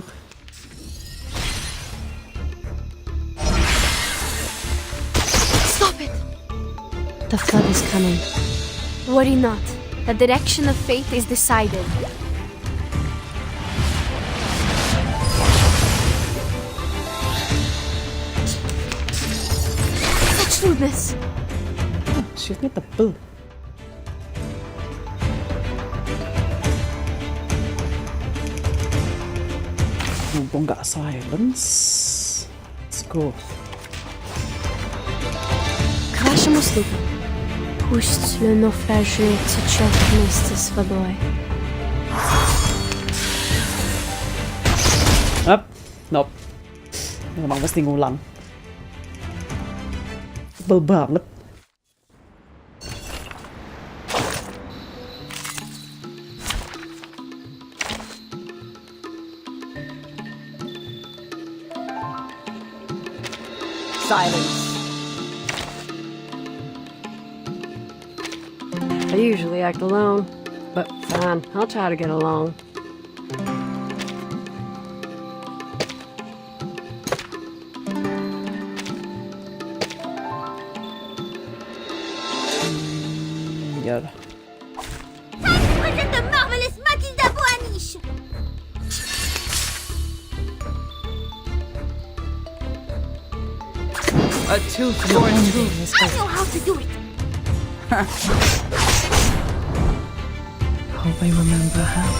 Stop it! The flood is coming. Worry not. The direction of fate is decided. Such rudeness! Shitnya tebel. Mumpung nggak silence. Let's go. Кращому слугу. Пусть le naufragé течет вместе с водой. Nope. Memang mesti ngulang. Tebel banget. Silence. I usually act alone, but fine, I'll try to get along. Ya. Present the marvelous Matilda Boanish! A tooth for a tooth. I know how to do it! Hope I remember how.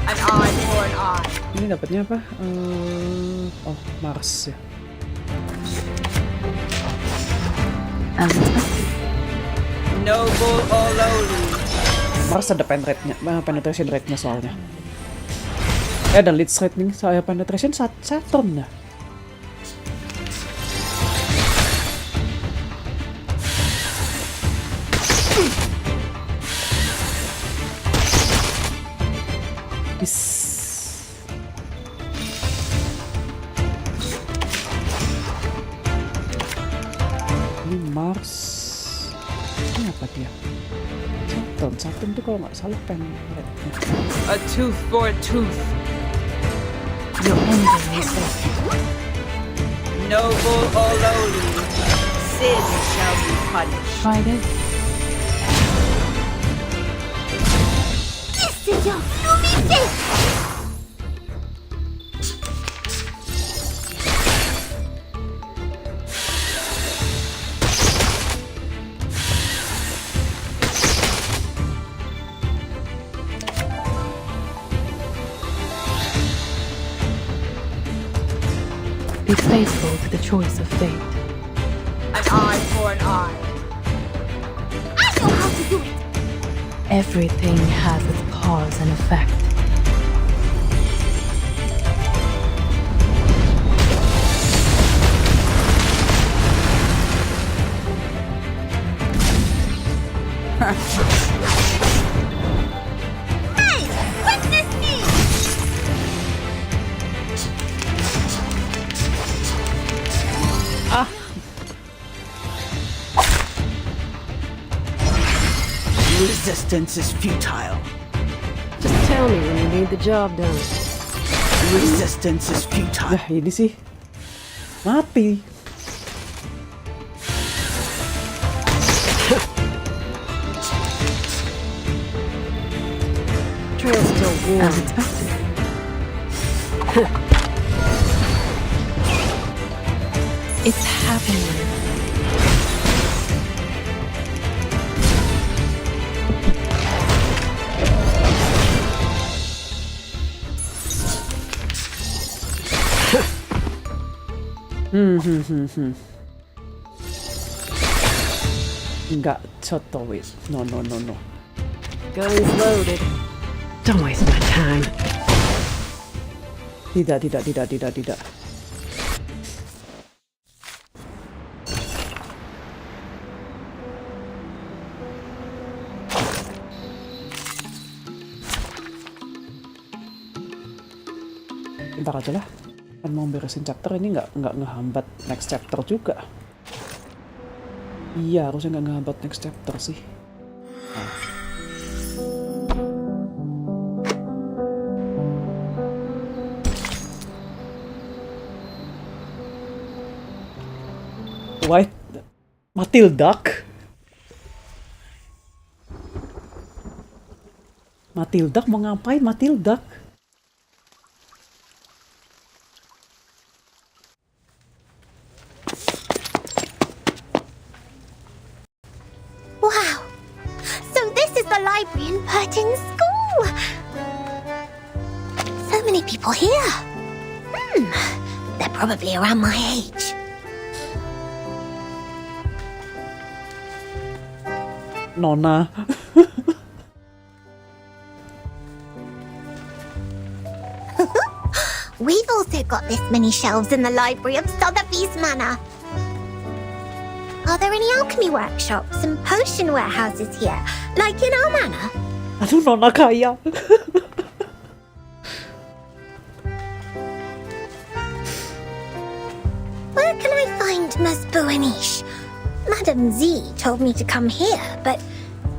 An eye for an eye. Ini dapatnya apa? Oh, Mars ya. Noble or lowly. Mars ada penetration rate-nya soalnya. Dan lead rating saya penetration Saturn ya. Ini Mars. Ini apa dia? Saturn tuh kalau nggak salah penetration. A tooth for a tooth. Your ending is there. Noble or lowly, sin shall be punished. Friday. Seigneur, l'humilité! Be faithful to the choice of fate. An eye for an eye. I know how to do it! Everything has its cause and effect. Hey! Witness me! Resistance is futile. Just tell me when you need the job done. Resistance is futile. Nah, ini sih mati. Trail's still warm. As expected. It's happening. Nggak coto wait. No. Guns loaded. Don't waste my time. Tidak. Ntar aja lah. Kan mau beresin chapter ini nggak ngehambat next chapter juga. Iya, harusnya nggak ngehambat next chapter sih. White Matilda mau ngapain Matilda? Wow! So this is the library in Pertin School! So many people here. They're probably around my age. Nona. We've also got this many shelves in the library of Sotheby's Manor. Are there any alchemy workshops and potion warehouses here, like in our manor? Aduh, Nona kaya. Where can I find Ms. Buaniche? Madame Z told me to come here, but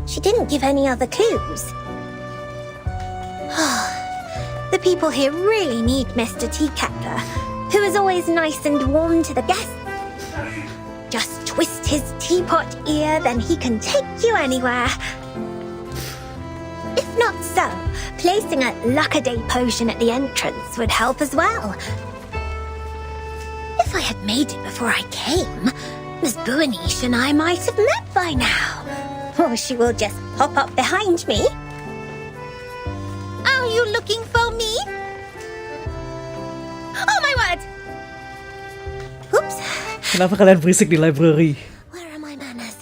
she didn't give any other clues. The people here really need Mr. Teacapter, who is always nice and warm to the guests. Just twist his teapot ear, then he can take you anywhere. If not so, placing a luck-a-day potion at the entrance would help as well. If I had made it before I came, Miss Buaniche and I might have met by now. Or she will just pop up behind me. Are you looking for me? Oh my word! Oops. Kenapa kalian berisik di library? Where are my manners?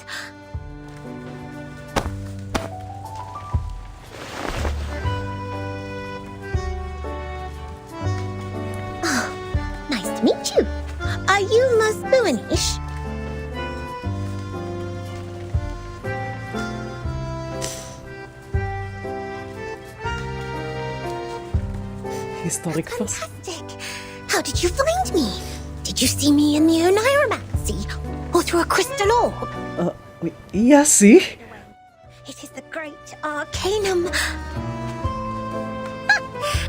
Oh, nice to meet you. Are you Miss Buaniche? Historic first. How did you find me? Did you see me in the Oniromancy? Or through a crystal orb? Iya sih. It is the great arcanum.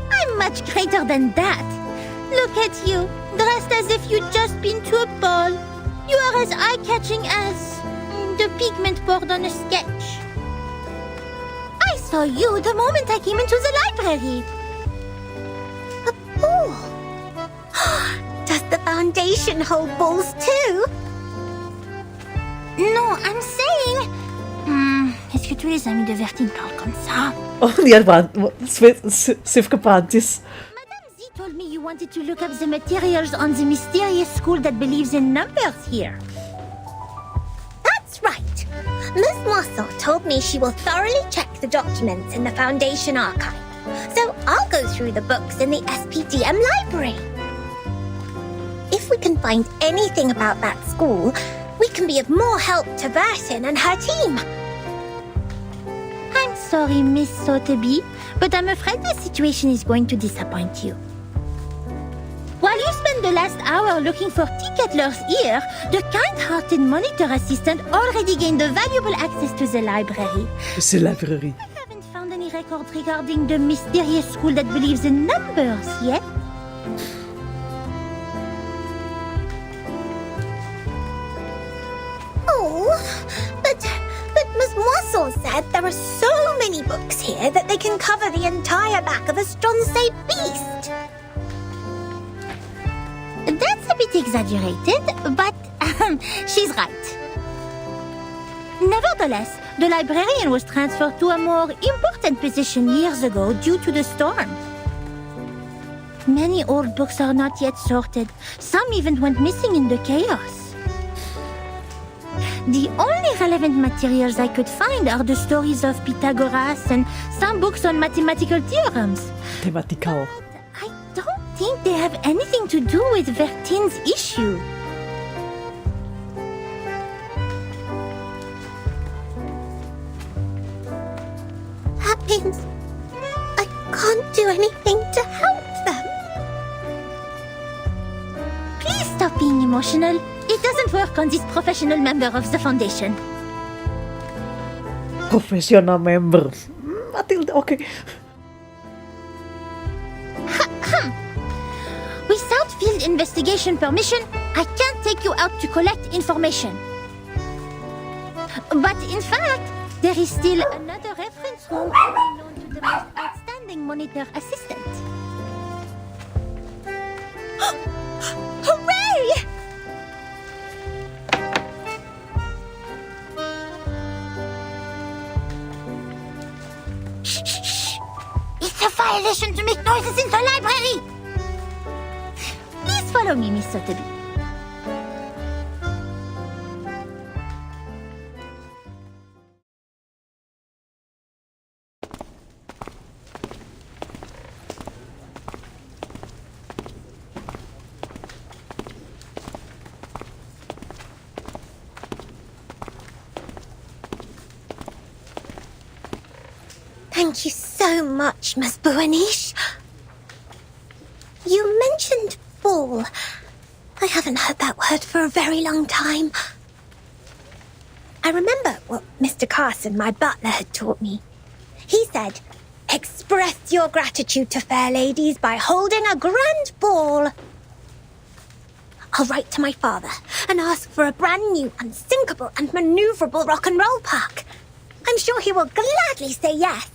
I'm much greater than that. Look at you, dressed as if you'd just been to a ball. You are as eye-catching as the pigment board on a sketch. I saw you the moment I came into the library. A ball? Does the Foundation hold balls too? Non, I'm saying... Est-ce que tous les amis de Vertine parlent comme ça? Oh, lihat banget. Save ke Prancis. Madame Z told me you wanted to look up the materials on the mysterious school that believes in numbers here. That's right. Miss Moisson told me she will thoroughly check the documents in the Foundation archive. So I'll go through the books in the SPDM library. If we can find anything about that school, we can be of more help to Vertin and her team. I'm sorry, Miss Sotheby, but I'm afraid the situation is going to disappoint you. While you spend the last hour looking for Teacatler's ear, the kind-hearted monitor assistant already gained a valuable access to the library. The library. I haven't found any records regarding the mysterious school that believes in numbers yet. Oh, but Miss Moisson said there are so many books here that they can cover the entire back of a Stronsay beast. That's a bit exaggerated, but she's right. Nevertheless, the librarian was transferred to a more important position years ago due to the storm. Many old books are not yet sorted. Some even went missing in the chaos. The only relevant materials I could find are the stories of Pythagoras and some books on mathematical theorems. Mathematical. I don't think they have anything to do with Vertin's issue. That means I can't do anything to help them. emotional. It doesn't work on this professional member of the Foundation. Professional member. Matilda, okay. Without field investigation permission, I can't take you out to collect information. But in fact, there is still another reference room known to the most outstanding monitor assistant. Hooray! Shh, shh, shh. It's a violation to make noises in the library! Please follow me, Miss Sotheby. Thank you so much, Miss Buanish. You mentioned ball. I haven't heard that word for a very long time. I remember what Mr. Carson, my butler, had taught me. He said, express your gratitude to fair ladies by holding a grand ball. I'll write to my father and ask for a brand new, unsinkable and maneuverable rock and roll park. I'm sure he will gladly say yes.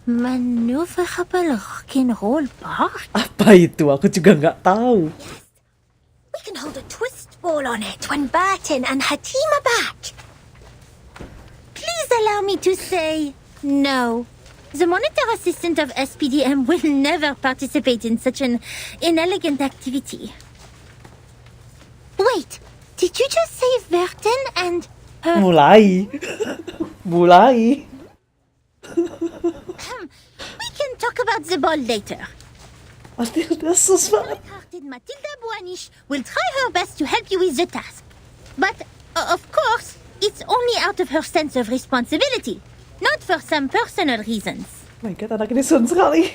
Maneuverable rock and roll park? Apa itu? Aku juga nggak tahu. Yes. We can hold a twist ball on it when Burton and her team are back. Please allow me to say no. The monitor assistant of SPDM will never participate in such an inelegant activity. Wait, did you just say Burton and her... Mulai. Mulai. We can talk about the ball later. Matilda, sus banget. Matilda Buanish will try her best to help you with the task. But, of course, it's only out of her sense of responsibility, not for some personal reasons. Oh my god, anak ini sun sekali.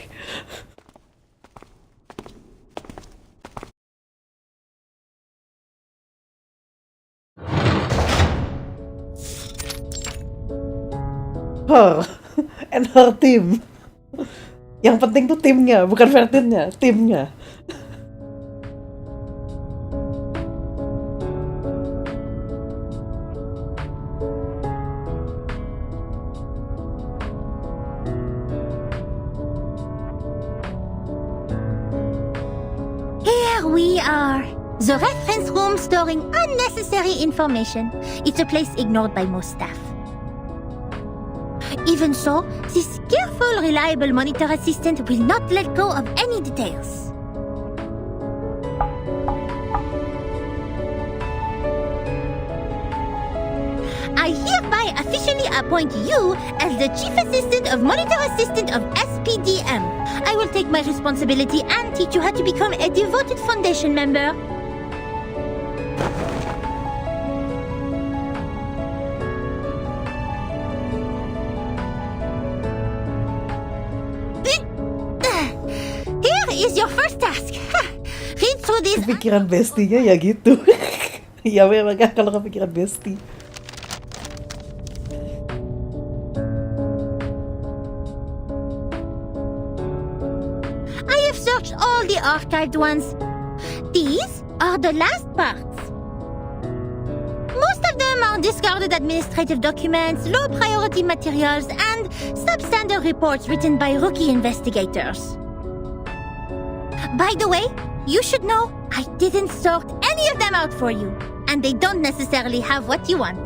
Her and her team. Yang penting tuh timnya, bukan Vertinnya, timnya. Here we are. The reference room storing unnecessary information. It's a place ignored by most staff. Even so, this careful, reliable monitor assistant will not let go of any details. I hereby officially appoint you as the Chief Assistant of Monitor Assistant of SPDM. I will take my responsibility and teach you how to become a devoted Foundation member. Is your first task. Read through this. Kepikiran bestinya ya gitu. Ya memang kalau kepikiran bestie. I have searched all the archived ones. These are the last parts. Most of them are discarded administrative documents, low-priority materials, and substandard reports written by rookie investigators. By the way, you should know I didn't sort any of them out for you, and they don't necessarily have what you want.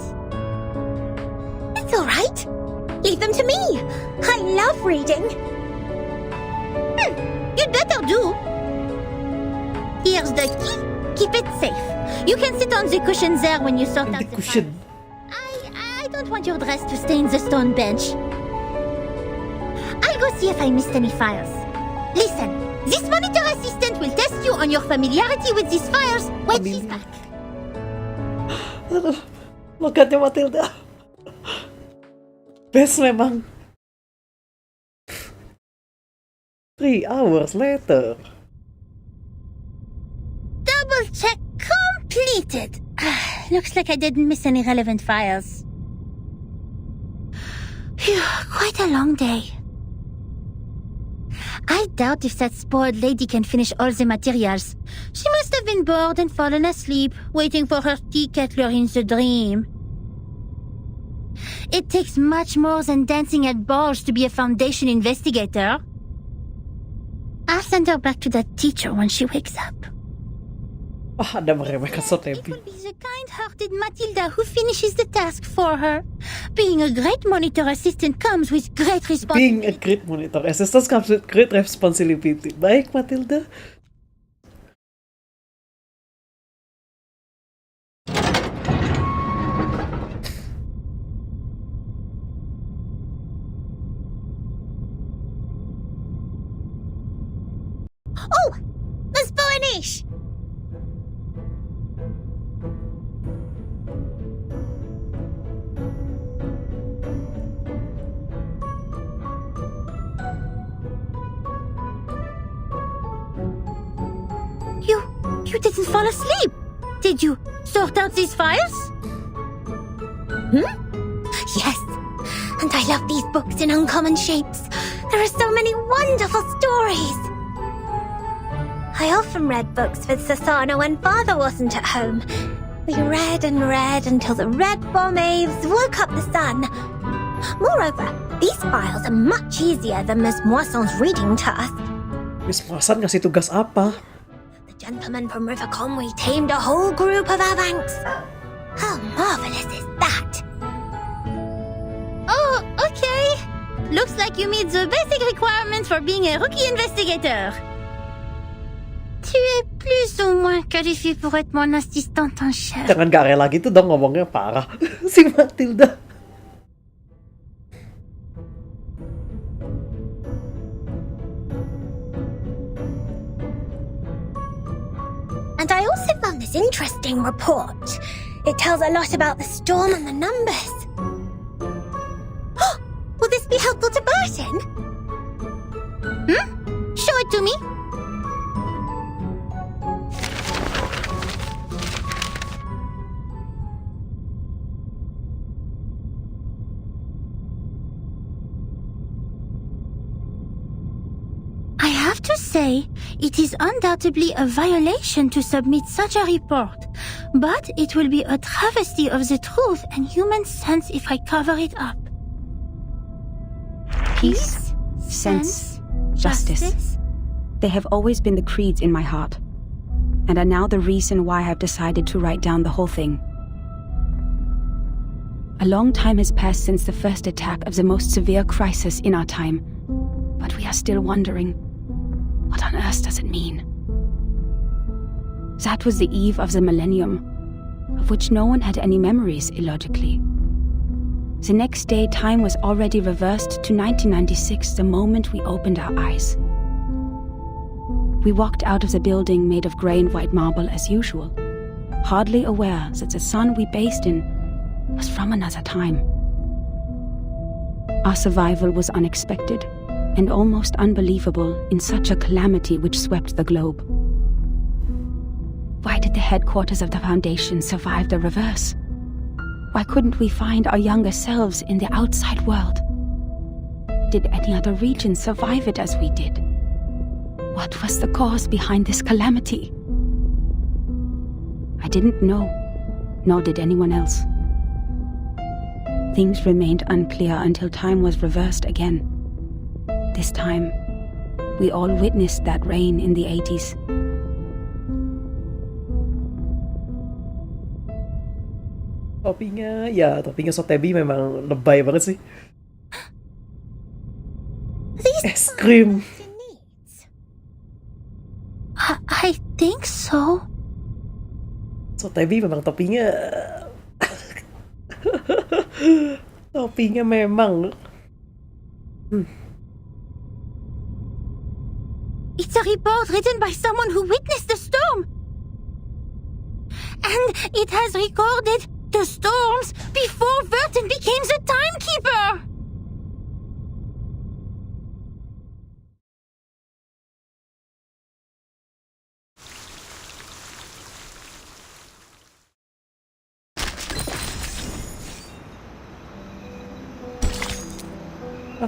It's all right. Leave them to me. I love reading. You'd better do. Here's the key. Keep it safe. You can sit on the cushion there when you sort out the cushion. I don't want your dress to stain the stone bench. I'll go see if I missed any files. Listen. This monitor assistant will test you on your familiarity with these files when she's back. Look at Matilda. Best memang. 3 hours later. Double Completed. Looks like I didn't miss any relevant files. Phew, quite a long day. I doubt if that spoiled lady can finish all the materials. She must have been bored and fallen asleep, waiting for her tea kettler in the dream. It takes much more than dancing at balls to be a Foundation investigator. I'll send her back to that teacher when she wakes up. Ada meremehkan Sotebi. It will be the kind-hearted Matilda who finishes the task for her. Being a great monitor assistant comes with great responsibility. Being a great monitor assistant comes with great responsibility. Baik, Matilda. Oh! The Spanish! You didn't fall asleep. Did you sort out these files? Yes. And I love these books in uncommon shapes. There are so many wonderful stories. I often read books with Sasana when Father wasn't at home. We read and read until the red bomb waves woke up the sun. Moreover, these files are much easier than Miss Moisson's reading task. Miss Moisson ngasih tugas apa? The gentleman from River Conway tamed a whole group of our banks. How marvelous is that? Oh, okay. Looks like you meet the basic requirements for being a rookie investigator. Tu es plus ou moins qualifié pour être mon assistante en chef. Jangan gak rela gitu dong ngomongnya, parah. Si Matilda. And I also found this interesting report. It tells a lot about the storm and the numbers. Will this be helpful to Barton? Show it to me. I have to say, it is undoubtedly a violation to submit such a report, but it will be a travesty of the truth and human sense if I cover it up. Peace, sense, justice. They have always been the creeds in my heart, and are now the reason why I've decided to write down the whole thing. A long time has passed since the first attack of the most severe crisis in our time, but we are still wondering, what on earth does it mean? That was the eve of the millennium, of which no one had any memories, illogically. The next day, time was already reversed to 1996, the moment we opened our eyes. We walked out of the building made of grey and white marble as usual, hardly aware that the sun we bathed in was from another time. Our survival was unexpected and almost unbelievable in such a calamity which swept the globe. Why did the headquarters of the Foundation survive the reverse? Why couldn't we find our younger selves in the outside world? Did any other region survive it as we did? What was the cause behind this calamity? I didn't know, nor did anyone else. Things remained unclear until time was reversed again. This time, we all witnessed that rain in the 80s. Topinya Sotebi memang lebay banget sih. Es krim. I think so. Sotebi memang topinya topinya memang. It's a report written by someone who witnessed the storm. And it has recorded the storms before Verton became the timekeeper.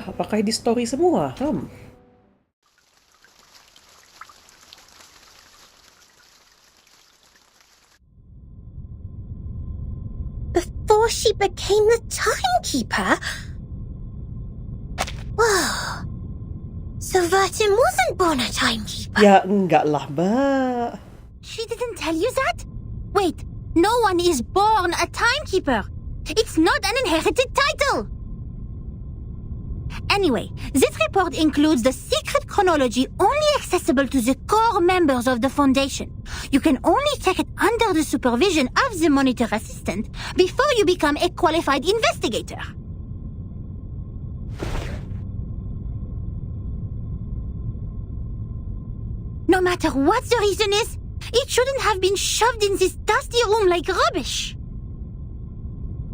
Apakah di story semua? Before she became the timekeeper? Whoa. So Vertin wasn't born a timekeeper? Ya enggak lah, Mbak. She didn't tell you that? Wait, no one is born a timekeeper. It's not an inherited title. Anyway, this report includes the secret chronology only accessible to the core members of the Foundation. You can only check it under the supervision of the monitor assistant before you become a qualified investigator. No matter what the reason is, it shouldn't have been shoved in this dusty room like rubbish.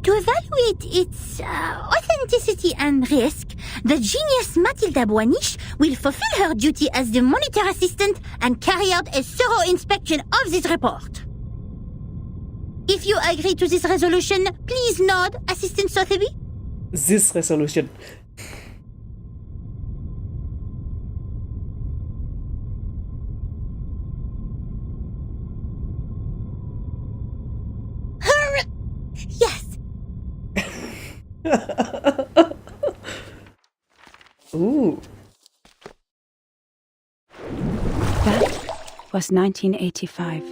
To evaluate its authenticity and risk, the genius Mathilda Boiniche will fulfill her duty as the monitor assistant and carry out a thorough inspection of this report. If you agree to this resolution, please nod, Assistant Sotheby. This resolution. Yes. Ooh. That was 1985.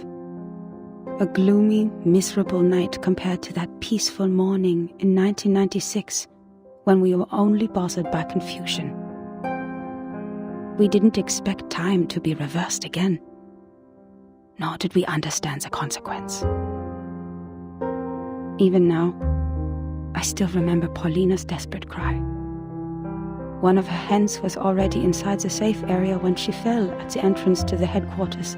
A gloomy, miserable night compared to that peaceful morning in 1996, when we were only bothered by confusion. We didn't expect time to be reversed again, nor did we understand the consequence. Even now, I still remember Paulina's desperate cry. One of her hands was already inside the safe area when she fell at the entrance to the headquarters,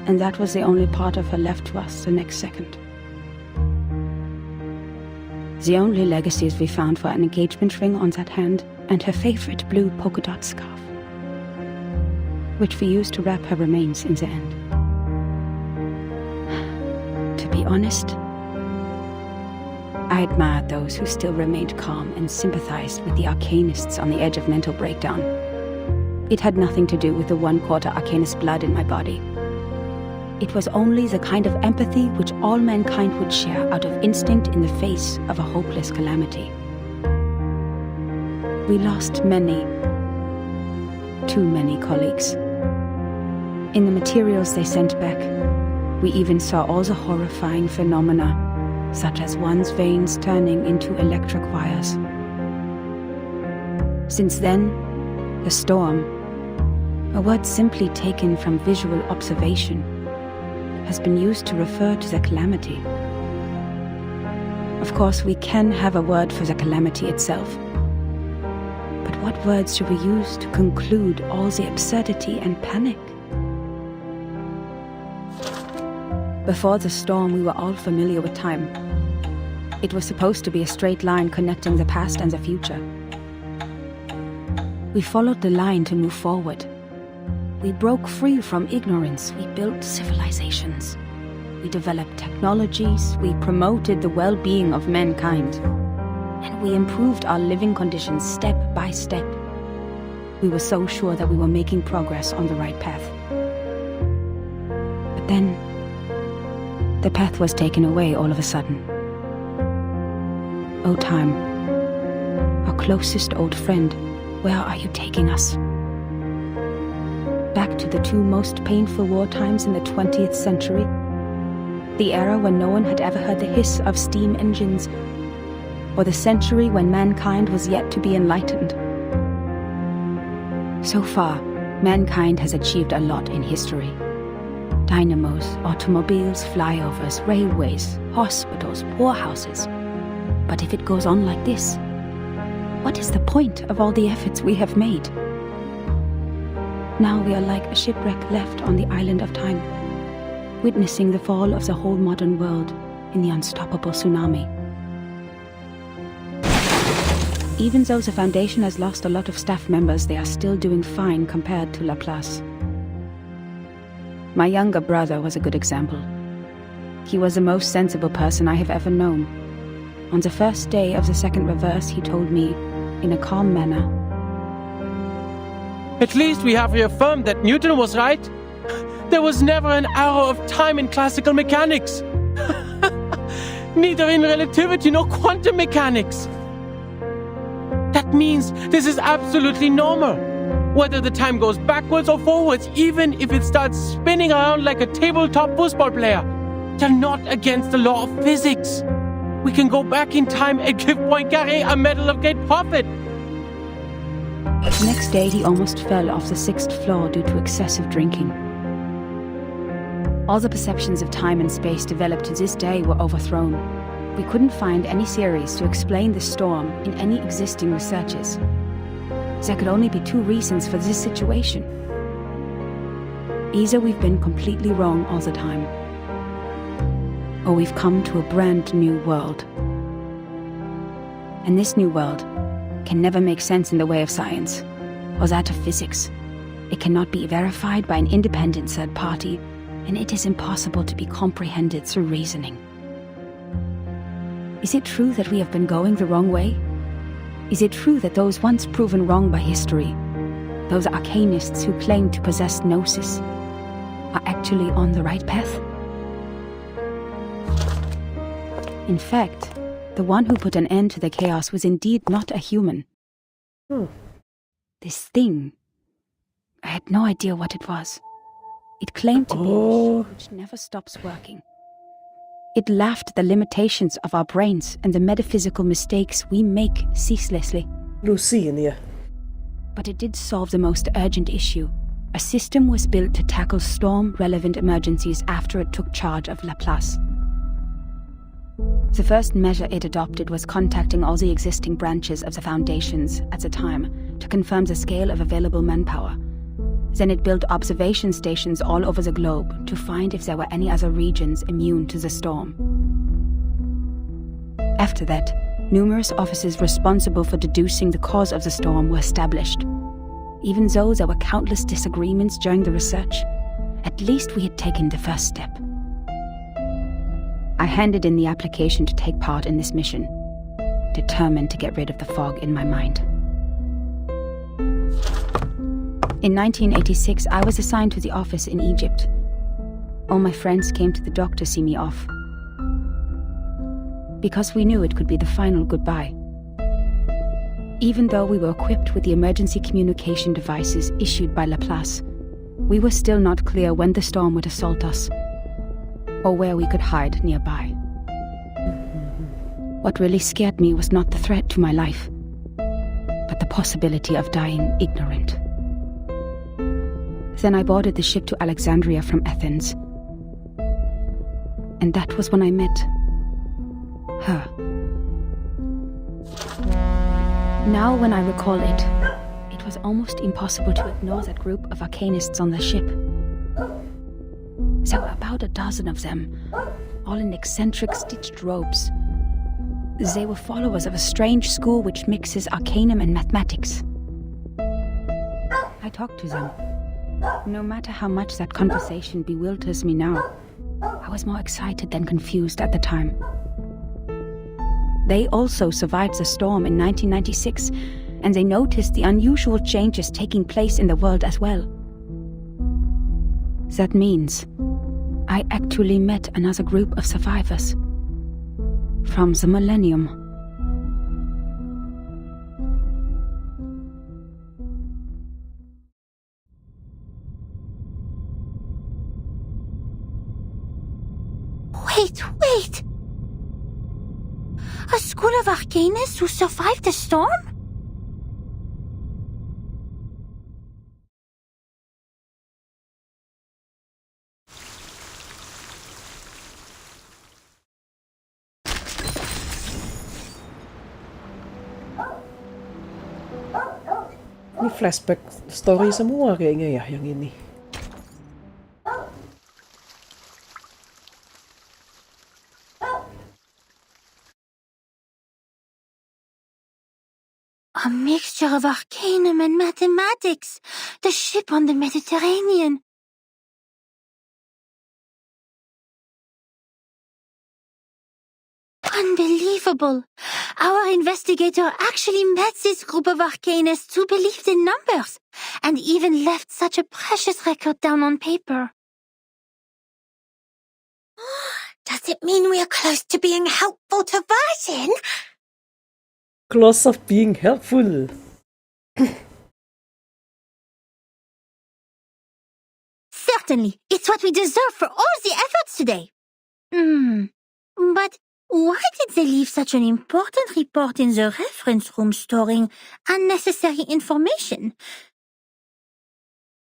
and that was the only part of her left to us the next second. The only legacies we found were an engagement ring on that hand and her favorite blue polka dot scarf, which we used to wrap her remains in the end. To be honest, I admired those who still remained calm and sympathized with the arcanists on the edge of mental breakdown. It had nothing to do with the 1/4 arcanist blood in my body. It was only the kind of empathy which all mankind would share out of instinct in the face of a hopeless calamity. We lost many, too many colleagues. In the materials they sent back, we even saw all the horrifying phenomena, such as one's veins turning into electric wires. Since then, the storm, a word simply taken from visual observation, has been used to refer to the calamity. Of course, we can have a word for the calamity itself. But what words should we use to conclude all the absurdity and panic? Before the storm, we were all familiar with time. It was supposed to be a straight line connecting the past and the future. We followed the line to move forward. We broke free from ignorance. We built civilizations. We developed technologies. We promoted the well-being of mankind. And we improved our living conditions step by step. We were so sure that we were making progress on the right path. But then, the path was taken away all of a sudden. Oh, time, our closest old friend, where are you taking us? Back to the two most painful war times in the 20th century? The era when no one had ever heard the hiss of steam engines, or the century when mankind was yet to be enlightened? So far, mankind has achieved a lot in history. Dynamos, automobiles, flyovers, railways, hospitals, poorhouses. But if it goes on like this, what is the point of all the efforts we have made? Now we are like a shipwreck left on the island of time, witnessing the fall of the whole modern world in the unstoppable tsunami. Even though the Foundation has lost a lot of staff members, they are still doing fine compared to Laplace. My younger brother was a good example. He was the most sensible person I have ever known. On the first day of the second reverse, he told me, in a calm manner. At least we have reaffirmed that Newton was right. There was never an arrow of time in classical mechanics. Neither in relativity nor quantum mechanics. That means this is absolutely normal. Whether the time goes backwards or forwards, even if it starts spinning around like a tabletop football player, they're not against the law of physics. We can go back in time and give Poincaré a Medal of Great Prophet. The next day, he almost fell off the 6th floor due to excessive drinking. All the perceptions of time and space developed to this day were overthrown. We couldn't find any theories to explain the storm in any existing researches. There could only be 2 reasons for this situation. Either we've been completely wrong all the time, or we've come to a brand new world. And this new world can never make sense in the way of science, or that of physics. It cannot be verified by an independent third party, and it is impossible to be comprehended through reasoning. Is it true that we have been going the wrong way? Is it true that those once proven wrong by history, those arcanists who claim to possess gnosis, are actually on the right path? In fact, the one who put an end to the chaos was indeed not a human. This thing, I had no idea what it was. It claimed to be a machine which never stops working. It laughed at the limitations of our brains and the metaphysical mistakes we make ceaselessly. But it did solve the most urgent issue. A system was built to tackle storm-relevant emergencies after it took charge of Laplace. The first measure it adopted was contacting all the existing branches of the foundations at the time to confirm the scale of available manpower. Then it built observation stations all over the globe to find if there were any other regions immune to the storm. After that, numerous offices responsible for deducing the cause of the storm were established. Even though there were countless disagreements during the research, at least we had taken the first step. I handed in the application to take part in this mission, determined to get rid of the fog in my mind. In 1986, I was assigned to the office in Egypt. All my friends came to the dock to see me off, because we knew it could be the final goodbye. Even though we were equipped with the emergency communication devices issued by Laplace, we were still not clear when the storm would assault us, or where we could hide nearby. What really scared me was not the threat to my life, but the possibility of dying ignorant. Then I boarded the ship to Alexandria from Athens. And that was when I met her. Now when I recall it, it was almost impossible to ignore that group of arcanists on the ship. There were about a dozen of them, all in eccentric stitched robes. They were followers of a strange school which mixes arcanum and mathematics. I talked to them. No matter how much that conversation bewilders me now, I was more excited than confused at the time. They also survived the storm in 1996, and they noticed the unusual changes taking place in the world as well. That means I actually met another group of survivors from the millennium. Wait! A school of arcanists who survived the storm? Ini flashback story semua kayaknya ya yang ini. A mixture of arcanum and mathematics. The ship on the Mediterranean. Unbelievable. Our investigator actually met this group of arcanists who believed in numbers, and even left such a precious record down on paper. Does it mean we are close to being helpful to Virgin? Close of being helpful. Certainly, it's what we deserve for all the efforts today. But why did they leave such an important report in the reference room storing unnecessary information?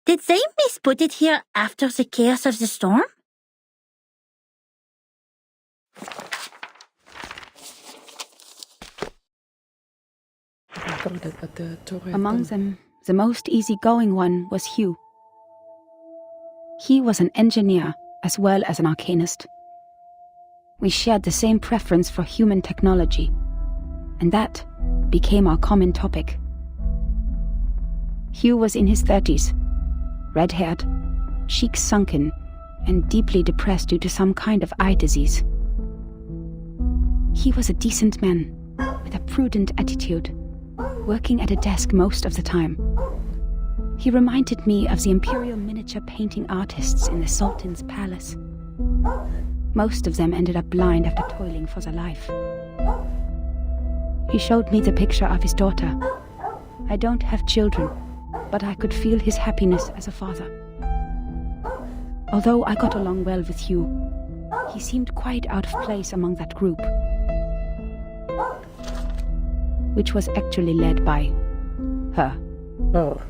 Did they misput it here after the chaos of the storm? Among them, the most easygoing one was Hugh. He was an engineer as well as an arcanist. We shared the same preference for human technology, and that became our common topic. Hugh was in his 30s, red-haired, cheeks sunken, and deeply depressed due to some kind of eye disease. He was a decent man, with a prudent attitude, working at a desk most of the time. He reminded me of the imperial miniature painting artists in the Sultan's palace. Most of them ended up blind after toiling for their life. He showed me the picture of his daughter. I don't have children, but I could feel his happiness as a father. Although I got along well with Hugh, he seemed quite out of place among that group, which was actually led by her. Oh.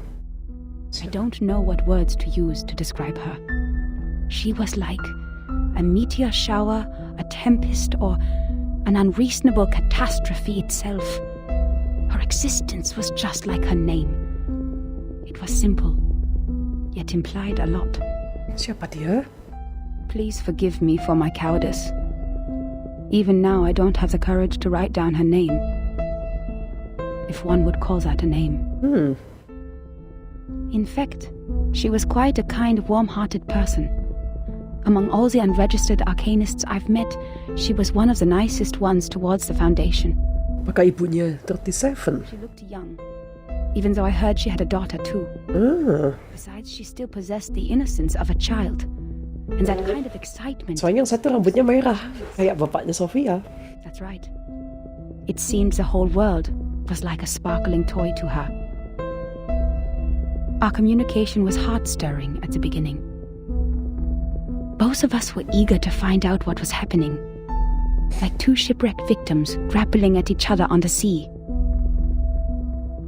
I don't know what words to use to describe her. She was like a meteor shower, a tempest, or an unreasonable catastrophe itself. Her existence was just like her name. It was simple, yet implied a lot. Siapa dia? Please forgive me for my cowardice. Even now, I don't have the courage to write down her name, if one would call that a name. In fact, she was quite a kind, warm-hearted person. Among all the unregistered arcanists I've met, she was one of the nicest ones towards the Foundation. Apakah ibunya 37? She looked young, even though I heard she had a daughter too. Besides, she still possessed the innocence of a child, and that kind of excitement. Soalnya yang satu rambutnya merah, kayak bapaknya Sofia. That's right. It seemed the whole world was like a sparkling toy to her. Our communication was heart-stirring at the beginning. Both of us were eager to find out what was happening, like two shipwrecked victims grappling at each other on the sea.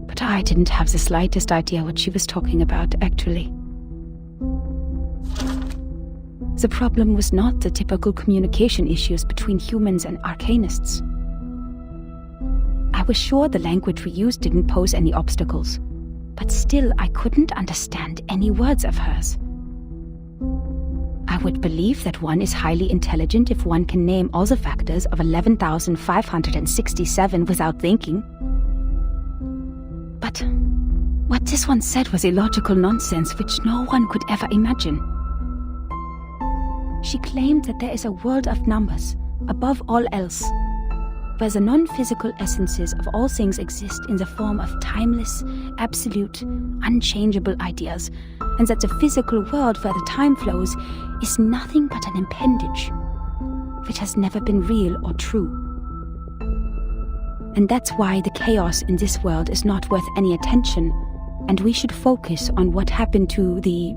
But I didn't have the slightest idea what she was talking about, actually. The problem was not the typical communication issues between humans and arcanists. I was sure the language we used didn't pose any obstacles, but still I couldn't understand any words of hers. I would believe that one is highly intelligent if one can name all the factors of 11,567 without thinking. But what this one said was illogical nonsense which no one could ever imagine. She claimed that there is a world of numbers, above all else, where the non-physical essences of all things exist in the form of timeless, absolute, unchangeable ideas, and that the physical world where the time flows is nothing but an appendage, which has never been real or true. And that's why the chaos in this world is not worth any attention, and we should focus on what happened to the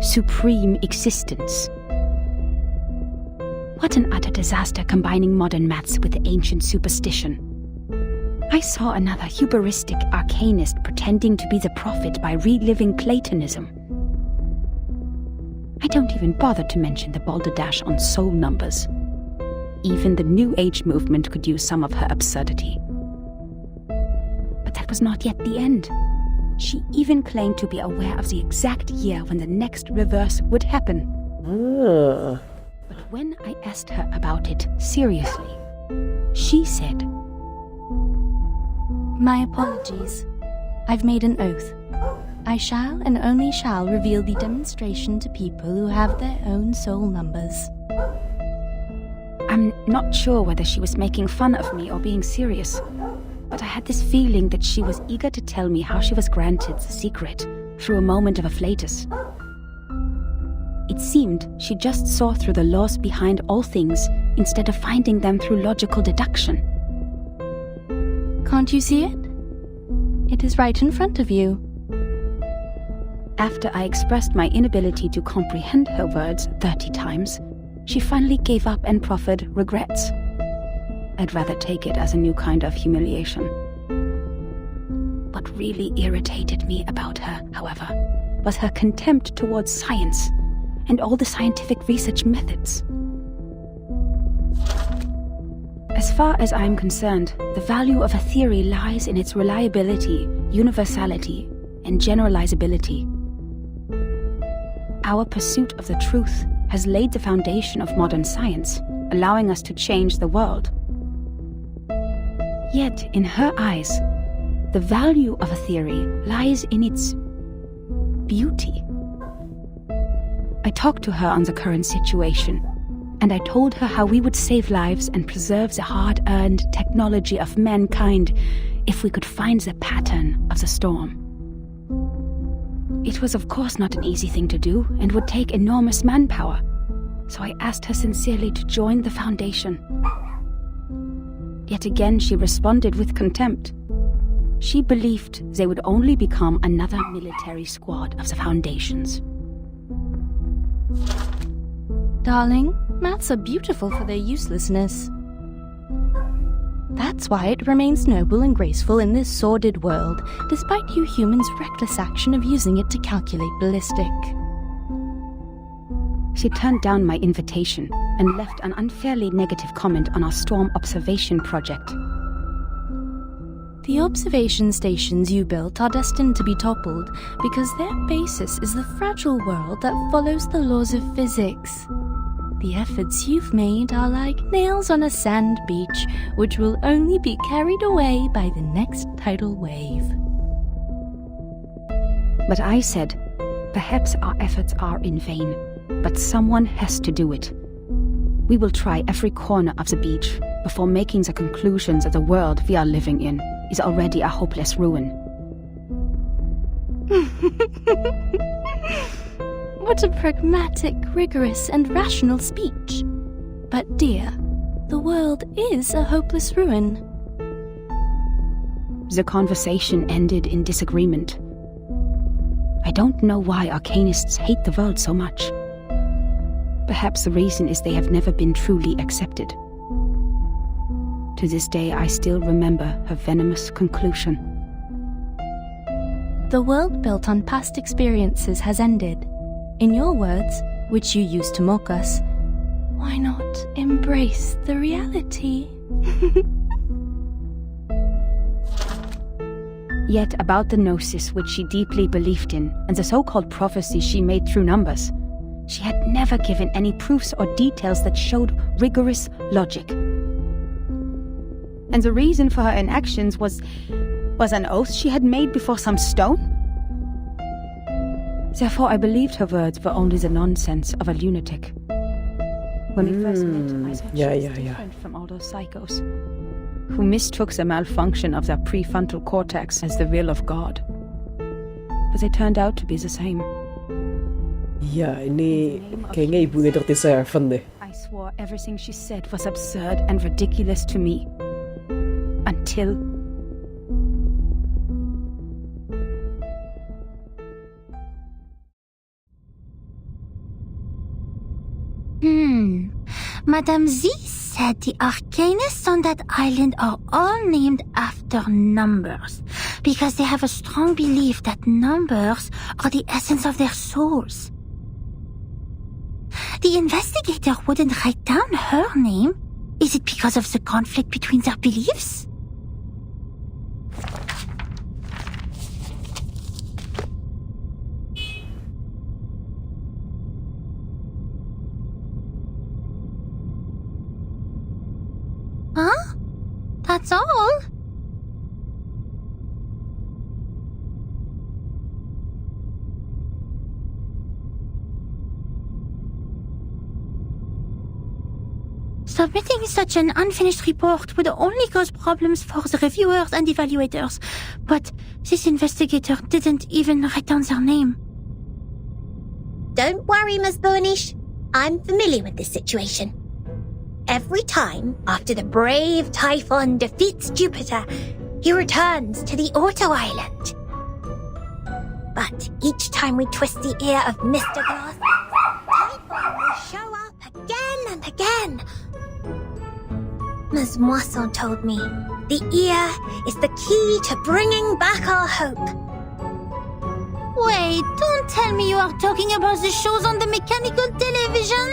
supreme existence. What an utter disaster combining modern maths with ancient superstition. I saw another hubristic arcanist pretending to be the prophet by reliving Platonism. I don't even bother to mention the balderdash on soul numbers. Even the New Age movement could use some of her absurdity. But that was not yet the end. She even claimed to be aware of the exact year when the next reverse would happen. But when I asked her about it seriously, she said, My apologies. I've made an oath. I shall and only shall reveal the demonstration to people who have their own soul numbers. I I'm not sure whether she was making fun of me or being serious, but I had this feeling that she was eager to tell me how she was granted the secret through a moment of afflatus. It seemed she just saw through the laws behind all things instead of finding them through logical deduction. Can't you see it? It is right in front of you. After I expressed my inability to comprehend her words 30 times, she finally gave up and proffered regrets. I'd rather take it as a new kind of humiliation. What really irritated me about her, however, was her contempt towards science and all the scientific research methods. As far as I'm concerned, the value of a theory lies in its reliability, universality, and generalizability. Our pursuit of the truth has laid the foundation of modern science, allowing us to change the world. Yet, in her eyes, the value of a theory lies in its beauty. I talked to her on the current situation, and I told her how we would save lives and preserve the hard-earned technology of mankind if we could find the pattern of the storm. It was of course not an easy thing to do and would take enormous manpower, so I asked her sincerely to join the Foundation. Yet again she responded with contempt. She believed they would only become another military squad of the Foundation's. Darling, maths are beautiful for their uselessness. That's why it remains noble and graceful in this sordid world, despite you humans' reckless action of using it to calculate ballistic. She turned down my invitation and left an unfairly negative comment on our storm observation project. The observation stations you built are destined to be toppled because their basis is the fragile world that follows the laws of physics. The efforts you've made are like nails on a sand beach, which will only be carried away by the next tidal wave. But I said, perhaps our efforts are in vain, but someone has to do it. We will try every corner of the beach before making the conclusions that the world we are living in is already a hopeless ruin. What a pragmatic, rigorous, and rational speech. But dear, the world is a hopeless ruin. The conversation ended in disagreement. I don't know why arcanists hate the world so much. Perhaps the reason is they have never been truly accepted. To this day, I still remember her venomous conclusion. The world built on past experiences has ended. In your words, which you used to mock us, why not embrace the reality? Yet about the gnosis which she deeply believed in, and the so-called prophecy she made through numbers, she had never given any proofs or details that showed rigorous logic. And the reason for her inactions was an oath she had made before some stone? Therefore I believed her words were only the nonsense of a lunatic. When we first met, I thought she was different from all those psychos, who mistook the malfunction of their prefrontal cortex as the will of God. But they turned out to be the same. Ya, ini kayaknya ibunya Dirty Seven deh. I swore everything she said was absurd and ridiculous to me. Until... Madame Z said the arcanists on that island are all named after numbers, because they have a strong belief that numbers are the essence of their souls. The investigator wouldn't write down her name. Is it because of the conflict between their beliefs? Huh? That's all? Submitting such an unfinished report would only cause problems for the reviewers and evaluators, but this investigator didn't even write down their name. Don't worry, Miss Burnish. I'm familiar with this situation. Every time after the brave Typhon defeats Jupiter, he returns to the Auto Island. But each time we twist the ear of Mr. Glass, Typhon will show up again and again. Ms. Moisson told me the ear is the key to bringing back our hope. Wait, don't tell me you are talking about the shows on the mechanical television?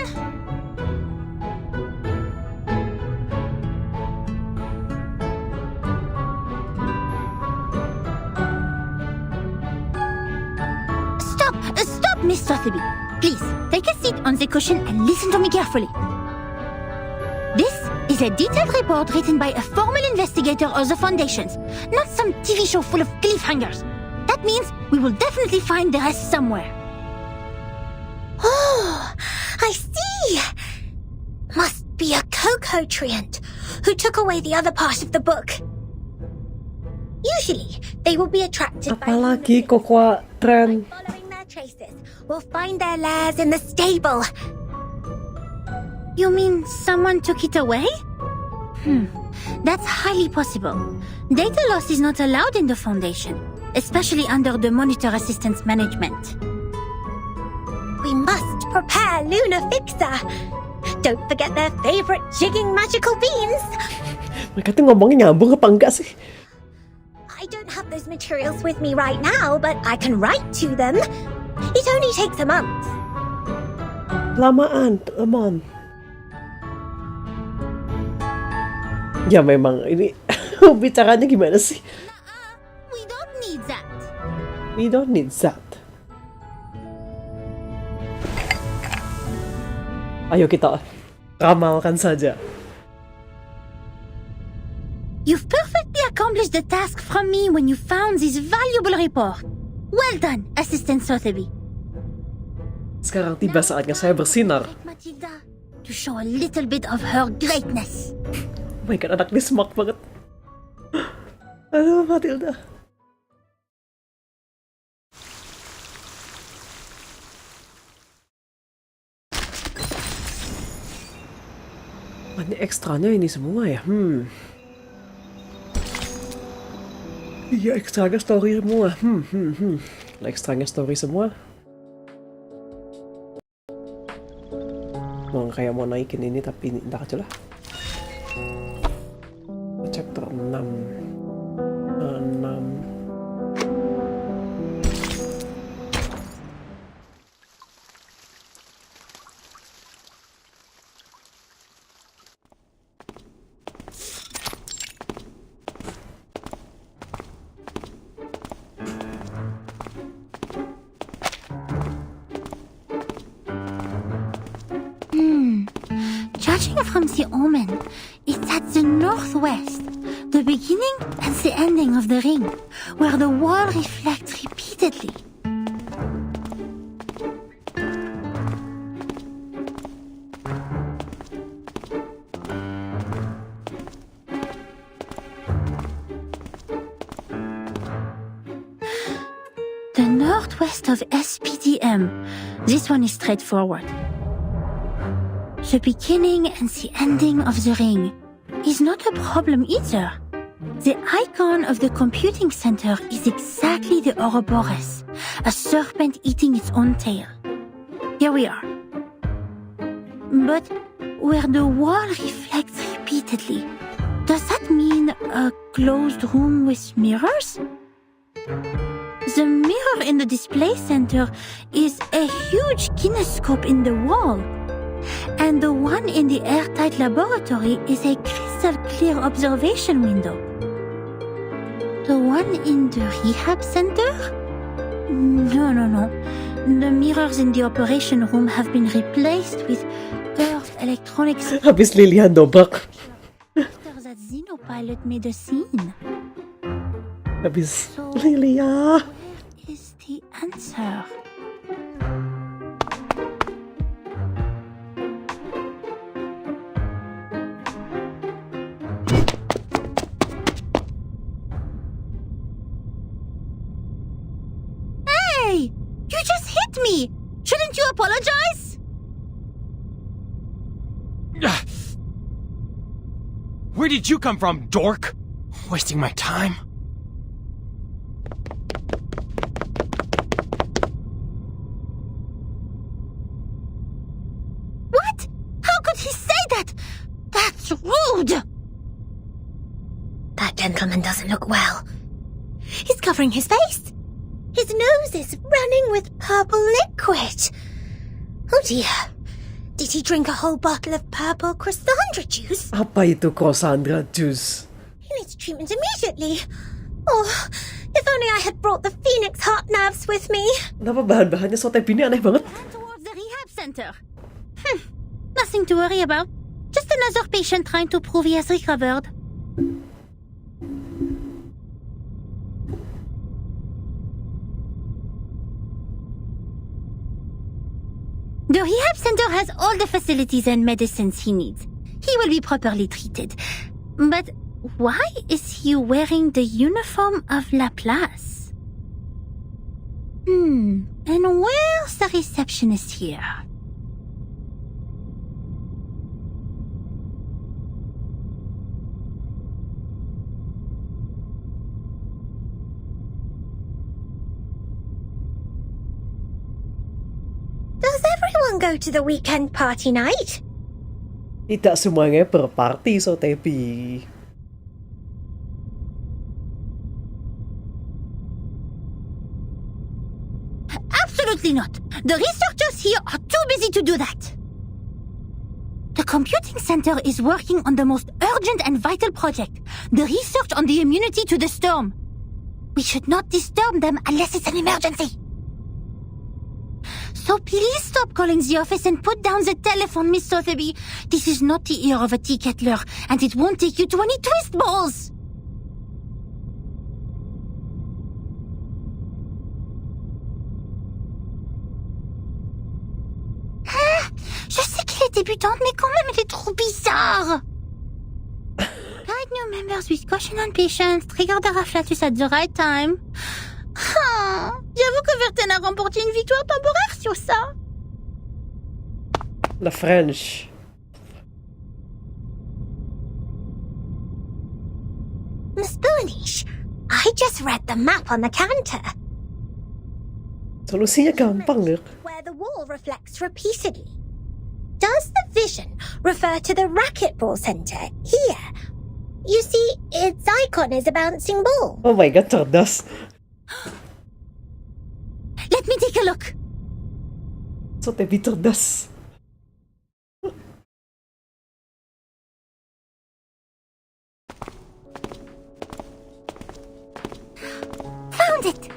Stop, Miss Sotheby. Please, take a seat on the cushion and listen to me carefully. This is a detailed report written by a formal investigator of the Foundations, not some TV show full of cliffhangers. That means we will definitely find the rest somewhere. Oh, I see. Must be a cocotriant who took away the other part of the book. Usually, they will be attracted by Apalagi cocotriant. following their traces. We'll find their lairs in the stable. You mean someone took it away? That's highly possible. Data loss is not allowed in the Foundation, especially under the Monitor Assistance Management. We must prepare Luna Fixer. Don't forget their favorite jigging magical beans. Mereka tuh ngomongnya nyambung apa enggak sih? I don't have those materials with me right now, but I can write to them. It only takes a month. Lamaan, a month. Ya memang ini bicaranya gimana sih? We don't need that. We don't need that. Ayo kita ramalkan saja. You've perfectly accomplished the task from me when you found this valuable report. Well done, Assistant Sotheby. Sekarang tiba saatnya saya bersinar. Matilda, to show a little bit of her greatness. Oh my god, anak ini smart banget. Aduh, Matilda. Ini ekstranya ini semua ya? Iya, ekstranya story semua. Ekstranya story semua. Kayak mau naikin ini tapi ntar aja lah. Chapter 6. Judging from the omen, it's at the northwest, the beginning and the ending of the ring, where the wall reflects repeatedly. The northwest of SPDM. This one is straightforward. The beginning and the ending of the ring is not a problem either. The icon of the computing center is exactly the Ouroboros, a serpent eating its own tail. Here we are. But where the wall reflects repeatedly, does that mean a closed room with mirrors? The mirror in the display center is a huge kinescope in the wall. And the one in the airtight laboratory is a crystal clear observation window. The one in the rehab center? No. The mirrors in the operation room have been replaced with curved electronics. Habis Lilian dobrak. After that Xenopilot made a scene. Habis Lilia. What is the answer? me! Shouldn't you apologize? Where did you come from, dork? Wasting my time. What? How could he say that? That's rude! That gentleman doesn't look well. He's covering his face. His nose is running with purple liquid. Oh dear. Did he drink a whole bottle of purple Chrysandra juice? Apa itu Chrysandra juice? He needs treatment immediately. Oh, if only I had brought the Phoenix heart nerves with me. Kenapa bahan-bahannya Sotebi ini aneh banget? Towards the rehab center. Nothing to worry about. Just another patient trying to prove he has recovered. The rehab center has all the facilities and medicines he needs. He will be properly treated. But why is he wearing the uniform of Laplace? And where's the receptionist here? Does everyone go to the weekend party night? Tidak semuanya berparty, Sotebi. Absolutely not. The researchers here are too busy to do that. The computing center is working on the most urgent and vital project, the research on the immunity to the storm. We should not disturb them unless it's an emergency. So please stop calling the office and put down the telephone, Miss Sotheby. This is not the ear of a tea kettler, and it won't take you to any twist balls. Je sais qu'elle est débutante, mais quand même, elle est trop bizarre. Guide new members with caution and patience. Trigger the afflatus at the right time. J'avoue que Verten a remporté une victoire temporaire sur ça. La French. Miss Boonish, I just read the map on the counter. Solusinya gampang, loh. Where the wall reflects repeatedly. Does the vision refer to the racquetball center here? You see, its icon is a bouncing ball. Oh my god, cerdas. Let me take a look. Sotebi cerdas. Found it.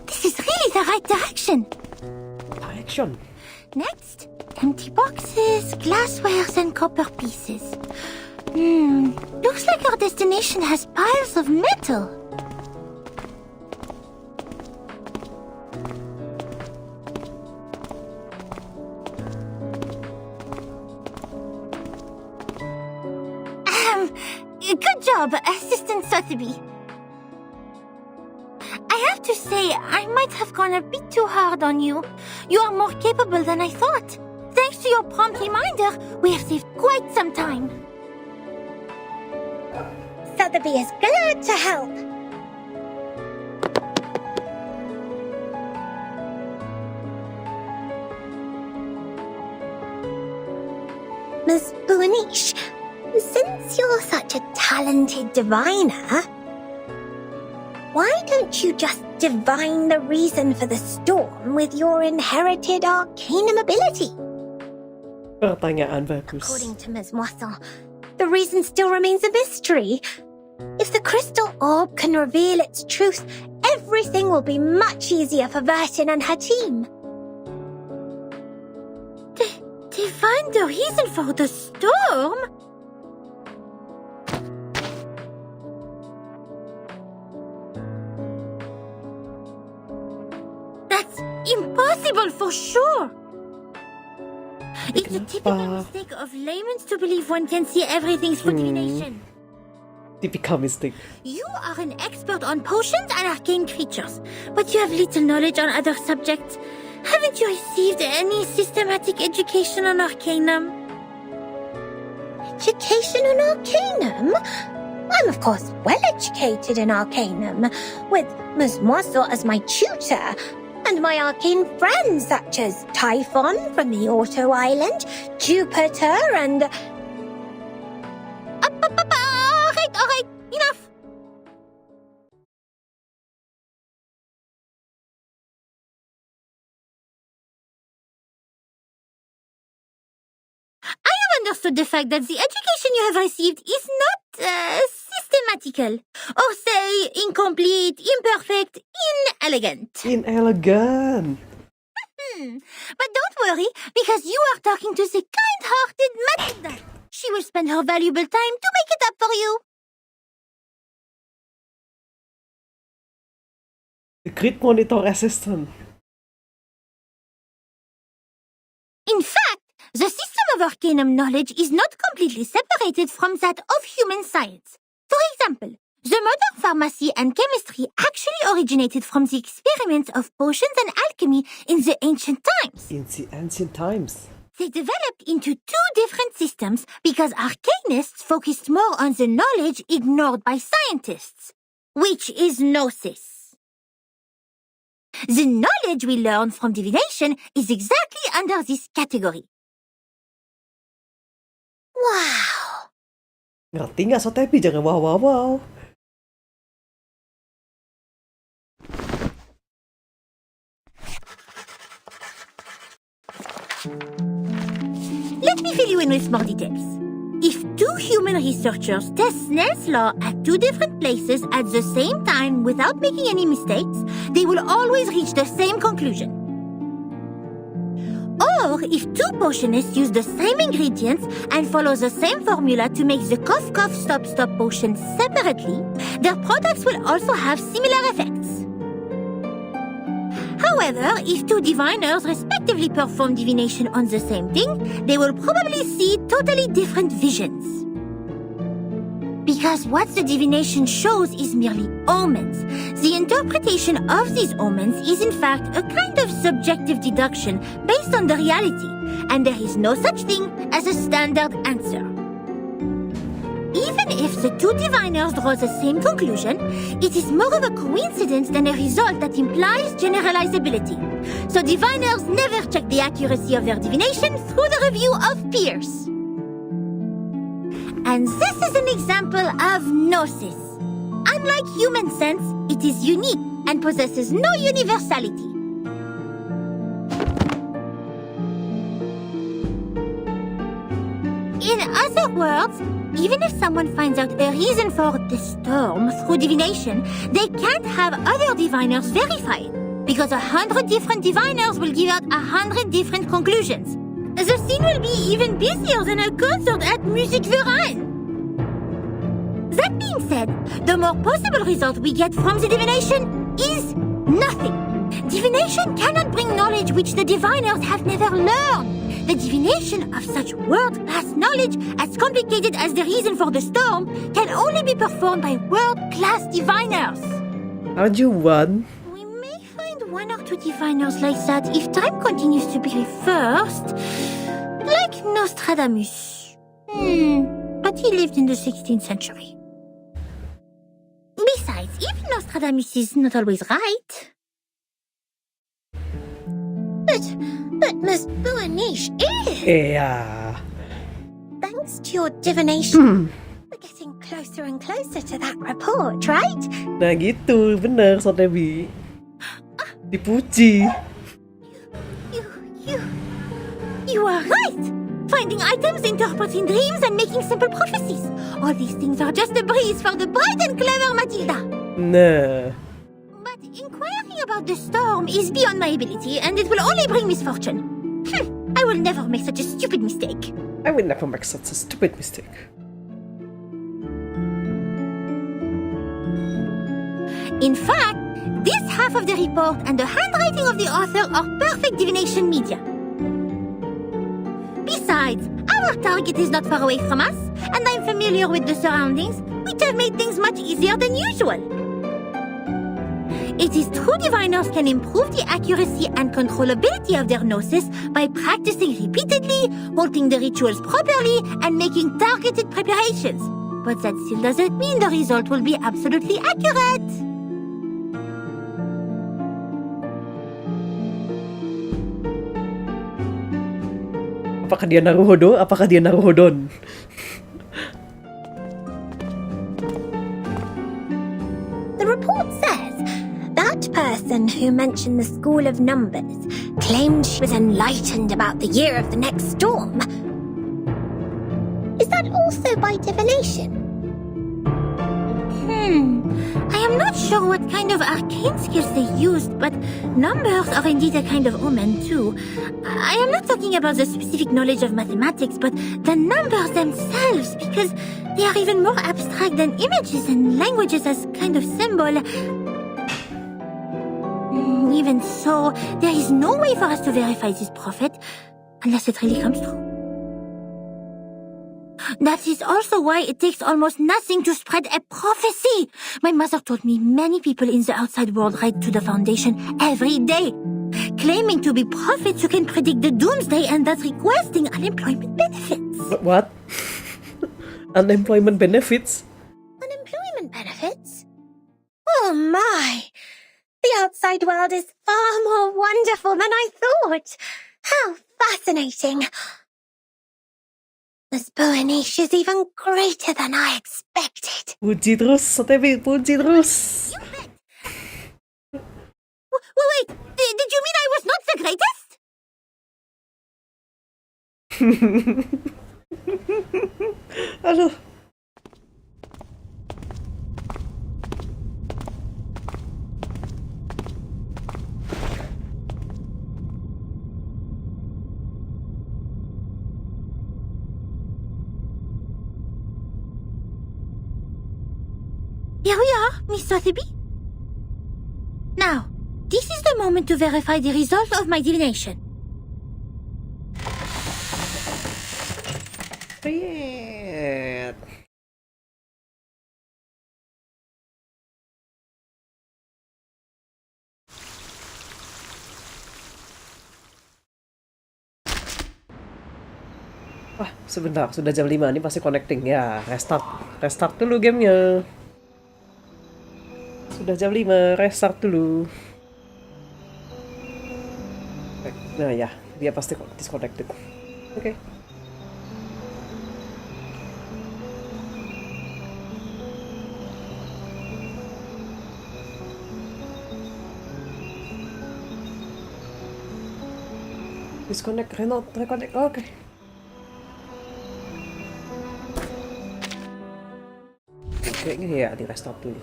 This is really the right direction. Direction. Next, empty boxes, glasswares, and copper pieces. Looks like our destination has piles of metal. Good job, Assistant Sotheby. I have to say, I might have gone a bit too hard on you. You are more capable than I thought. Thanks to your prompt reminder, we have saved quite some time. Sotheby is glad to help. Miss Boonish, since you're such a talented diviner, why don't you just divine the reason for the storm with your inherited arcanum ability? Pertanyaan bagus. According to Ms. Moisson, the reason still remains a mystery. If the crystal orb can reveal its truth, everything will be much easier for Vertin and her team. Divine the reason for the storm? That's impossible for sure. It's a typical mistake of laymen to believe one can see everything through divination. Typical mistake. You are an expert on potions and arcane creatures, but you have little knowledge on other subjects. Haven't you received any systematic education on Arcanum? Education on Arcanum? I'm of course well educated in Arcanum, with Ms. Morsel as my tutor, and my arcane friends such as Typhon from the Auto Island, Jupiter, and... Alright, enough! I have understood the fact that the education you have received is not systematical, or say incomplete, imperfect, inelegant. Inelegant. But don't worry, because you are talking to the kind-hearted Matilda. She will spend her valuable time to make it up for you. The grid monitor assistant. In fact, the system of Arcanum knowledge is not completely separated from that of human science. For example, the modern pharmacy and chemistry actually originated from the experiments of potions and alchemy in the ancient times. In the ancient times. They developed into two different systems because arcanists focused more on the knowledge ignored by scientists, which is gnosis. The knowledge we learn from divination is exactly under this category. Wow! Ngerti nggak so tapi jangan wow. Let me fill you in with more details. If two human researchers test Snell's law at two different places at the same time without making any mistakes, they will always reach the same conclusion. Or if two potionists use the same ingredients and follow the same formula to make the cough cough stop stop potion separately, their products will also have similar effects. However, if two diviners respectively perform divination on the same thing, they will probably see totally different visions. Because what the divination shows is merely omens. The interpretation of these omens is in fact a kind of subjective deduction based on the reality, and there is no such thing as a standard answer. Even if the two diviners draw the same conclusion, it is more of a coincidence than a result that implies generalizability. So diviners never check the accuracy of their divination through the review of peers. And this is an example of gnosis. Unlike human sense, it is unique and possesses no universality. In other words, even if someone finds out a reason for the storm through divination, they can't have other diviners verify it, because 100 different diviners will give out 100 different conclusions. The scene will be even busier than a concert at Music Verein. That being said, the more possible result we get from the divination is nothing. Divination cannot bring knowledge which the diviners have never learned. The divination of such world-class knowledge, as complicated as the reason for the storm, can only be performed by world-class diviners. Aren't you one? We may find one or two diviners like that if time continues to be reversed. Like Nostradamus. But he lived in the 16th century. Besides, even Nostradamus is not always right. But Miss Buaniche is! Yeah. Thanks to your divination, we're getting closer and closer to that report, right? Nah gitu, bener so Debbie. Dipuji. You are right! Finding items, interpreting dreams, and making simple prophecies. All these things are just a breeze for the bright and clever Matilda. Nah. But inquiring about the storm is beyond my ability, and it will only bring misfortune. I will never make such a stupid mistake. I will never make such a stupid mistake. In fact, this half of the report and the handwriting of the author are perfect divination media. Besides, our target is not far away from us, and I'm familiar with the surroundings, which have made things much easier than usual. It is true diviners can improve the accuracy and controllability of their gnosis by practicing repeatedly, holding the rituals properly, and making targeted preparations. But that still doesn't mean the result will be absolutely accurate. Apakah dia Naruhodo? Apakah dia Naruhodon? The report says that person who mentioned the school of numbers claimed she was enlightened about the year of the next storm. Is that also by divination? I am not sure what kind of arcane skills they used, but numbers are indeed a kind of omen too. I am not talking about the specific knowledge of mathematics, but the numbers themselves, because they are even more abstract than images and languages as kind of symbol. Even so, there is no way for us to verify this prophet, unless it really comes true. That is also why it takes almost nothing to spread a prophecy. My mother told me many people in the outside world write to the Foundation every day, claiming to be prophets who can predict the doomsday and thus requesting unemployment benefits. What? Unemployment benefits? Unemployment benefits? Oh my! The outside world is far more wonderful than I thought. How fascinating! This Boanish is even greater than I expected. Puji terus, Tevi, puji terus. Wait, did you mean I was not the greatest? Aduh. Here we are, Miss Sotheby. Now, this is the moment to verify the result of my divination. Yeah. Wah, sebentar, sudah jam 5, ini pasti connecting. Ya, restart dulu gamenya. Sudah jam 5, restart dulu. Nah ya, dia pasti disconnected. Oke. Disconnect, reconnect, oke. Kayaknya ya, di restart dulu.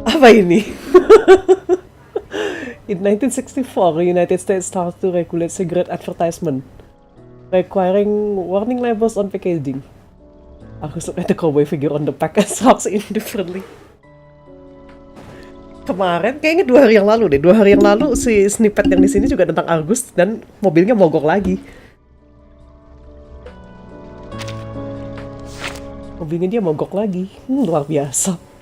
Apa ini? In 1964, the United States started to regulate cigarette advertisement, requiring warning labels on packaging. Aku look at the cowboy figure on the pack and talks indifferently. Kemarin, kayaknya 2 hari yang lalu deh. 2 hari yang lalu si snippet yang di sini juga tentang Argus dan mobilnya mogok lagi. Mobilnya dia mogok lagi. Luar biasa.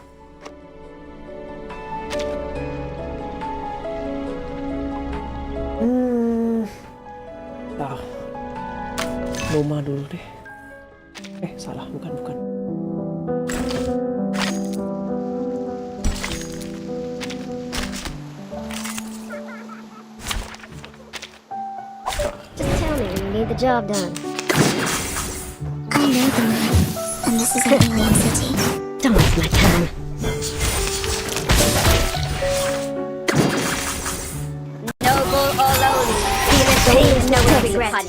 Noma dulu deh. Salah, bukan. Just tell me when you need the job done. I know them, and this is an alien city. Don't waste my time. Noble or lowly, feel it pain, no regret.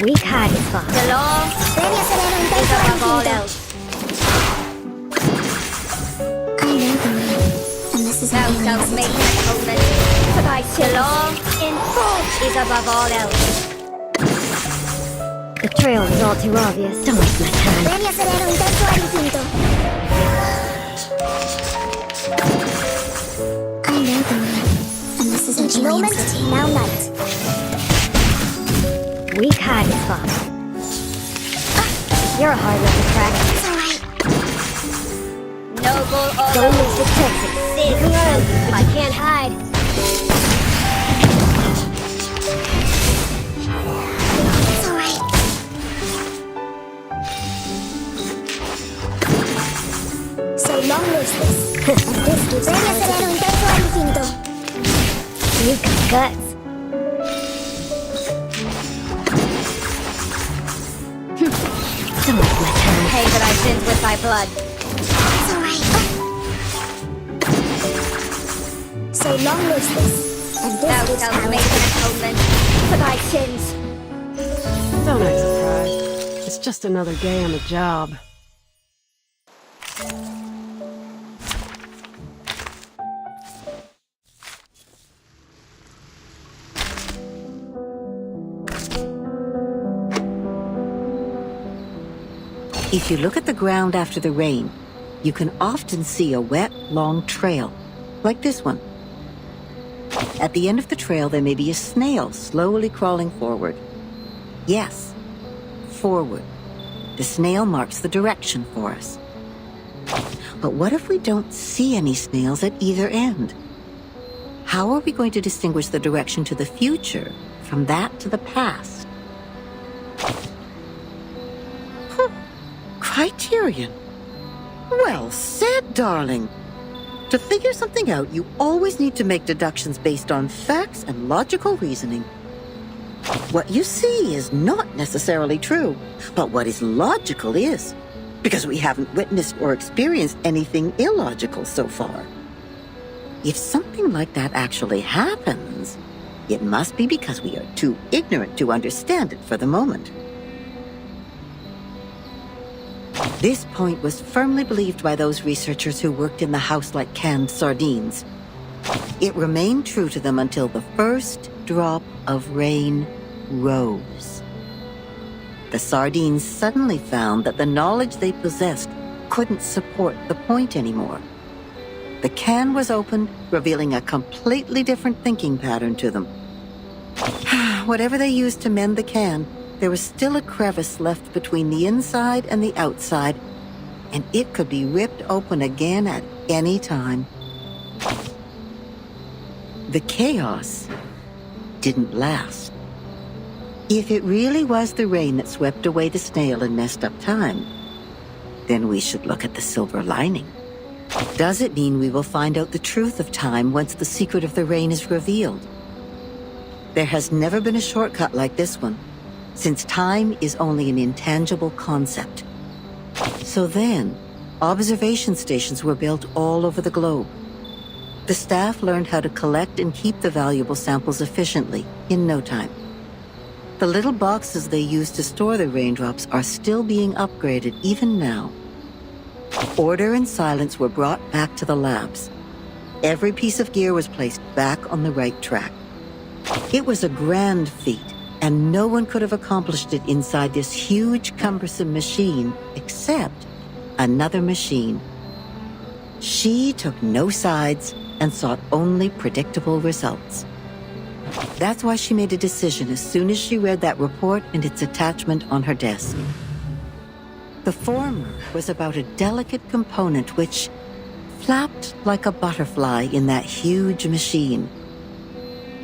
Weak heart is far. The law is above all else. I know them, and this is an alien Thou city. make atonement. The law in full is above all else. The trail is all too obvious. Don't waste my time. Devi essere un terzo all'infinito. moment, now night. Weak hide is fun. You're a hard one to crack. It's alright. Noble or Don't lose the Texas. Sit around, but I can't hide. It's alright. So long lives this. And this gives power to the... Intenso al infinito. You got guts. Don't like my turn. Pay for thy sins with thy blood. It's alright. So long lives this. And this Thou gives shalt power make to an the... atonement for thy sins. Don't act surprised. It's just another day on the job. If you look at the ground after the rain, you can often see a wet, long trail, like this one. At the end of the trail, there may be a snail slowly crawling forward. Yes, forward. The snail marks the direction for us. But what if we don't see any snails at either end? How are we going to distinguish the direction to the future from that to the past? Criterion. Well said, darling. To figure something out, you always need to make deductions based on facts and logical reasoning. What you see is not necessarily true, but what is logical is, because we haven't witnessed or experienced anything illogical so far. If something like that actually happens, it must be because we are too ignorant to understand it for the moment. This point was firmly believed by those researchers who worked in the house like canned sardines. It remained true to them until the first drop of rain rose. The sardines suddenly found that the knowledge they possessed couldn't support the point anymore. The can was opened, revealing a completely different thinking pattern to them. Whatever they used to mend the can, there was still a crevice left between the inside and the outside, and it could be ripped open again at any time. The chaos didn't last. If it really was the rain that swept away the snail and messed up time, then we should look at the silver lining. Does it mean we will find out the truth of time once the secret of the rain is revealed? There has never been a shortcut like this one, since time is only an intangible concept. So then, observation stations were built all over the globe. The staff learned how to collect and keep the valuable samples efficiently in no time. The little boxes they used to store the raindrops are still being upgraded even now. Order and silence were brought back to the labs. Every piece of gear was placed back on the right track. It was a grand feat, and no one could have accomplished it inside this huge, cumbersome machine except another machine. She took no sides and sought only predictable results. That's why she made a decision as soon as she read that report and its attachment on her desk. The former was about a delicate component which flapped like a butterfly in that huge machine.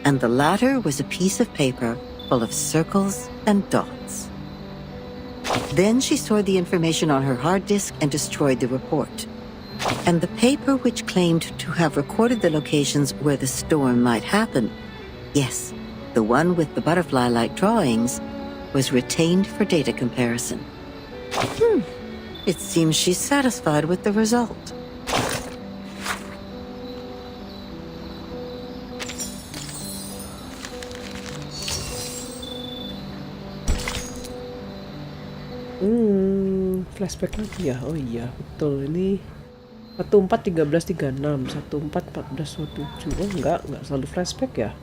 And the latter was a piece of paper full of circles and dots. Then she stored the information on her hard disk and destroyed the report. And the paper which claimed to have recorded the locations where the storm might happen, yes, the one with the butterfly-like drawings, was retained for data comparison. It seems she's satisfied with the result. Flashback lagi ya. Oh iya, betul. Ini 14-13-36, 14-14-27. Oh enggak selalu flashback ya.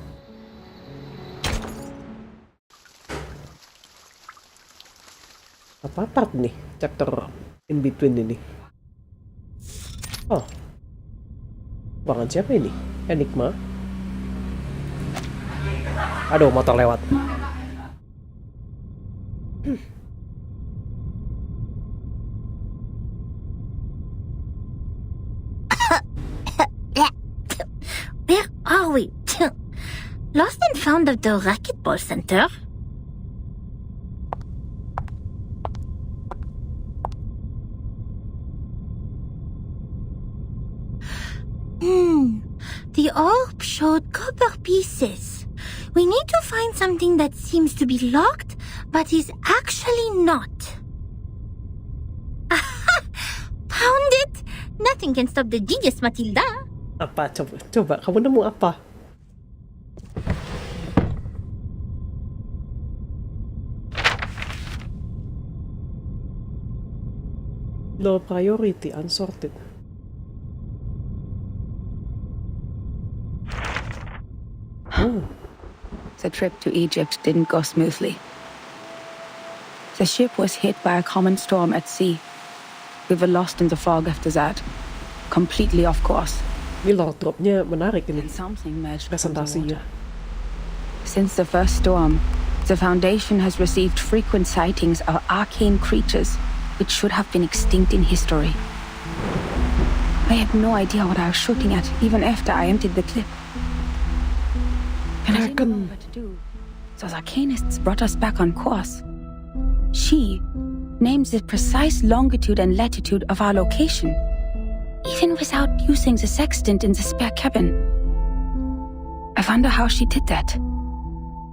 Apa part nih chapter in between ini? Oh, ruangan siapa ini? Enigma. Aduh, motor lewat. Where are we? Lost and found of the racquetball center? The orb showed copper pieces. We need to find something that seems to be locked, but is actually not. Aha! Found it! Nothing can stop the genius, Matilda. Apa? Coba. Kamu nemu apa? Low priority, unsorted. Oh. The trip to Egypt didn't go smoothly. The ship was hit by a common storm at sea. We were lost in the fog after that, completely off course. Ini Lord Drop-nya menarik ini. And something merged Presentasinya. Since the first storm, the Foundation has received frequent sightings of arcane creatures which should have been extinct in history. I had no idea what I was shooting at, even after I emptied the clip. And I didn't know what to do. So the arcanists brought us back on course. She names the precise longitude and latitude of our location, even without using the sextant in the spare cabin. I wonder how she did that.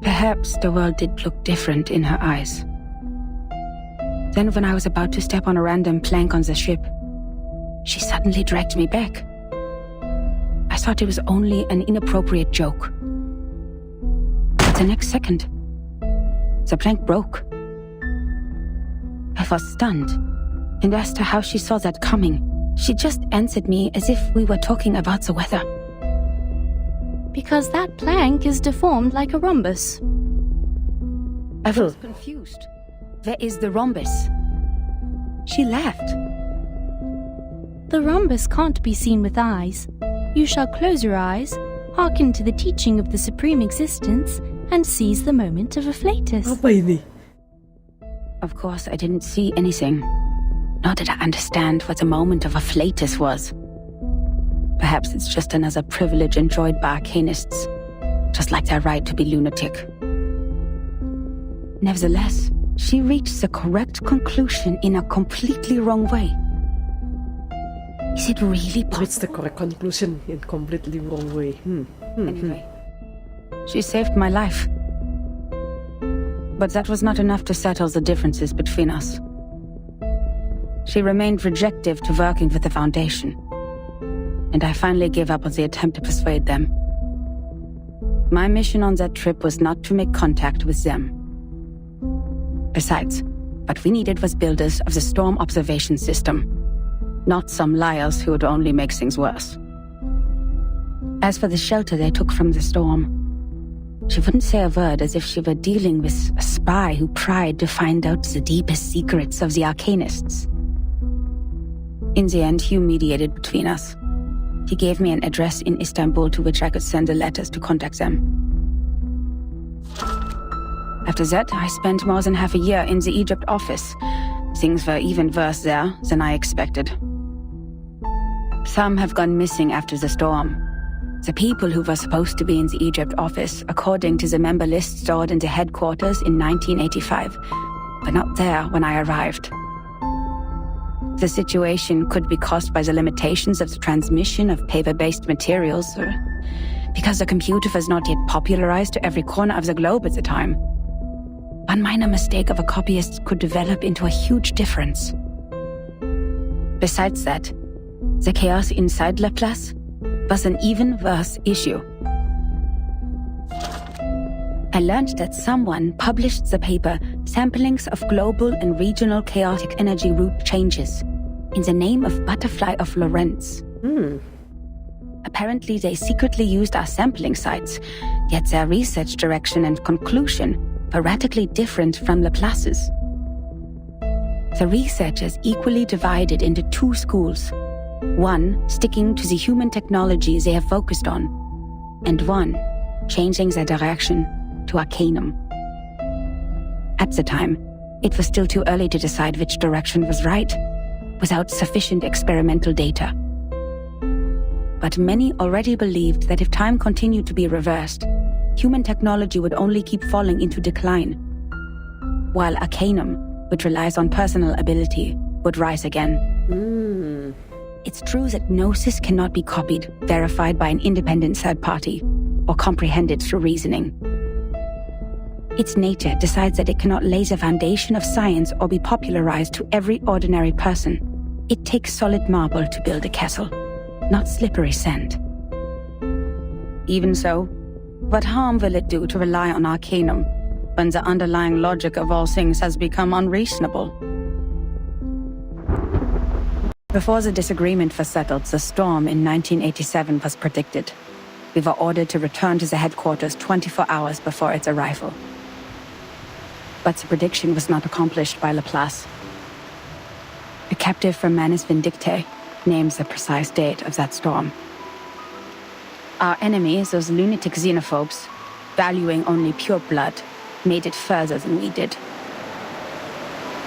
Perhaps the world did look different in her eyes. Then when I was about to step on a random plank on the ship, she suddenly dragged me back. I thought it was only an inappropriate joke. But the next second, the plank broke. I was stunned, and asked her how she saw that coming. She just answered me as if we were talking about the weather. Because that plank is deformed like a rhombus. I was confused. Where is the rhombus? She laughed. The rhombus can't be seen with eyes. You shall close your eyes, hearken to the teaching of the Supreme Existence, and seize the moment of a flatus. Apa ini? Of course, I didn't see anything. Nor did I understand what the moment of a flatus was. Perhaps it's just another privilege enjoyed by arcanists, just like their right to be lunatic. Nevertheless, she reached the correct conclusion in a completely wrong way. Is it really possible? Reached the correct conclusion in completely wrong way. Anyway, she saved my life. But that was not enough to settle the differences between us. She remained rejective to working with the Foundation, and I finally gave up on the attempt to persuade them. My mission on that trip was not to make contact with them. Besides, what we needed was builders of the storm observation system, not some liars who would only make things worse. As for the shelter they took from the storm, she wouldn't say a word, as if she were dealing with a spy who pried to find out the deepest secrets of the Arcanists. In the end, Hugh mediated between us. He gave me an address in Istanbul to which I could send the letters to contact them. After that, I spent more than half a year in the Egypt office. Things were even worse there than I expected. Some have gone missing after the storm. The people who were supposed to be in the Egypt office, according to the member list stored in the headquarters in 1985, were not there when I arrived. The situation could be caused by the limitations of the transmission of paper-based materials, or because the computer was not yet popularized to every corner of the globe at the time. One minor mistake of a copyist could develop into a huge difference. Besides that, the chaos inside Laplace was an even worse issue. I learned that someone published the paper Samplings of Global and Regional Chaotic Energy Route Changes in the name of Butterfly of Lorentz. Apparently they secretly used our sampling sites, yet their research direction and conclusion were radically different from Laplace's. The researchers equally divided into two schools. One sticking to the human technologies they have focused on, and one changing their direction to Arcanum. At the time, it was still too early to decide which direction was right, without sufficient experimental data. But many already believed that if time continued to be reversed, human technology would only keep falling into decline, while Arcanum, which relies on personal ability, would rise again. It's true that Gnosis cannot be copied, verified by an independent third party, or comprehended through reasoning. Its nature decides that it cannot lay the foundation of science or be popularized to every ordinary person. It takes solid marble to build a castle, not slippery sand. Even so, what harm will it do to rely on Arcanum when the underlying logic of all things has become unreasonable? Before the disagreement was settled, the storm in 1987 was predicted. We were ordered to return to the headquarters 24 hours before its arrival. But the prediction was not accomplished by Laplace. A captive from Manus Vindictae names the precise date of that storm. Our enemies, those lunatic xenophobes, valuing only pure blood, made it further than we did.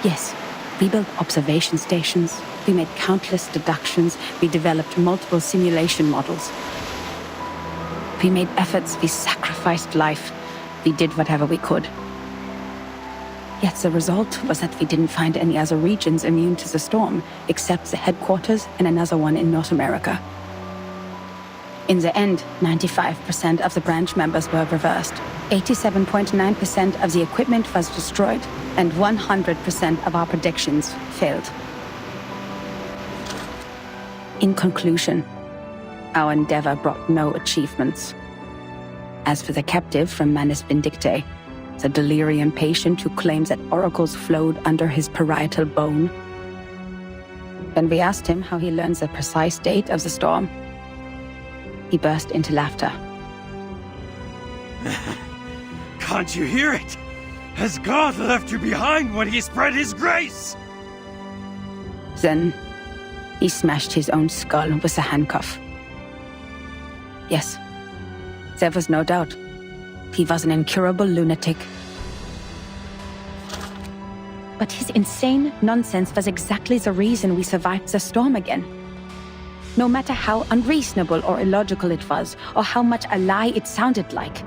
Yes, we built observation stations, we made countless deductions, we developed multiple simulation models. We made efforts, we sacrificed life, we did whatever we could. Yet the result was that we didn't find any other regions immune to the storm, except the headquarters and another one in North America. In the end, 95% of the branch members were reversed, 87.9% of the equipment was destroyed, and 100% of our predictions failed. In conclusion, our endeavor brought no achievements. As for the captive from Manus Vindictae, the delirium patient who claims that oracles flowed under his parietal bone, when we asked him how he learns the precise date of the storm, he burst into laughter. Can't you hear it? Has God left you behind when he spread his grace? Then, he smashed his own skull with a handcuff. Yes, there was no doubt. He was an incurable lunatic. But his insane nonsense was exactly the reason we survived the storm again. No matter how unreasonable or illogical it was, or how much a lie it sounded like.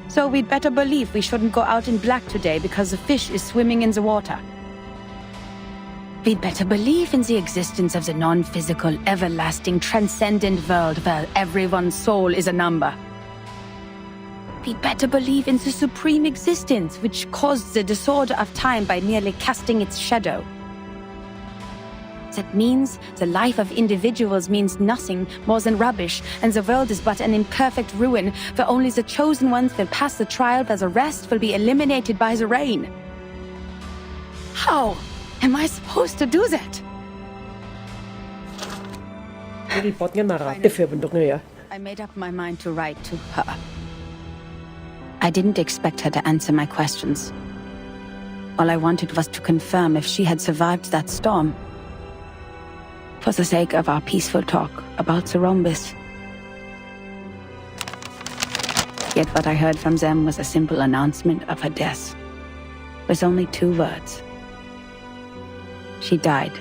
So we'd better believe we shouldn't go out in black today because the fish is swimming in the water. We'd better believe in the existence of the non-physical, everlasting, transcendent world where everyone's soul is a number. We'd better believe in the supreme existence which caused the disorder of time by merely casting its shadow. That means the life of individuals means nothing more than rubbish, and the world is but an imperfect ruin, where only the chosen ones will pass the trial, where the rest will be eliminated by the rain. How am I supposed to do that? Ini potnya naratif ya bentuknya ya. I made up my mind to write to her. I didn't expect her to answer my questions. All I wanted was to confirm if she had survived that storm. For the sake of our peaceful talk about the rhombus. Yet what I heard from them was a simple announcement of her death, with only 2 words. She died.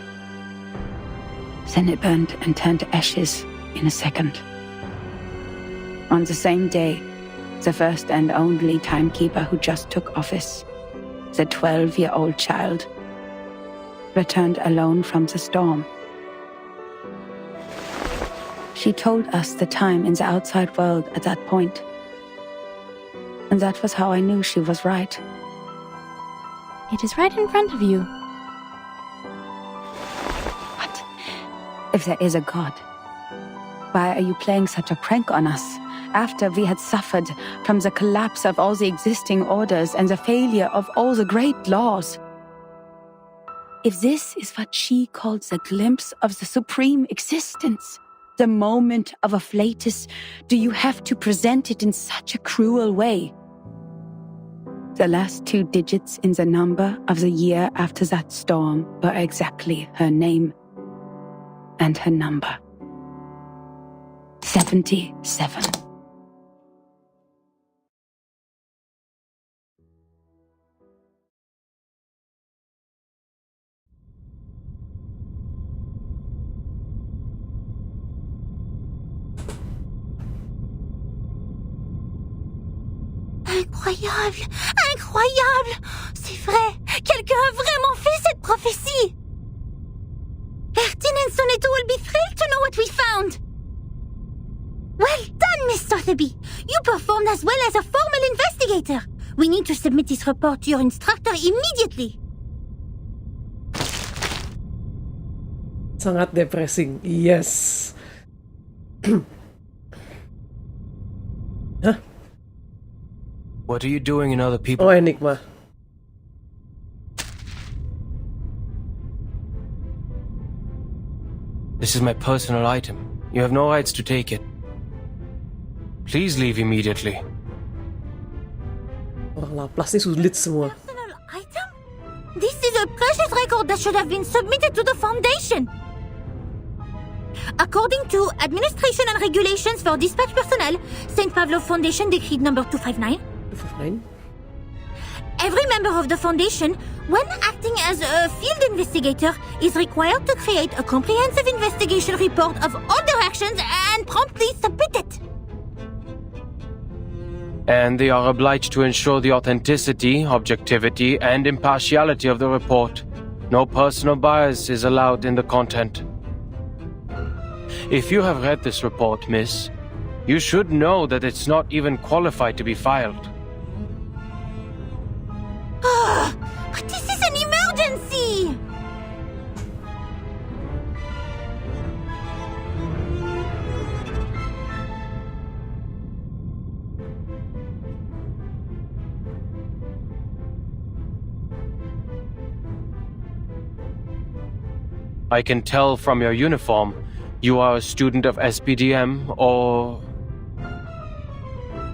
Then it burned and turned to ashes in a second. On the same day, the first and only timekeeper who just took office, the 12-year-old child, returned alone from the storm. She told us the time in the outside world at that point. And that was how I knew she was right. It is right in front of you. What? If there is a God, why are you playing such a prank on us after we had suffered from the collapse of all the existing orders and the failure of all the great laws? If this is what she calls a glimpse of the supreme existence, the moment of afflatus, do you have to present it in such a cruel way? The last 2 digits in the number of the year after that storm were exactly her name and her number. 77. Incroyable! Incroyable! C'est vrai! Quelqu'un a vraiment fait cette prophétie! Ertin and Soneto will be thrilled to know what we found! Well done, Miss Sotheby! You performed as well as a formal investigator! We need to submit this report to your instructor immediately! Sangat depressing. Yes. Huh? What are you doing in other people? Oh, Enigma. This is my personal item. You have no rights to take it. Please leave immediately. Orang Laplace ni sulit semua. This is a precious record that should have been submitted to the Foundation! According to Administration and Regulations for Dispatch Personnel, St. Pavlov Foundation Decree number 259, 259? Every member of the Foundation, when acting as a field investigator, is required to create a comprehensive investigation report of all their actions and promptly submit it. And they are obliged to ensure the authenticity, objectivity, and impartiality of the report. No personal bias is allowed in the content. If you have read this report, miss, you should know that it's not even qualified to be filed. But this is an emergency! I can tell from your uniform you are a student of SPDM or...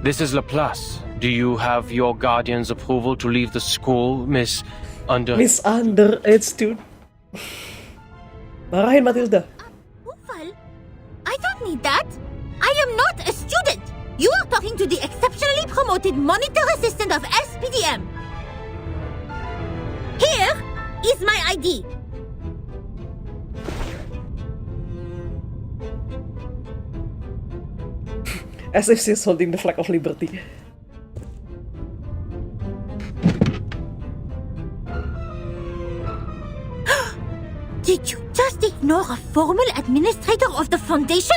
This is Laplace. Do you have your guardian's approval to leave the school, Miss Underage student? Marahin, Matilda. Approval? I don't need that. I am not a student. You are talking to the exceptionally promoted monitor assistant of SPDM. Here is my ID. As if she's holding the flag of liberty. Did you just ignore a formal administrator of the Foundation?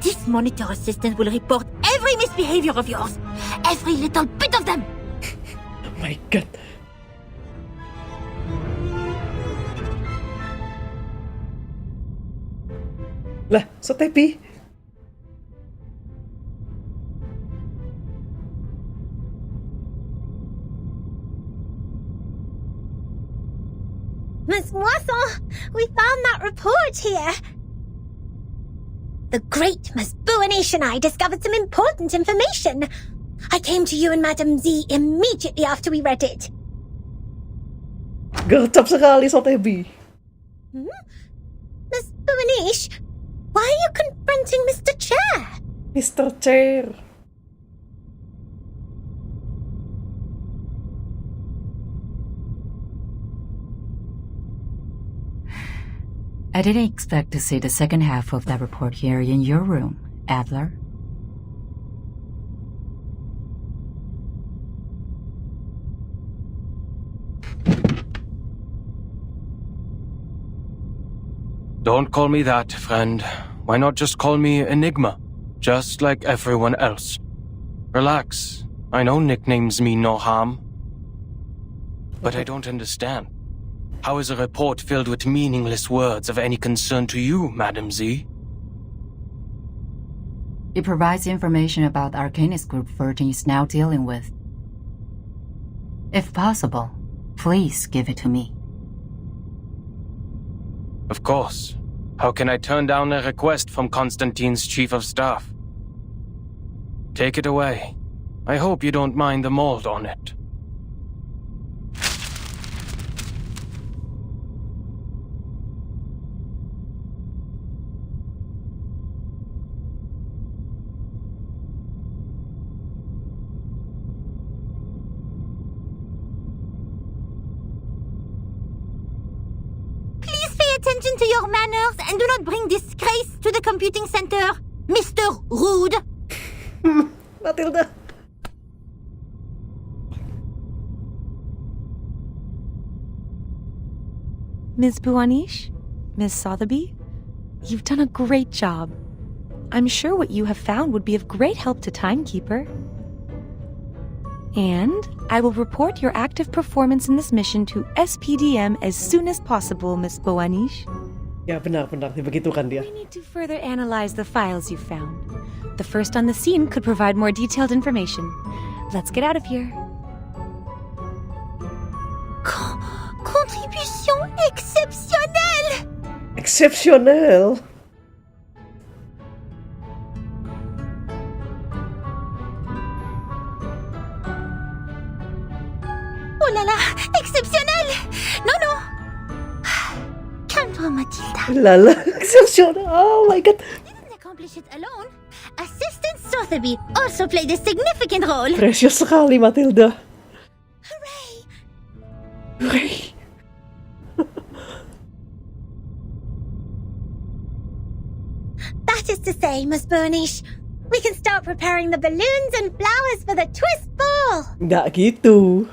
This monitor assistant will report every misbehavior of yours. Every little bit of them. Oh my god. Lah, so Tepi. Miss Moisson, we found that report here. The great Miss Buanish and I discovered some important information. I came to you and Madame Z immediately after we read it. Gercep sekali so Tepi. Miss Buanish, why are you confronting Mr. Chair? Mr. Chair. I didn't expect to see the second half of that report here in your room, Adler. Don't call me that, friend. Why not just call me Enigma? Just like everyone else. Relax. I know nicknames mean no harm. But I don't understand. How is a report filled with meaningless words of any concern to you, Madam Z? It provides information about the Arcanist group Virgin is now dealing with. If possible, please give it to me. Of course. How can I turn down a request from Constantine's chief of staff? Take it away. I hope you don't mind the mold on it. Attention to your manners and do not bring disgrace to the computing center, Mr. Rude. Matilda. Ms. Buanish, Ms. Sotheby, you've done a great job. I'm sure what you have found would be of great help to Timekeeper. And I will report your active performance in this mission to SPDM as soon as possible, Ms. Buanish. Ya, benar-benar dibegitukan dia. We need to further analyze the files you found. The first on the scene could provide more detailed information. Let's get out of here. Contribution exceptionnelle! Exceptionnel! Oh là là, exceptionnel! Non, non! Calme-toi, Mathilda. Lala, exceptionnel! Oh my god! Didn't accomplish it alone. Assistant Sotheby also played a significant role. Precious sekali, Matilda. Hooray! Hooray! That is to say, Miss Burnish, we can start preparing the balloons and flowers for the twist ball. Nggak gitu.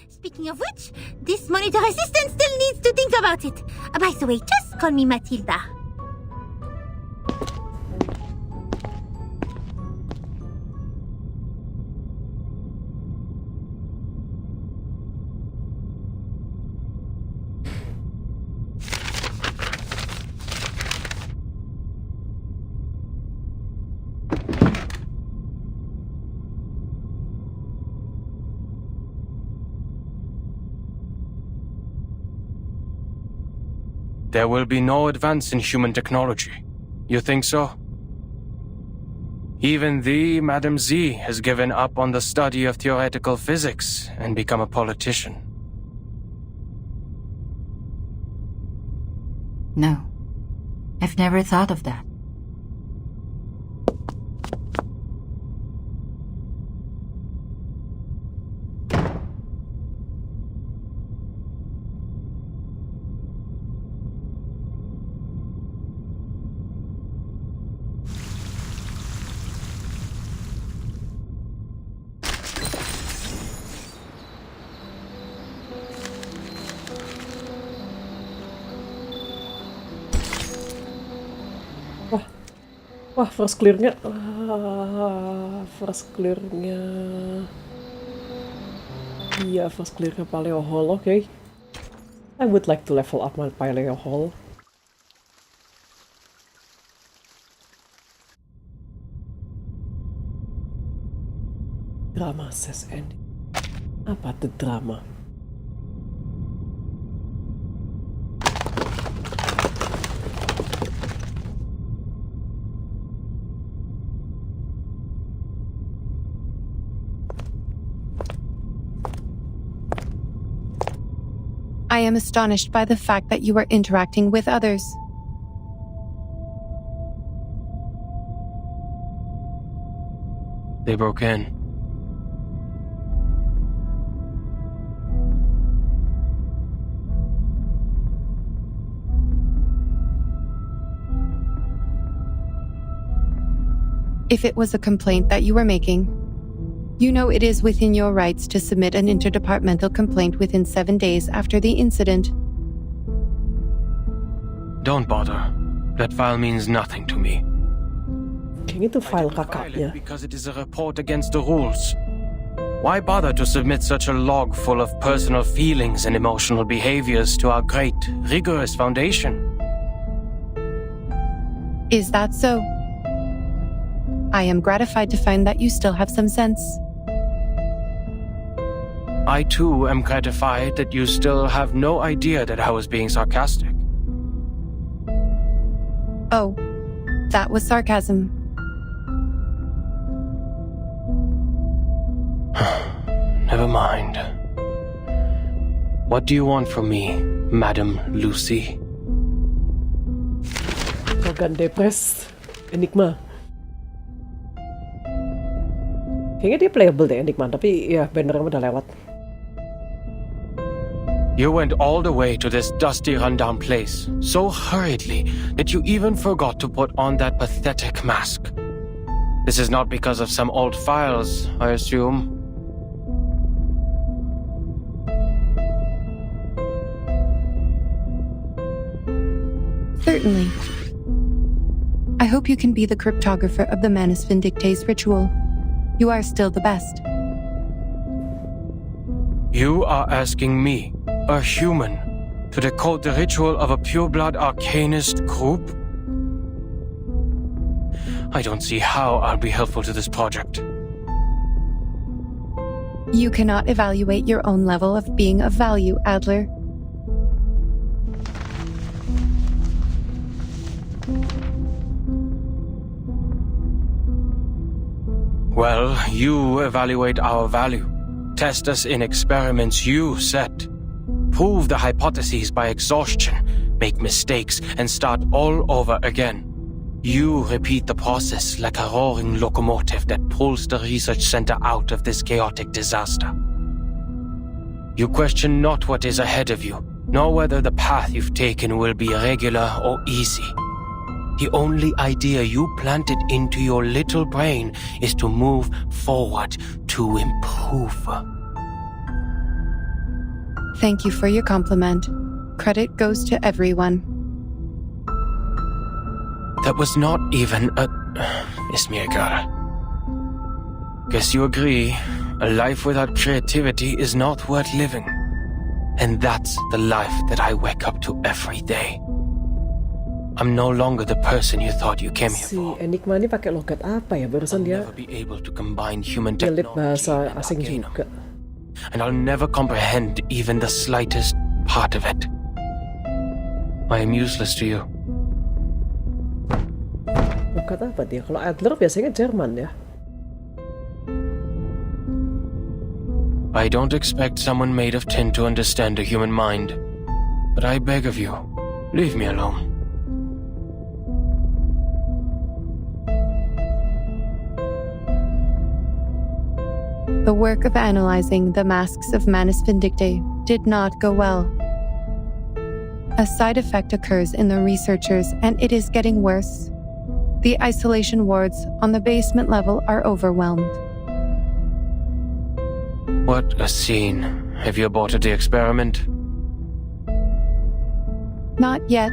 Speaking of which, this monitor assistant still needs to think about it. By the way, just call me Matilda. There will be no advance in human technology. You think so? Even thee, Madam Z, has given up on the study of theoretical physics and become a politician. No. I've never thought of that. Wah, first clear-nya. First clear-nya. Iya, first clear-nya Paleo Hall, okay. I would like to level up my Paleo Hall. Drama says ending. Apa the drama? I am astonished by the fact that you are interacting with others. They broke in. If it was a complaint that you were making, you know it is within your rights to submit an interdepartmental complaint within 7 days after the incident. Don't bother. That file means nothing to me. Kayaknya itu file kakaknya. Because it is a report against the rules. Why bother to submit such a log full of personal feelings and emotional behaviors to our great, rigorous foundation? Is that so? I am gratified to find that you still have some sense. I too am gratified that you still have no idea that I was being sarcastic. Oh, that was sarcasm. Never mind. What do you want from me, Madam Lucy? Organ depres. Enigma. Kayaknya dia playable deh Enigma, tapi ya bannernya udah lewat. You went all the way to this dusty, rundown place so hurriedly that you even forgot to put on that pathetic mask. This is not because of some old files, I assume. Certainly. I hope you can be the cryptographer of the Manus Vindictae's ritual. You are still the best. You are asking me, a human, to decode the ritual of a pureblood arcanist group? I don't see how I'll be helpful to this project. You cannot evaluate your own level of being of value, Adler. Well, you evaluate our value. Test us in experiments you set. Prove the hypotheses by exhaustion, make mistakes, and start all over again. You repeat the process like a roaring locomotive that pulls the research center out of this chaotic disaster. You question not what is ahead of you, nor whether the path you've taken will be regular or easy. The only idea you planted into your little brain is to move forward, to improve. Thank you for your compliment. Credit goes to everyone. That was not even a... Ismirgal. Guess you agree, a life without creativity is not worth living. And that's the life that I wake up to every day. I'm no longer the person you thought you came here for. Si Enigma ini pakai logat apa ya? Barusan dia Be able to combine human nyelip technology bahasa and asing arcanum. juga. And I'll never comprehend even the slightest part of it. I am useless to you. Logat apa dia? Kalau Adler biasanya Jerman ya. I don't expect someone made of tin to understand a human mind. But I beg of you, leave me alone. The work of analyzing the masks of Manus Vindictae did not go well. A side effect occurs in the researchers, and it is getting worse. The isolation wards on the basement level are overwhelmed. What a scene. Have you aborted the experiment? Not yet.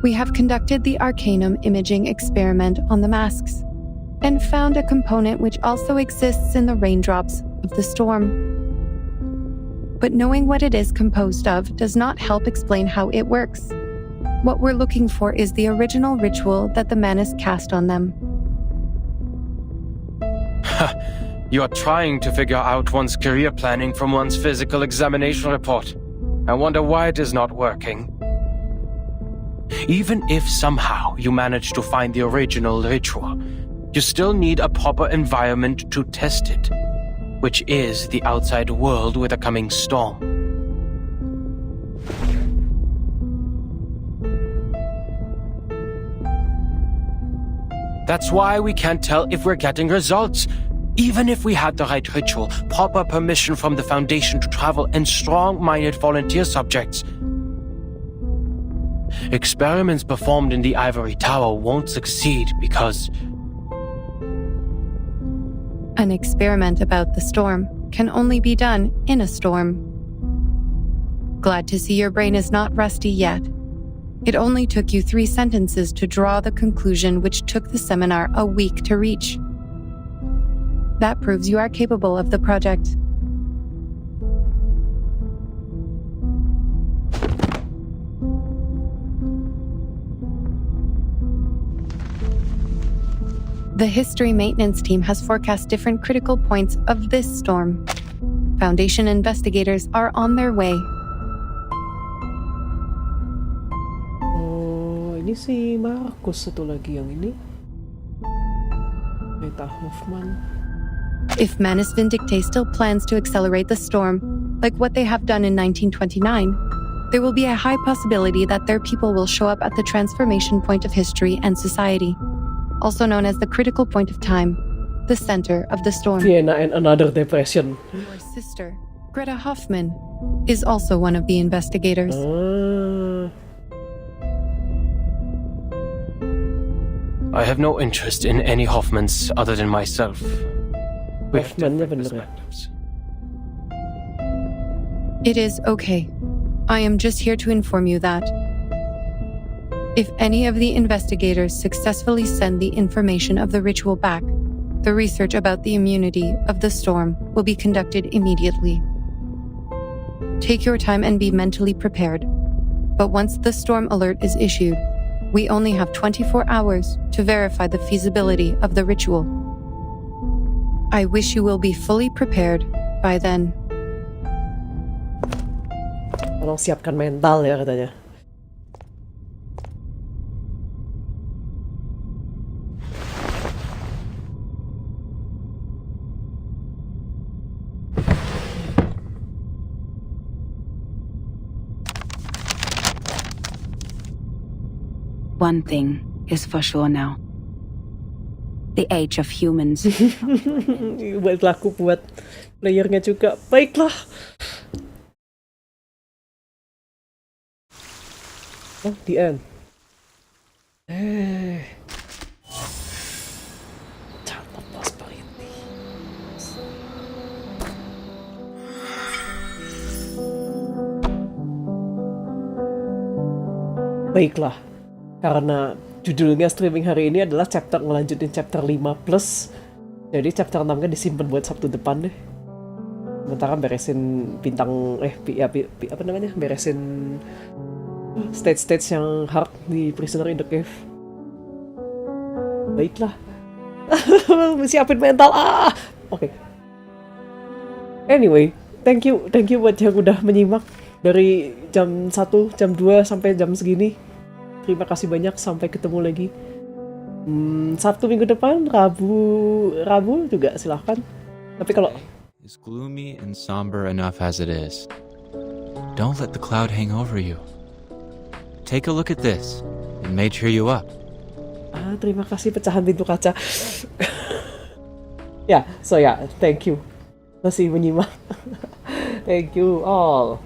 We have conducted the Arcanum imaging experiment on the masks, and found a component which also exists in the raindrops of the storm. But knowing what it is composed of does not help explain how it works. What we're looking for is the original ritual that the Manus cast on them. You are trying to figure out one's career planning from one's physical examination report. I wonder why it is not working. Even if somehow you manage to find the original ritual, you still need a proper environment to test it, which is the outside world with a coming storm. That's why we can't tell if we're getting results. Even if we had the right ritual, proper permission from the Foundation to travel, and strong-minded volunteer subjects, experiments performed in the Ivory Tower won't succeed because... An experiment about the storm can only be done in a storm. Glad to see your brain is not rusty yet. It only took you 3 sentences to draw the conclusion which took the seminar a week to reach. That proves you are capable of the project. The history maintenance team has forecast different critical points of this storm. Foundation investigators are on their way. Oh, ini si Marcus satu lagi yang ini. Meta Hoffman. If Manus Vindictae still plans to accelerate the storm, like what they have done in 1929, there will be a high possibility that their people will show up at the transformation point of history and society, also known as the critical point of time, the center of the storm. Vienna and another depression. Your sister, Greta Hoffman, is also one of the investigators. I have no interest in any Hoffmans other than myself. Hoffmannya bener ya. It is okay. I am just here to inform you that If any of the investigators successfully send the information of the ritual back, the research about the immunity of the storm will be conducted immediately. Take your time and be mentally prepared. But once the storm alert is issued, we only have 24 hours to verify the feasibility of the ritual. I wish you will be fully prepared by then. Tolong siapkan mental ya katanya. One thing is for sure now. The age of humans. Buat laku buat playernya juga. Baiklah. Oh, the end. Catat prosperity. Baiklah. Karena judulnya streaming hari ini adalah chapter ngelanjutin chapter 5 plus. Jadi chapter 6 kan disimpan buat Sabtu depan deh. Sementara beresin bintang apa namanya? Beresin stage-stage yang hard di Prisoner in the Cave. Baiklah. Siapin mental. Oke. Anyway, thank you buat yang udah menyimak dari jam 1, jam 2 sampai jam segini. Terima kasih banyak, sampai ketemu lagi Sabtu minggu depan, Rabu juga silahkan. Tapi kalau is gloomy and somber enough as it is. Don't let the cloud hang over you. Take a look at this. It may cheer you up. Terima kasih pecahan pintu kaca. thank you masih menyimak. Thank you all.